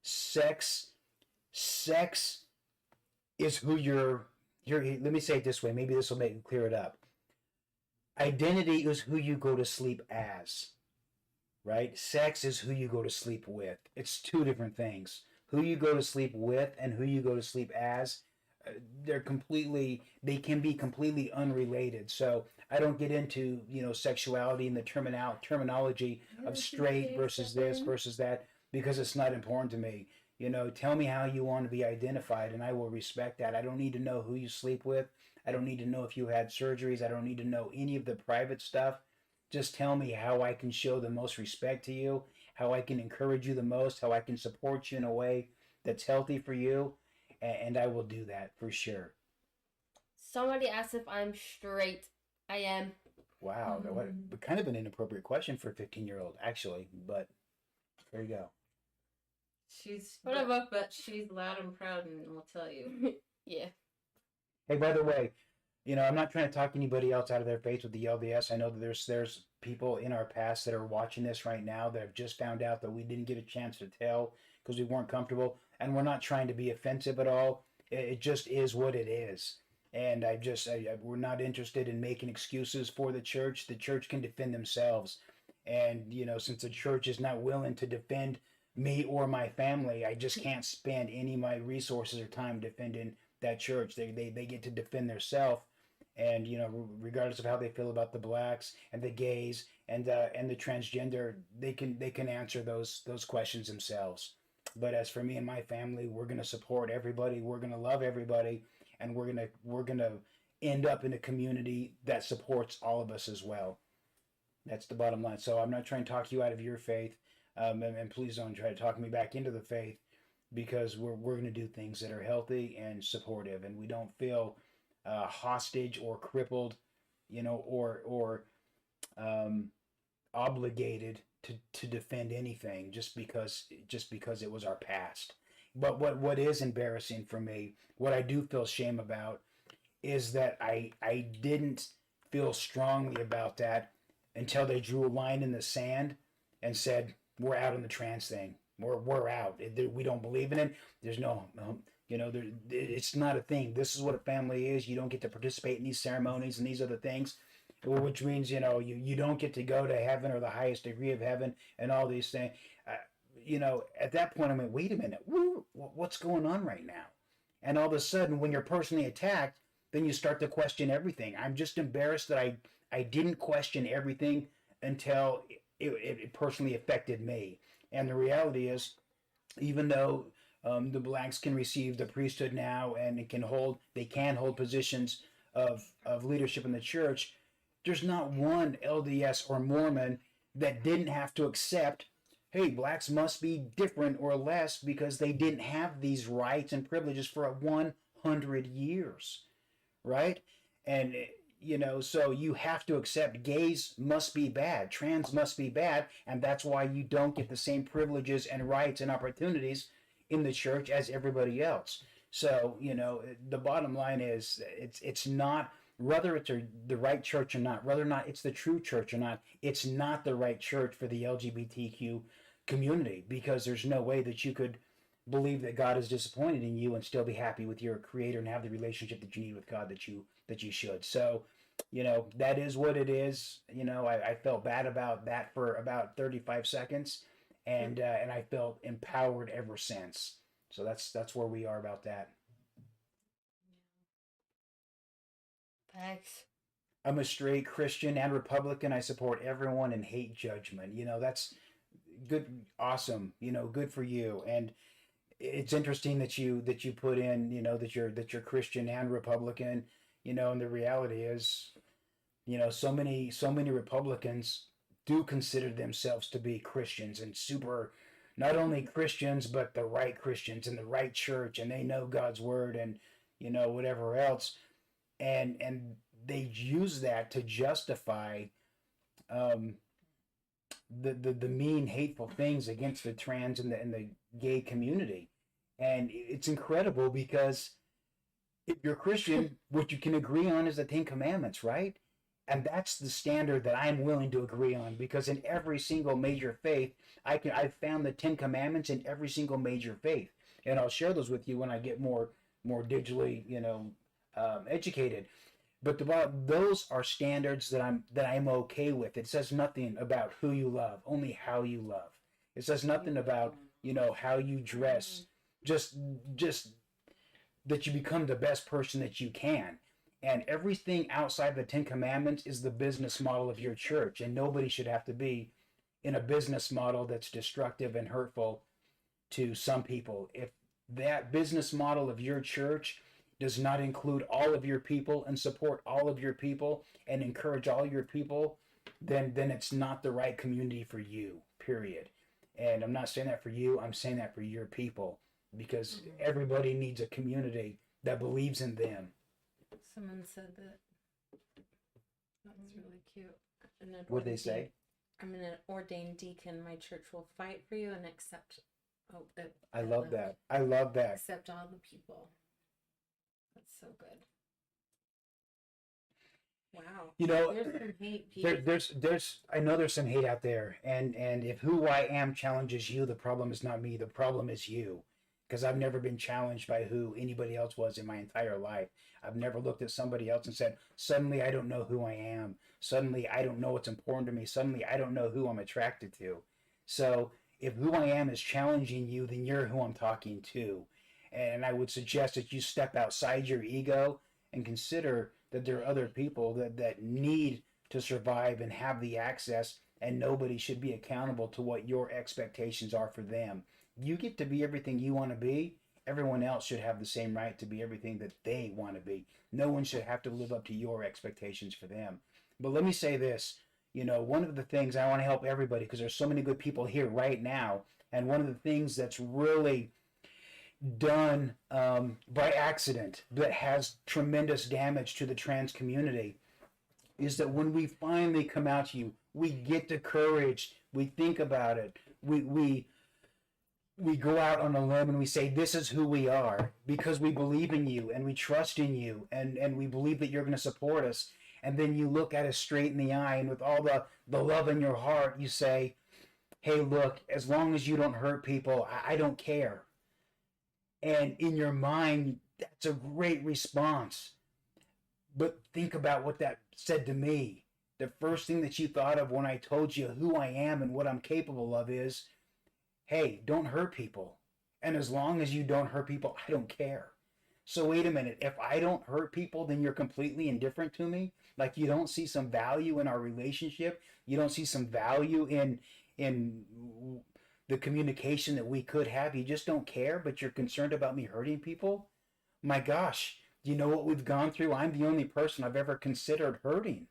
Sex is who you're. Let me say it this way. Maybe this will clear it up. Identity is who you go to sleep as, right? Sex is who you go to sleep with. It's two different things. Who you go to sleep with and who you go to sleep as, they can be completely unrelated. So I don't get into, sexuality and the terminology of straight versus this versus that. because it's not important to me. Tell me how you want to be identified, and I will respect that. I don't need to know who you sleep with. I don't need to know if you had surgeries. I don't need to know any of the private stuff. Just tell me how I can show the most respect to you, how I can encourage you the most, how I can support you in a way that's healthy for you, and I will do that for sure. Somebody asked if I'm straight. I am. Wow, what kind of an inappropriate question for a 15-year-old, actually, but there you go. She's whatever, but she's loud and proud, and will tell you. Yeah. Hey, by the way, I'm not trying to talk anybody else out of their faith with the LDS. I know that there's people in our past that are watching this right now that have just found out that we didn't get a chance to tell because we weren't comfortable, and we're not trying to be offensive at all. It just is what it is. And we're not interested in making excuses for the church. The church can defend themselves. And, since the church is not willing to defend me or my family, I just can't spend any of my resources or time defending that church. They get to defend themselves. And, regardless of how they feel about the blacks and the gays and the transgender, they can answer those questions themselves. But as for me and my family, we're going to support everybody. We're going to love everybody. And we're gonna end up in a community that supports all of us as well. That's the bottom line. So I'm not trying to talk you out of your faith, and please don't try to talk me back into the faith, because we're gonna do things that are healthy and supportive, and we don't feel hostage or crippled, or obligated to defend anything just because it was our past. But what is embarrassing for me, what I do feel shame about, is that I didn't feel strongly about that until they drew a line in the sand and said, we're out on the trans thing. We're out. We don't believe in it. There's no, it's not a thing. This is what a family is. You don't get to participate in these ceremonies and these other things, which means, you don't get to go to heaven or the highest degree of heaven and all these things. At that point, I'm like, wait a minute, what's going on right now? And all of a sudden, when you're personally attacked, then you start to question everything. I'm just embarrassed that I didn't question everything until it personally affected me. And the reality is, even though the blacks can receive the priesthood now and they can hold positions of leadership in the church, there's not one LDS or Mormon that didn't have to accept, hey, blacks must be different or less because they didn't have these rights and privileges for 100 years, right? And, so you have to accept gays must be bad, trans must be bad, and that's why you don't get the same privileges and rights and opportunities in the church as everybody else. So, the bottom line is it's not, whether it's the right church or not, whether or not it's the true church or not, it's not the right church for the LGBTQ community, because there's no way that you could believe that God is disappointed in you and still be happy with your creator and have the relationship that you need with God that you should. So, that is what it is. I felt bad about that for about 35 seconds, and I felt empowered ever since. So that's where we are about that. Thanks. I'm a straight Christian and Republican. I support everyone and hate judgment. That's good, awesome. Good for you. And it's interesting that you put in, that you're Christian and Republican. And the reality is, so many Republicans do consider themselves to be Christians and super, not only Christians but the right Christians in the right church, and they know God's word and whatever else. And they use that to justify the mean, hateful things against the trans and the gay community. And it's incredible, because if you're Christian, what you can agree on is the 10 Commandments, right? And that's the standard that I'm willing to agree on, because in every single major faith, I've found the 10 Commandments in every single major faith. And I'll share those with you when I get more digitally, educated. But those are standards that I'm okay with. It says nothing about who you love, only how you love. It says nothing about, how you dress, just that you become the best person that you can. And everything outside the 10 Commandments is the business model of your church, and nobody should have to be in a business model that's destructive and hurtful to some people. If that business model of your church does not include all of your people and support all of your people and encourage all your people, then it's not the right community for you, period. And I'm not saying that for you, I'm saying that for your people, because everybody needs a community that believes in them. Someone said that. That's really cute. What did they say? I'm an ordained deacon. My church will fight for you and accept. I love that. I love that. Accept all the people. That's so good. Wow. You know, there's some hate, Pete. there's I know there's some hate out there, and if who I am challenges you, the problem is not me, the problem is you, because I've never been challenged by who anybody else was in my entire life. I've never looked at somebody else and said, suddenly I don't know who I am, suddenly I don't know what's important to me, suddenly I don't know who I'm attracted to. So if who I am is challenging you, then you're who I'm talking to. And I would suggest that you step outside your ego and consider that there are other people that need to survive and have the access, and nobody should be accountable to what your expectations are for them. You get to be everything you want to be. Everyone else should have the same right to be everything that they want to be. No one should have to live up to your expectations for them. But let me say this, you know, one of the things I want to help everybody, because there's so many good people here right now, and one of the things that's really done by accident that has tremendous damage to the trans community is that when we finally come out to you, we get the courage, we think about it, we go out on a limb and we say, this is who we are, because we believe in you and we trust in you, and we believe that you're going to support us. And then you look at us straight in the eye, and with all the love in your heart, you say, hey, look, as long as you don't hurt people, I don't care. And in your mind, that's a great response. But think about what that said to me. The first thing that you thought of when I told you who I am and what I'm capable of is, hey, don't hurt people. And as long as you don't hurt people, I don't care. So wait a minute, if I don't hurt people, then you're completely indifferent to me? Like you don't see some value in our relationship? You don't see some value in the communication that we could have? You just don't care, but you're concerned about me hurting people? My gosh, do you know what we've gone through? I'm the only person I've ever considered hurting.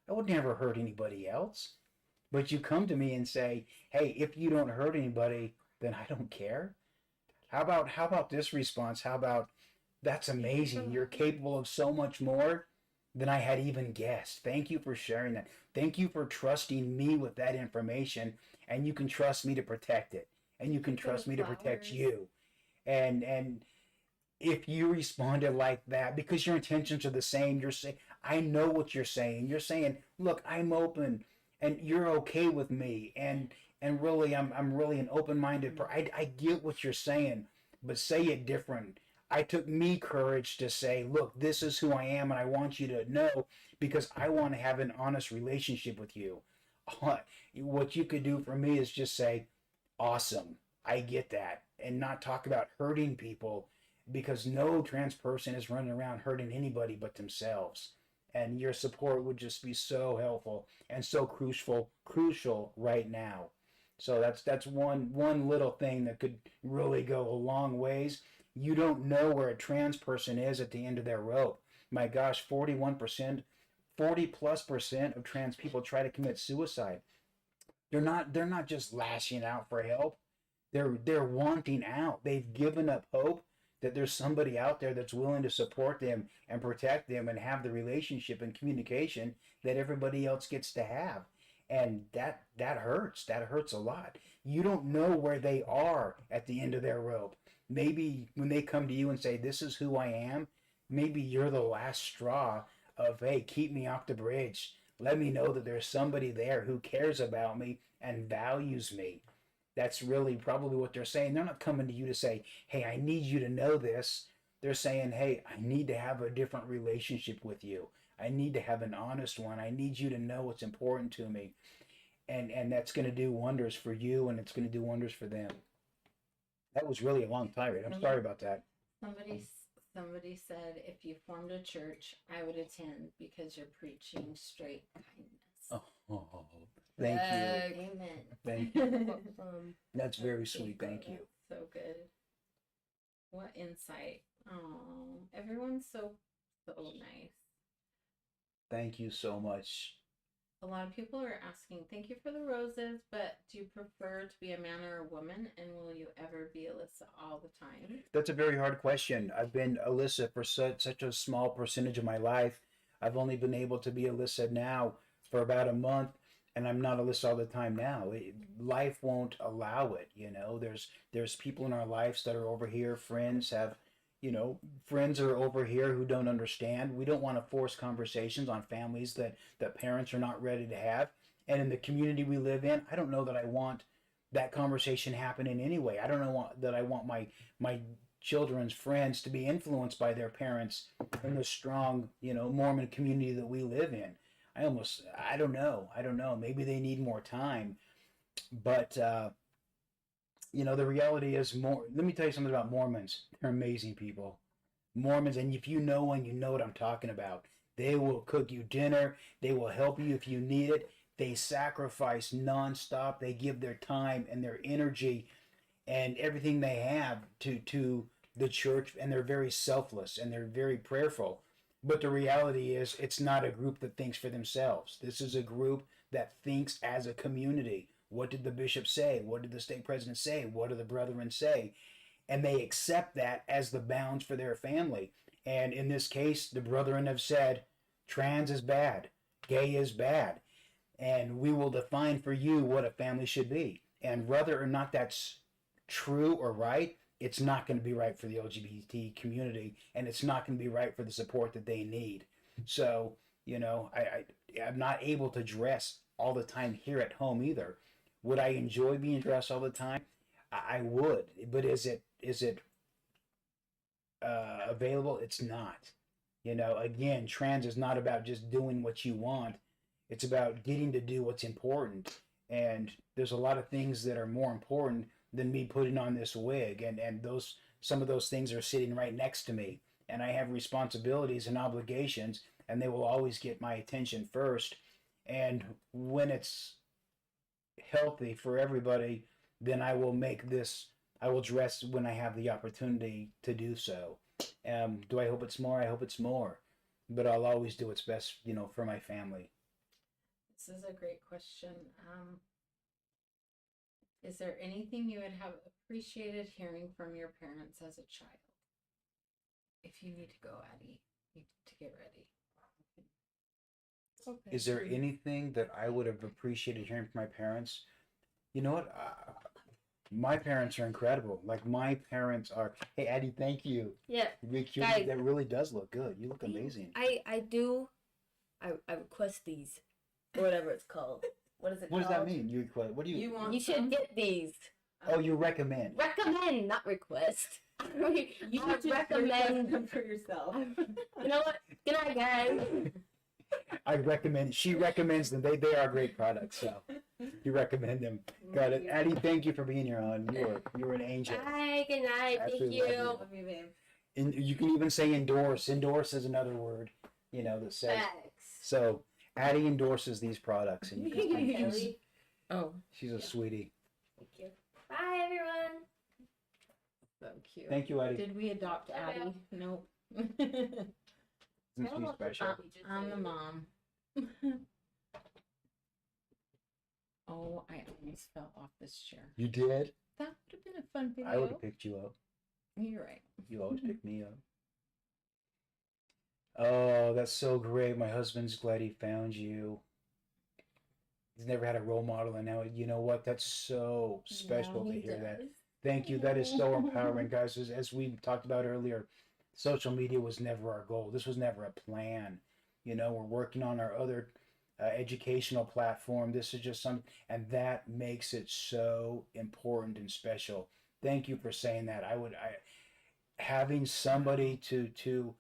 I would never hurt anybody else. But you come to me and say, hey, if you don't hurt anybody, then I don't care. How about this response? How about, that's amazing. You're capable of so much more than I had even guessed. Thank you for sharing that. Thank you for trusting me with that information, and you can trust me to protect it, and you can trust me to protect you. And if you responded like that, because your intentions are the same, you're saying, I know what you're saying. You're saying, look, I'm open, and you're okay with me, and really, I'm really an open-minded person. I get what you're saying, but say it different. I took me courage to say, look, this is who I am, and I want you to know, because I want to have an honest relationship with you. What you could do for me is just say, awesome, I get that, and not talk about hurting people, because no trans person is running around hurting anybody but themselves. And your support would just be so helpful and so crucial right now. So that's one little thing that could really go a long ways. You don't know where a trans person is at the end of their rope. My gosh, 40+% of trans people try to commit suicide. They're not just lashing out for help. They're wanting out. They've given up hope that there's somebody out there that's willing to support them and protect them and have the relationship and communication that everybody else gets to have. And that hurts. That hurts a lot. You don't know where they are at the end of their rope. Maybe when they come to you and say, this is who I am, maybe you're the last straw of, hey, keep me off the bridge. Let me know that there's somebody there who cares about me and values me. That's really probably what they're saying. They're not coming to you to say, hey, I need you to know this. They're saying, hey, I need to have a different relationship with you. I need to have an honest one. I need you to know what's important to me. And that's going to do wonders for you, and it's going to do wonders for them. That was really a long tirade. I'm sorry about that. Somebody said, if you formed a church, I would attend because you're preaching straight kindness. Oh, thank you. Amen. Thank you. That's That's very sweet. Thank you. So good. What insight. Oh, everyone's so nice. Thank you so much. A lot of people are asking, thank you for the roses, but do you prefer to be a man or a woman? And will you ever be Allyssa all the time? That's a very hard question. I've been Allyssa for such a small percentage of my life. I've only been able to be Allyssa now for about a month, and I'm not Allyssa all the time now. Life won't allow it. There's people in our lives that are over here. Friends are over here who don't understand. We don't want to force conversations on families that parents are not ready to have. And in the community we live in, I don't know that I want that conversation happening anyway. I don't know that I want my children's friends to be influenced by their parents in the strong, Mormon community that we live in. I don't know. Maybe they need more time. But the reality is let me tell you something about Mormons. They're amazing people. Mormons, and if you know one, you know what I'm talking about. They will cook you dinner. They will help you if you need it. They sacrifice nonstop. They give their time and their energy and everything they have to the church, and they're very selfless and they're very prayerful. But the reality is, it's not a group that thinks for themselves. This is a group that thinks as a community. What did the bishop say? What did the stake president say? What do the brethren say? And they accept that as the bounds for their family. And in this case, the brethren have said, trans is bad, gay is bad, and we will define for you what a family should be. And whether or not that's true or right, it's not going to be right for the LGBT community, and it's not going to be right for the support that they need. So, I'm not able to dress all the time here at home either. Would I enjoy being dressed all the time? I would, but is it available? It's not. Again, trans is not about just doing what you want. It's about getting to do what's important. And there's a lot of things that are more important than me putting on this wig. And some of those things are sitting right next to me. And I have responsibilities and obligations, and they will always get my attention first. And when it's healthy for everybody, then I will dress when I have the opportunity to do so. Do I hope it's more? I hope it's more. But I'll always do what's best, for my family. This is a great question. Is there anything you would have appreciated hearing from your parents as a child? If you need to go, Addie, you need to get ready. Okay. Is there anything that I would have appreciated hearing from my parents? You know what? My parents are incredible. Like, my parents are. Hey, Addie, thank you. Yeah. Guys, that really does look good. You look amazing. I request these, or whatever it's called. What is it What called? does that mean? You request? What do you? You should get these. Oh, you recommend. Recommend, not request. You should recommend them for yourself. You know what? Good night, guys. I recommend. She recommends them. They are great products. So you recommend them. Got it. Addie, thank you for being here on. You're an angel. Bye. Good night. Absolutely Thank you. love Love you, babe. And you can even say endorse. Endorse is another word, that says. Thanks. So Addie endorses these products, and you can think Kelly. she's a sweetie. Thank you. Bye, everyone. So cute. Thank you, Addie. Did we adopt Addie? Nope. Isn't she special? I'm the mom. Oh, I almost fell off this chair. You did? That would have been a fun video. I would have picked you up. You're right. You always pick me up. Oh, that's so great. My husband's glad he found you. He's never had a role model, and now, you know what? That's so special to hear that. Thank you. That is so empowering, guys. As we talked about earlier, social media was never our goal. This was never a plan. We're working on our other educational platform. This is just and that makes it so important and special. Thank you for saying that. Having somebody to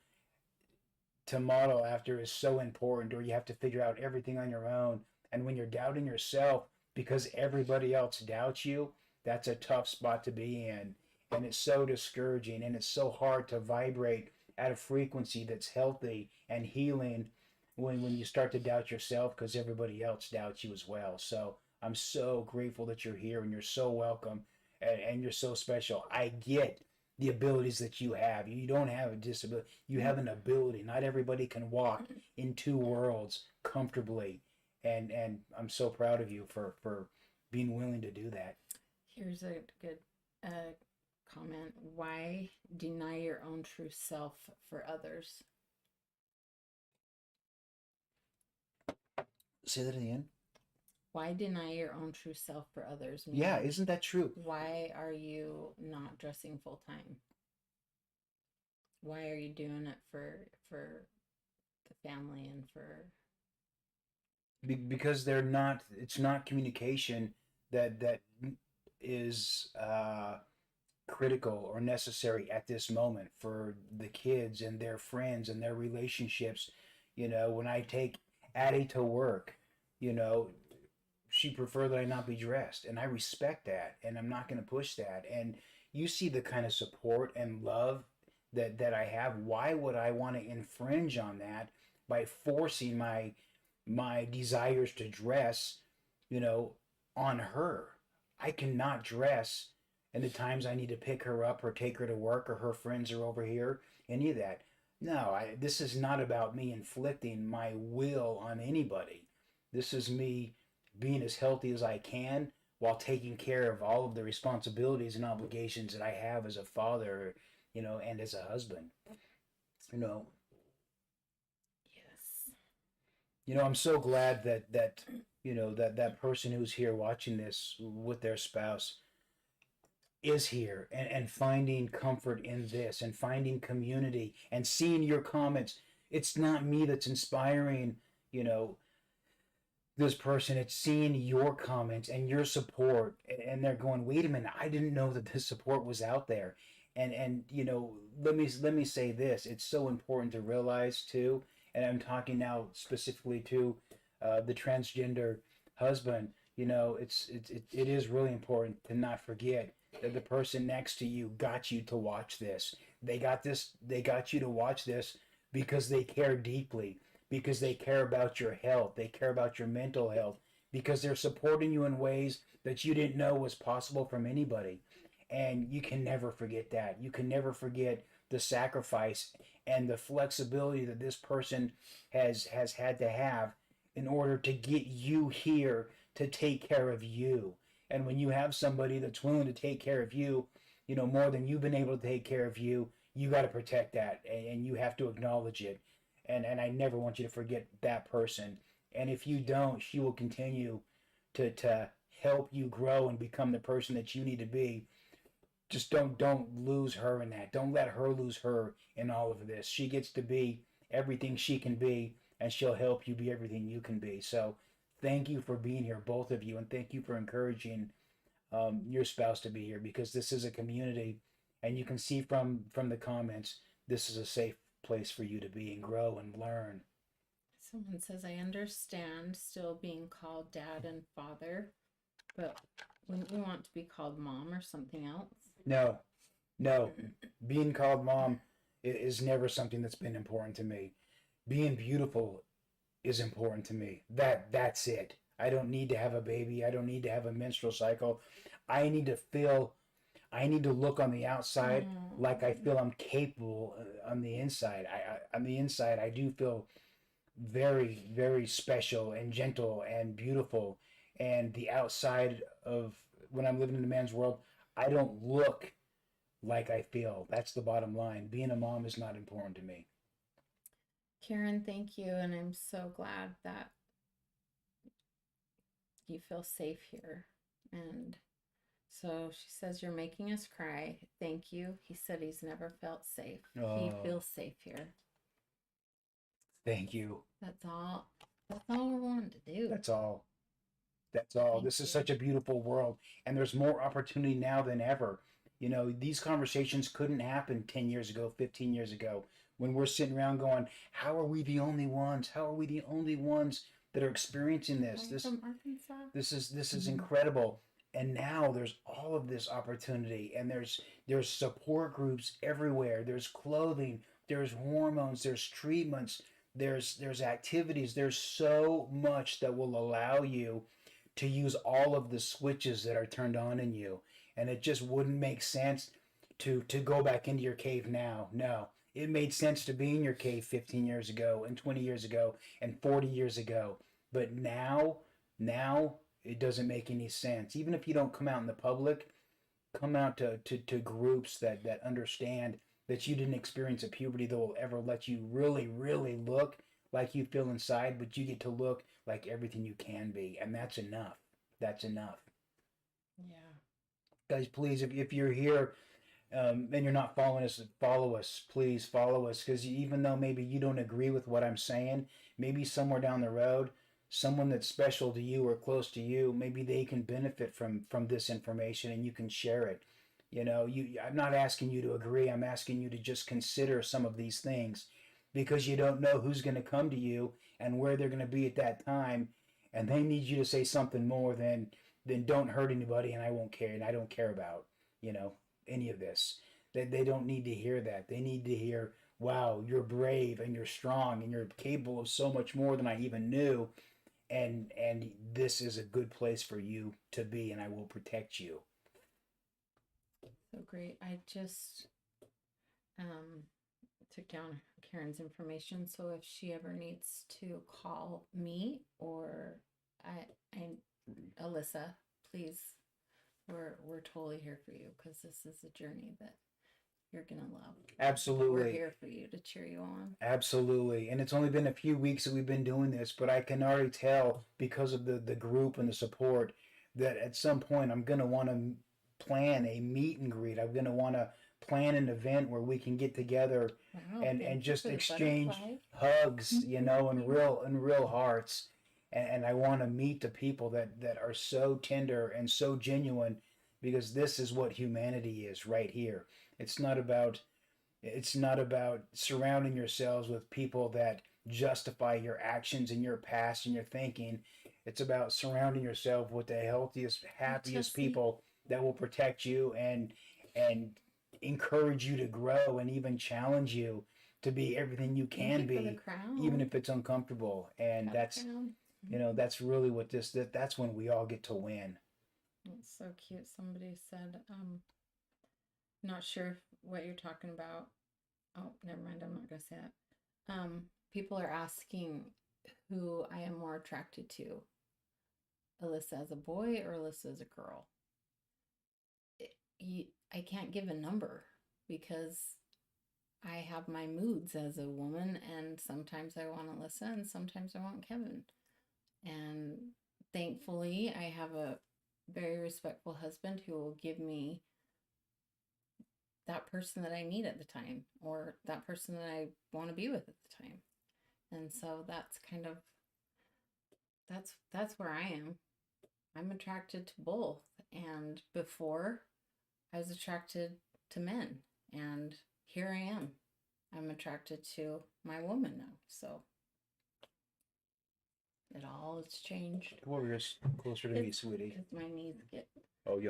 model after is so important, or you have to figure out everything on your own. And when you're doubting yourself because everybody else doubts you, that's a tough spot to be in. And it's so discouraging, and it's so hard to vibrate at a frequency that's healthy and healing when you start to doubt yourself because everybody else doubts you as well. So I'm so grateful that you're here and you're so welcome and you're so special. I get the abilities that you have. You don't have a disability. You have an ability. Not everybody can walk in two worlds comfortably. And I'm so proud of you for being willing to do that. Here's a good comment. Why deny your own true self for others? Say that again. Why deny your own true self for others? Yeah, isn't that true? Why are you not dressing full time? Why are you doing it for the family and for? Because it's not communication that is critical or necessary at this moment for the kids and their friends and their relationships. When I take Addie to work, she prefer that I not be dressed, and I respect that, and I'm not going to push that. And you see the kind of support and love that I have. Why would I want to infringe on that by forcing my desires to dress, on her? I cannot dress and the times I need to pick her up or take her to work or her friends are over here, any of that. No, this is not about me inflicting my will on anybody. This is me being as healthy as I can while taking care of all of the responsibilities and obligations that I have as a father, and as a husband. Yes. I'm so glad that person who's here watching this with their spouse is here and finding comfort in this and finding community and seeing your comments. It's not me that's inspiring, this person. It's seeing your comments and your support, and they're going, wait a minute, I didn't know that this support was out there. And let me say this. It's so important to realize too, and I'm talking now specifically to the transgender husband. It is really important to not forget that the person next to you got you to watch this. They got you to watch this because they care deeply, because they care about your health, they care about your mental health, because they're supporting you in ways that you didn't know was possible from anybody. And you can never forget that. You can never forget the sacrifice and the flexibility that this person has had to have in order to get you here to take care of you. And when you have somebody that's willing to take care of you, more than you've been able to take care of you, you got to protect that, and you have to acknowledge it. And I never want you to forget that person. And if you don't, she will continue to help you grow and become the person that you need to be. Just don't lose her in that. Don't let her lose her in all of this. She gets to be everything she can be, and she'll help you be everything you can be. So thank you for being here, both of you, and thank you for encouraging your spouse to be here, because this is a community, and you can see from the comments, this is a safe place for you to be and grow and learn. Someone says, I understand still being called dad and father, but wouldn't you want to be called mom or something else? No. Being called mom is never something that's been important to me. Being beautiful is important to me. That's it. I don't need to have a baby. I don't need to have a menstrual cycle. I need to look on the outside like I feel I'm capable on the inside. On the inside, I do feel very, very special and gentle and beautiful. And the outside of when I'm living in a man's world, I don't look like I feel. That's the bottom line. Being a mom is not important to me. Karen, thank you. And I'm so glad that you feel safe here. And so she says, you're making us cry. Thank you. He said he's never felt safe. Oh. He feels safe here. Thank you. That's all we wanted to do. That's all. This is such a beautiful world, and there's more opportunity now than ever. These conversations couldn't happen 10 years ago, 15 years ago, when we're sitting around going, how are we the only ones? How are we the only ones that are experiencing this? From Arkansas. This is incredible. And now there's all of this opportunity, and there's support groups everywhere. There's clothing, there's hormones, there's treatments, there's activities. There's so much that will allow you to use all of the switches that are turned on in you. And it just wouldn't make sense to go back into your cave now. No. It made sense to be in your cave 15 years ago and 20 years ago and 40 years ago. But now it doesn't make any sense. Even if you don't come out in the public, come out to groups that understand that you didn't experience a puberty that will ever let you really, really look like you feel inside, but you get to look like everything you can be. And that's enough. That's enough. Yeah. Guys, please, if you're here and you're not following us, follow us. Please follow us, because even though maybe you don't agree with what I'm saying, maybe somewhere down the road, someone that's special to you or close to you, maybe they can benefit from this information and you can share it. You know, I'm not asking you to agree. I'm asking you to just consider some of these things, because you don't know who's going to come to you and where they're going to be at that time, and they need you to say something more than don't hurt anybody and I won't care and I don't care about, you know, any of this. They don't need to hear that. They need to hear, wow, you're brave and you're strong and you're capable of so much more than I even knew, and this is a good place for you to be, and I will protect you. So great. I just took down Karen's information, so if she ever needs to call me or Allyssa, please, we're totally here for you, because this is a journey that you're gonna love. Absolutely. We're here for you to cheer you on. Absolutely. And it's only been a few weeks that we've been doing this, but I can already tell, because of the group and the support, that at some point I'm going to want to plan a meet and greet. I'm going to want to plan an event where we can get together and just exchange hugs, you know, and real hearts. And I want to meet the people that are so tender and so genuine, because this is what humanity is right here. It's not about surrounding yourselves with people that justify your actions and your past and your thinking. It's about surrounding yourself with the healthiest, happiest people that will protect you and encourage you to grow and even challenge you to be everything you can be, even if it's uncomfortable. And that's, you know, that's really what that's when we all get to win. It's so cute. Somebody said, not sure what you're talking about. Oh, never mind. I'm not going to say that. People are asking who I am more attracted to, Allyssa as a boy or Allyssa as a girl. I can't give a number, because I have my moods as a woman, and sometimes I want Allyssa and sometimes I want Kevin. And thankfully, I have a very respectful husband who will give me that person that I need at the time, or that person that I want to be with at the time. And so that's kind of, that's where I am. I'm attracted to both. And before, I was attracted to men, and here I am. I'm attracted to my woman now. So it all has changed. Come over here closer to me, sweetie. Because my knees get. Oh,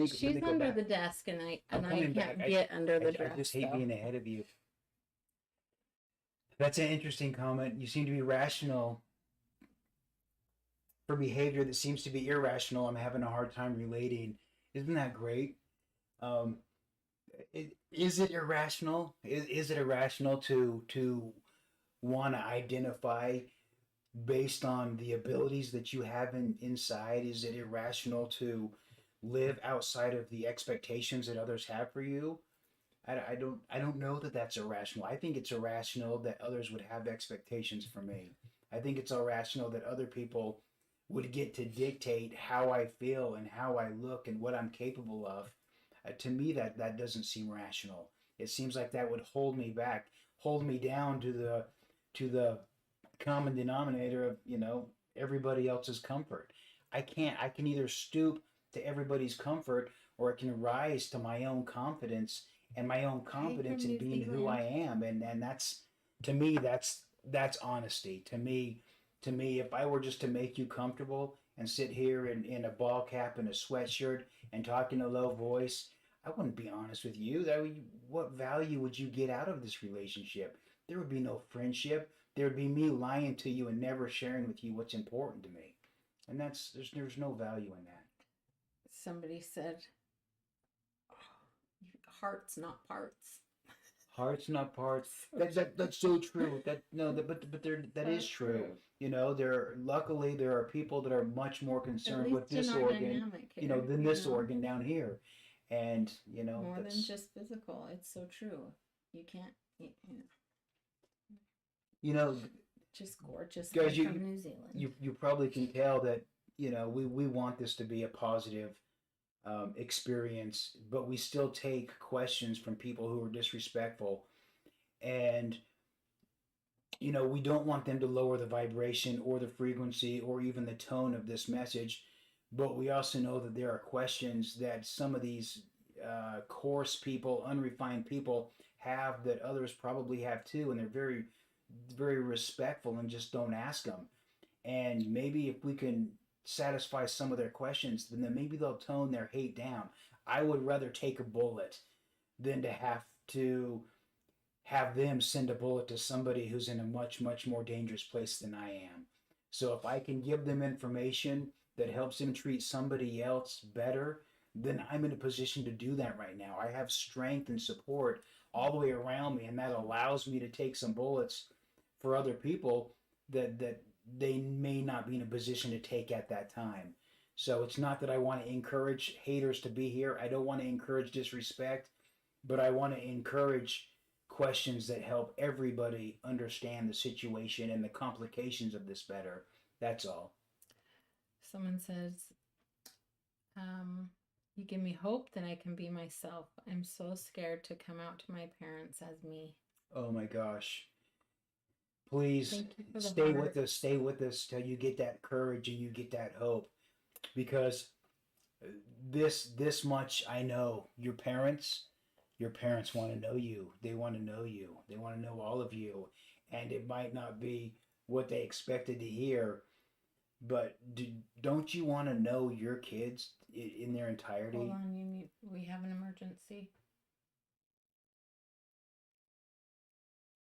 She's under the desk, and I can't get under the desk. I just hate being ahead of you. That's an interesting comment. You seem to be rational for behavior that seems to be irrational. I'm having a hard time relating. Isn't that great? Is it irrational? Is it irrational to want to identify based on the abilities that you have inside? Is it irrational to live outside of the expectations that others have for you? I don't know that that's irrational. I think it's irrational that others would have expectations for me. I think it's irrational that other people would get to dictate how I feel and how I look and what I'm capable of. To me, that doesn't seem rational. It seems like that would hold me back, hold me down to the common denominator of, you know, everybody else's comfort. I can either stoop to everybody's comfort, or I can rise to my own confidence and my own competence in being who I am. And that's, to me, that's honesty. To me, if I were just to make you comfortable and sit here in a ball cap and a sweatshirt and talk in a low voice, I wouldn't be honest with you. What value would you get out of this relationship? There would be no friendship. There would be me lying to you and never sharing with you what's important to me. And there's no value in that. Somebody said, hearts, not parts. Hearts, not parts. That's so true. That is true. You know, luckily there are people that are much more concerned with this organ, than this organ down here, and more than just physical. It's so true. You can't, just gorgeous guys from New Zealand. You probably can tell that we want this to be a positive experience, but we still take questions from people who are disrespectful, and we don't want them to lower the vibration or the frequency or even the tone of this message, but we also know that there are questions that some of these coarse people, unrefined people have that others probably have too, and they're very, very respectful and just don't ask them. And maybe if we can satisfy some of their questions, then maybe they'll tone their hate down. I would rather take a bullet than to have them send a bullet to somebody who's in a much, much more dangerous place than I am. So if I can give them information that helps them treat somebody else better, then I'm in a position to do that right now. I have strength and support all the way around me, and that allows me to take some bullets for other people that they may not be in a position to take at that time. So it's not that I want to encourage haters to be here. I don't want to encourage disrespect, but I want to encourage questions that help everybody understand the situation and the complications of this better. That's all. Someone says, you give me hope that I can be myself. I'm so scared to come out to my parents as me. Oh my gosh. Please stay with us till you get that courage and you get that hope, because this much I know. Your parents want to know you. They want to know you. They want to know all of you, and it might not be what they expected to hear, but don't you want to know your kids in their entirety? Hold on, we have an emergency.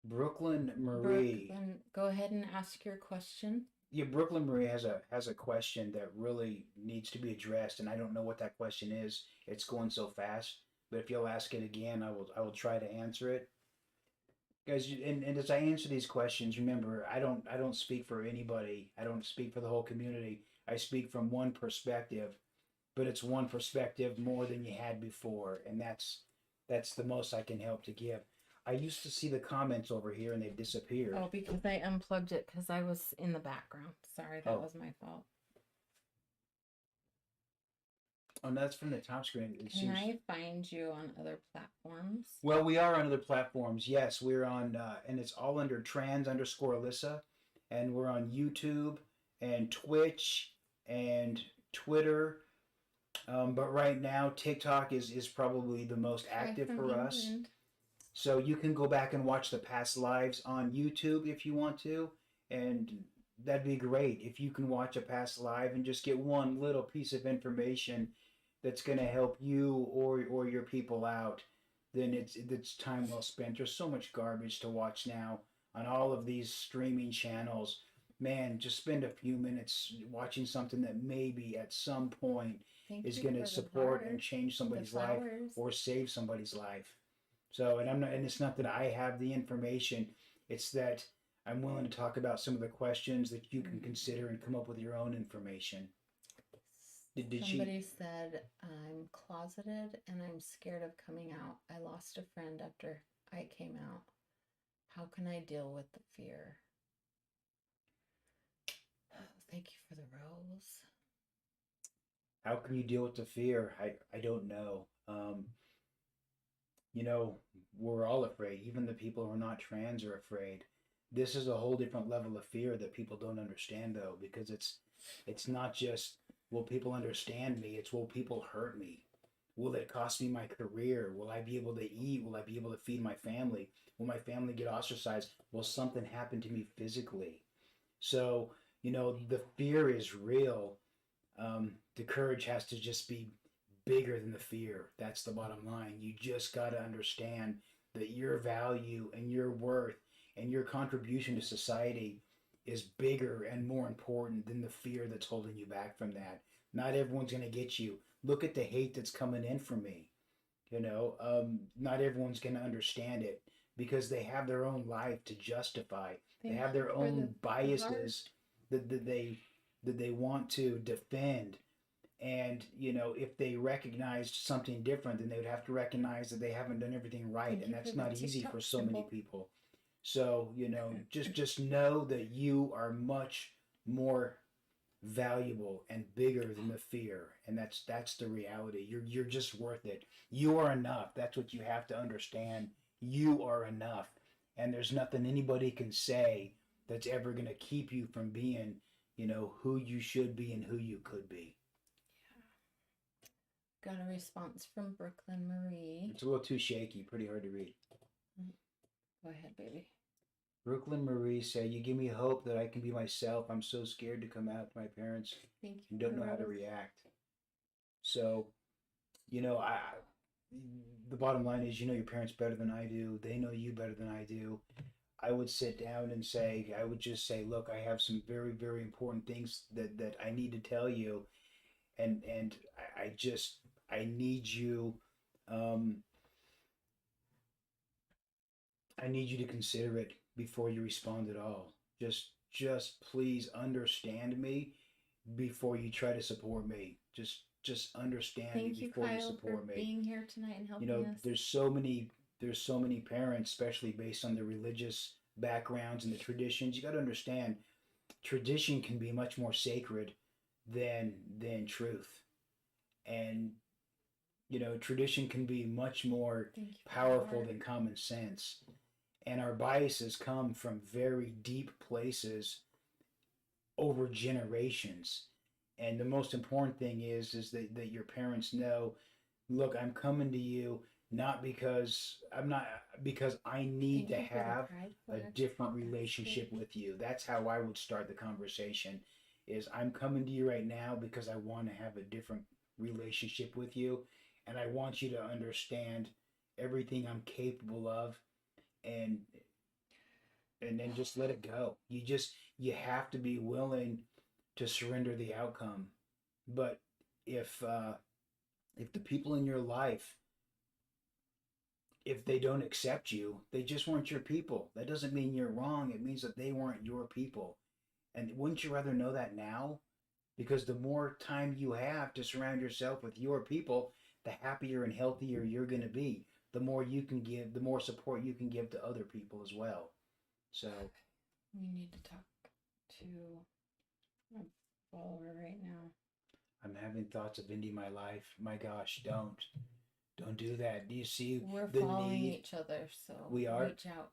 Brooklyn Marie. Brooklyn, go ahead and ask your question. Yeah, Brooklyn Marie has a question that really needs to be addressed, and I don't know what that question is. It's going so fast, but if you'll ask it again, I will try to answer it. Guys, and as I answer these questions, remember, I don't speak for anybody. I don't speak for the whole community. I speak from one perspective, but it's one perspective more than you had before, and that's the most I can help to give. I used to see the comments over here and they've disappeared. Oh, because I unplugged it because I was in the background. Sorry, that was my fault. Oh, no, that's from the top screen. Can I find you on other platforms? Well, we are on other platforms. Yes, we're on, and it's all under trans_Allyssa, and we're on YouTube and Twitch and Twitter. But right now, TikTok is probably the most active for us. So you can go back and watch the past lives on YouTube if you want to, and that'd be great. If you can watch a past live and just get one little piece of information that's going to help you or your people out, then it's time well spent. There's so much garbage to watch now on all of these streaming channels. Man, just spend a few minutes watching something that maybe at some point is going to support and change somebody's life or save somebody's life. So, and it's not that I have the information, it's that I'm willing to talk about some of the questions that you can consider and come up with your own information. Somebody said, I'm closeted and I'm scared of coming out. I lost a friend after I came out. How can I deal with the fear? Oh, thank you for the rose. How can you deal with the fear? I don't know. We're all afraid. Even the people who are not trans are afraid. This is a whole different level of fear that people don't understand, though, because it's not just, will people understand me? It's, will people hurt me? Will it cost me my career? Will I be able to eat? Will I be able to feed my family? Will my family get ostracized? Will something happen to me physically? So, the fear is real. The courage has to just be bigger than the fear. That's the bottom line. You just got to understand that your value and your worth and your contribution to society is bigger and more important than the fear that's holding you back from that. Not everyone's going to get you. Look at the hate that's coming in from me. Not everyone's going to understand it because they have their own life to justify. They have their own biases that they want to defend. And if they recognized something different, then they would have to recognize that they haven't done everything right, and that's not easy for so many people. So just know that you are much more valuable and bigger than the fear, and that's the reality. You're just worth it. You are enough. That's what you have to understand. You are enough, and there's nothing anybody can say that's ever going to keep you from being who you should be and who you could be. Got a response from Brooklyn Marie. It's a little too shaky, pretty hard to read. Go ahead, baby. Brooklyn Marie said, "You give me hope that I can be myself. I'm so scared to come out to my parents Thank you. and don't know how to react." So, the bottom line is, your parents better than I do. They know you better than I do. I would sit down and I would just say, look, I have some very, very important things that I need to tell you. And I need you, I need you to consider it before you respond at all. Just please understand me before you try to support me. Just understand me before you support me. Thank you, Kyle, for being here tonight and helping us. There's so many parents, especially based on their religious backgrounds and the traditions. You got to understand, tradition can be much more sacred than truth, and tradition can be much more powerful than common sense. And our biases come from very deep places over generations. And the most important thing is that your parents know, look, I'm coming to you because I need to have a different relationship with you. That's how I would start the conversation, is I'm coming to you right now because I want to have a different relationship with you. And I want you to understand everything I'm capable of, and then just let it go. You have to be willing to surrender the outcome. But if the people in your life, if they don't accept you, they just weren't your people. That doesn't mean you're wrong. It means that they weren't your people. And wouldn't you rather know that now? Because the more time you have to surround yourself with your people, the happier and healthier you're going to be. The more you can give, the more support you can give to other people as well. So we need to talk to a follower right now. I'm having thoughts of ending my life. My gosh, don't do that. Do you see we're the following need? Each other, so we are. Reach out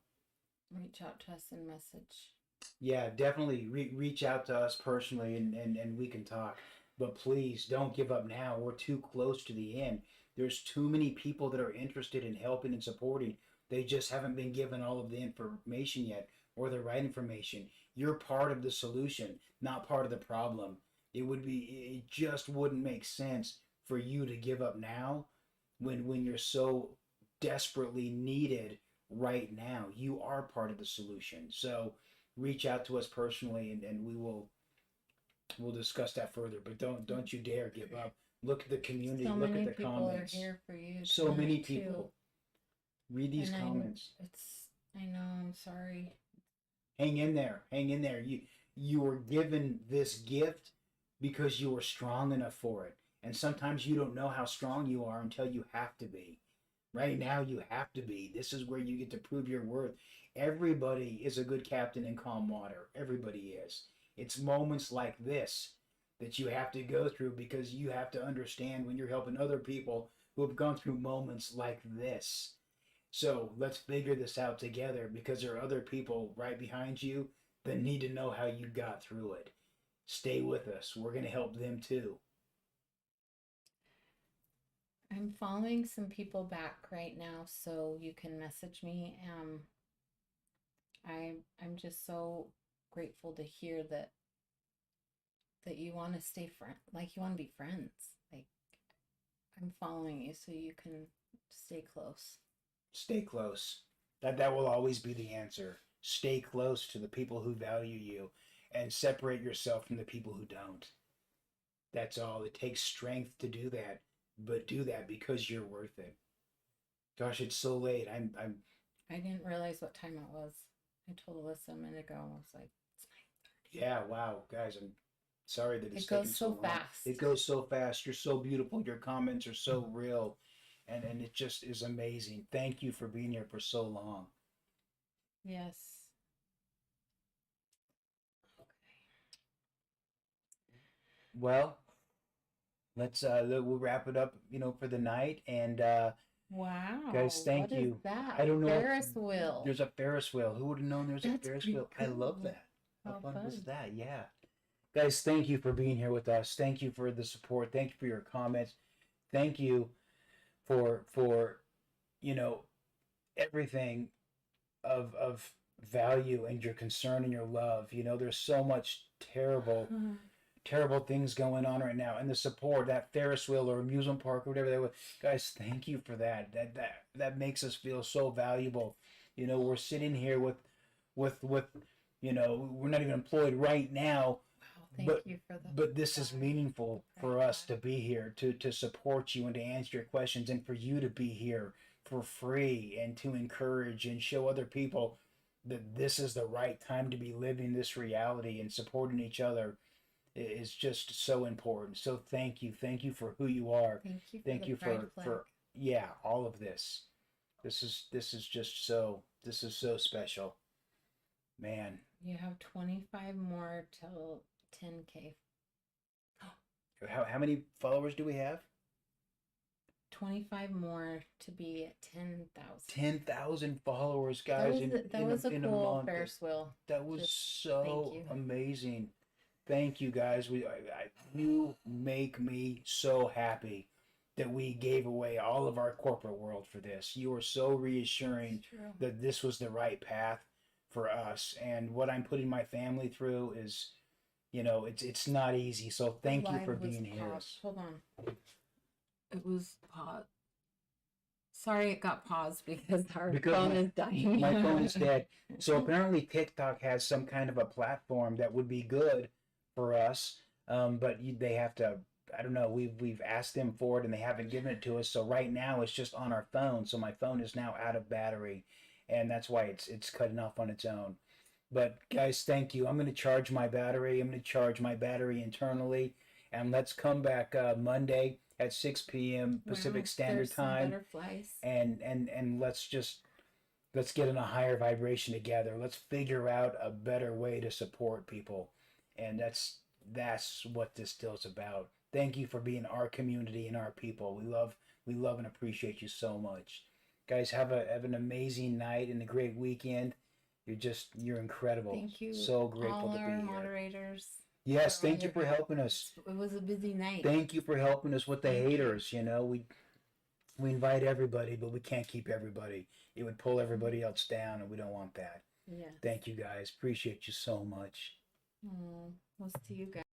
to us and message. Yeah, definitely reach out to us personally, and we can talk. But please don't give up now. We're too close to the end. There's too many people that are interested in helping and supporting. They just haven't been given all of the information yet, or the right information. You're part of the solution, not part of the problem. It just wouldn't make sense for you to give up now when you're so desperately needed right now. You are part of the solution. So reach out to us personally, and we'll discuss that further. But don't you dare give up. Look at the community. Look at the comments. Are here for you. So many people. Read these comments. I know. I'm sorry. Hang in there. Hang in there. You were given this gift because you were strong enough for it. And sometimes you don't know how strong you are until you have to be. Right now, you have to be. This is where you get to prove your worth. Everybody is a good captain in calm water. Everybody is. It's moments like this that you have to go through, because you have to understand when you're helping other people who have gone through moments like this. So let's figure this out together, because there are other people right behind you that need to know how you got through it. Stay with us. We're going to help them too. I'm following some people back right now, so you can message me. I'm just so grateful to hear that you want to stay like you want to be friends. Like, I'm following you so you can stay close. Stay close. That will always be the answer. stay close to the people who value you and separate yourself from the people who don't. That's all. It takes strength to do that, but do that because you're worth it. Gosh, it's so late. I didn't realize what time it was. I told Alyssa a minute ago. I was like, it's 9:30. Yeah, wow, guys, I'm sorry that it's It goes taking so long. fast. It goes so fast. You're so beautiful. Your comments are so real, and it just is amazing. Thank you for being here for so long. Yes. Well, we'll wrap it up, for the night. And Wow. guys, thank you. What is that? I don't know. Ferris wheel. There's a Ferris wheel. Who would have known there's a That's Ferris pretty wheel? I love cool. that. How How fun was fun. that? Yeah. Guys, thank you for being here with us. Thank you for the support. Thank you for your comments. Thank you for everything of value and your concern and your love. There's so much terrible things going on right now, and the support, that Ferris wheel or amusement park or whatever they were. Guys, thank you for that. That makes us feel so valuable. We're sitting here with we're not even employed right now. Thank you for that. But this is meaningful for us to be here, to support you and to answer your questions, and for you to be here for free and to encourage and show other people that this is the right time to be living this reality, and supporting each other is just so important. So thank you for who you are. Thank you for all of this. This is so special, man. You have 25 more till 10K. How many followers do we have? 25 more to be at 10,000. 10,000 followers, guys. That was a cool Ferris wheel. That was so amazing. Thank you, guys. You make me so happy that we gave away all of our corporate world for this. You are so reassuring that this was the right path for us. And what I'm putting my family through is, it's not easy. So thank you for being here. Hold on. It was paused. Sorry, it got paused because our phone is dying. My phone is dead. So apparently TikTok has some kind of a platform that would be good for us, but they have to. I don't know. We've asked them for it and they haven't given it to us. So right now it's just on our phone. So my phone is now out of battery, and that's why it's cutting off on its own. But guys, thank you. I'm going to charge my battery. I'm going to charge my battery internally, and let's come back Monday at 6 p.m. Pacific Standard Time. And let's get in a higher vibration together. Let's figure out a better way to support people. And that's what this deal is about. Thank you for being our community and our people. We love and appreciate you so much. Guys, have an amazing night and a great weekend. You're incredible. Thank you. So grateful all to be our here. Moderators. Yes, thank you for helping us. It was a busy night. Thank you for helping us with the haters. We invite everybody, but we can't keep everybody. It would pull everybody else down, and we don't want that. Yeah. Thank you guys. Appreciate you so much. We'll see you guys.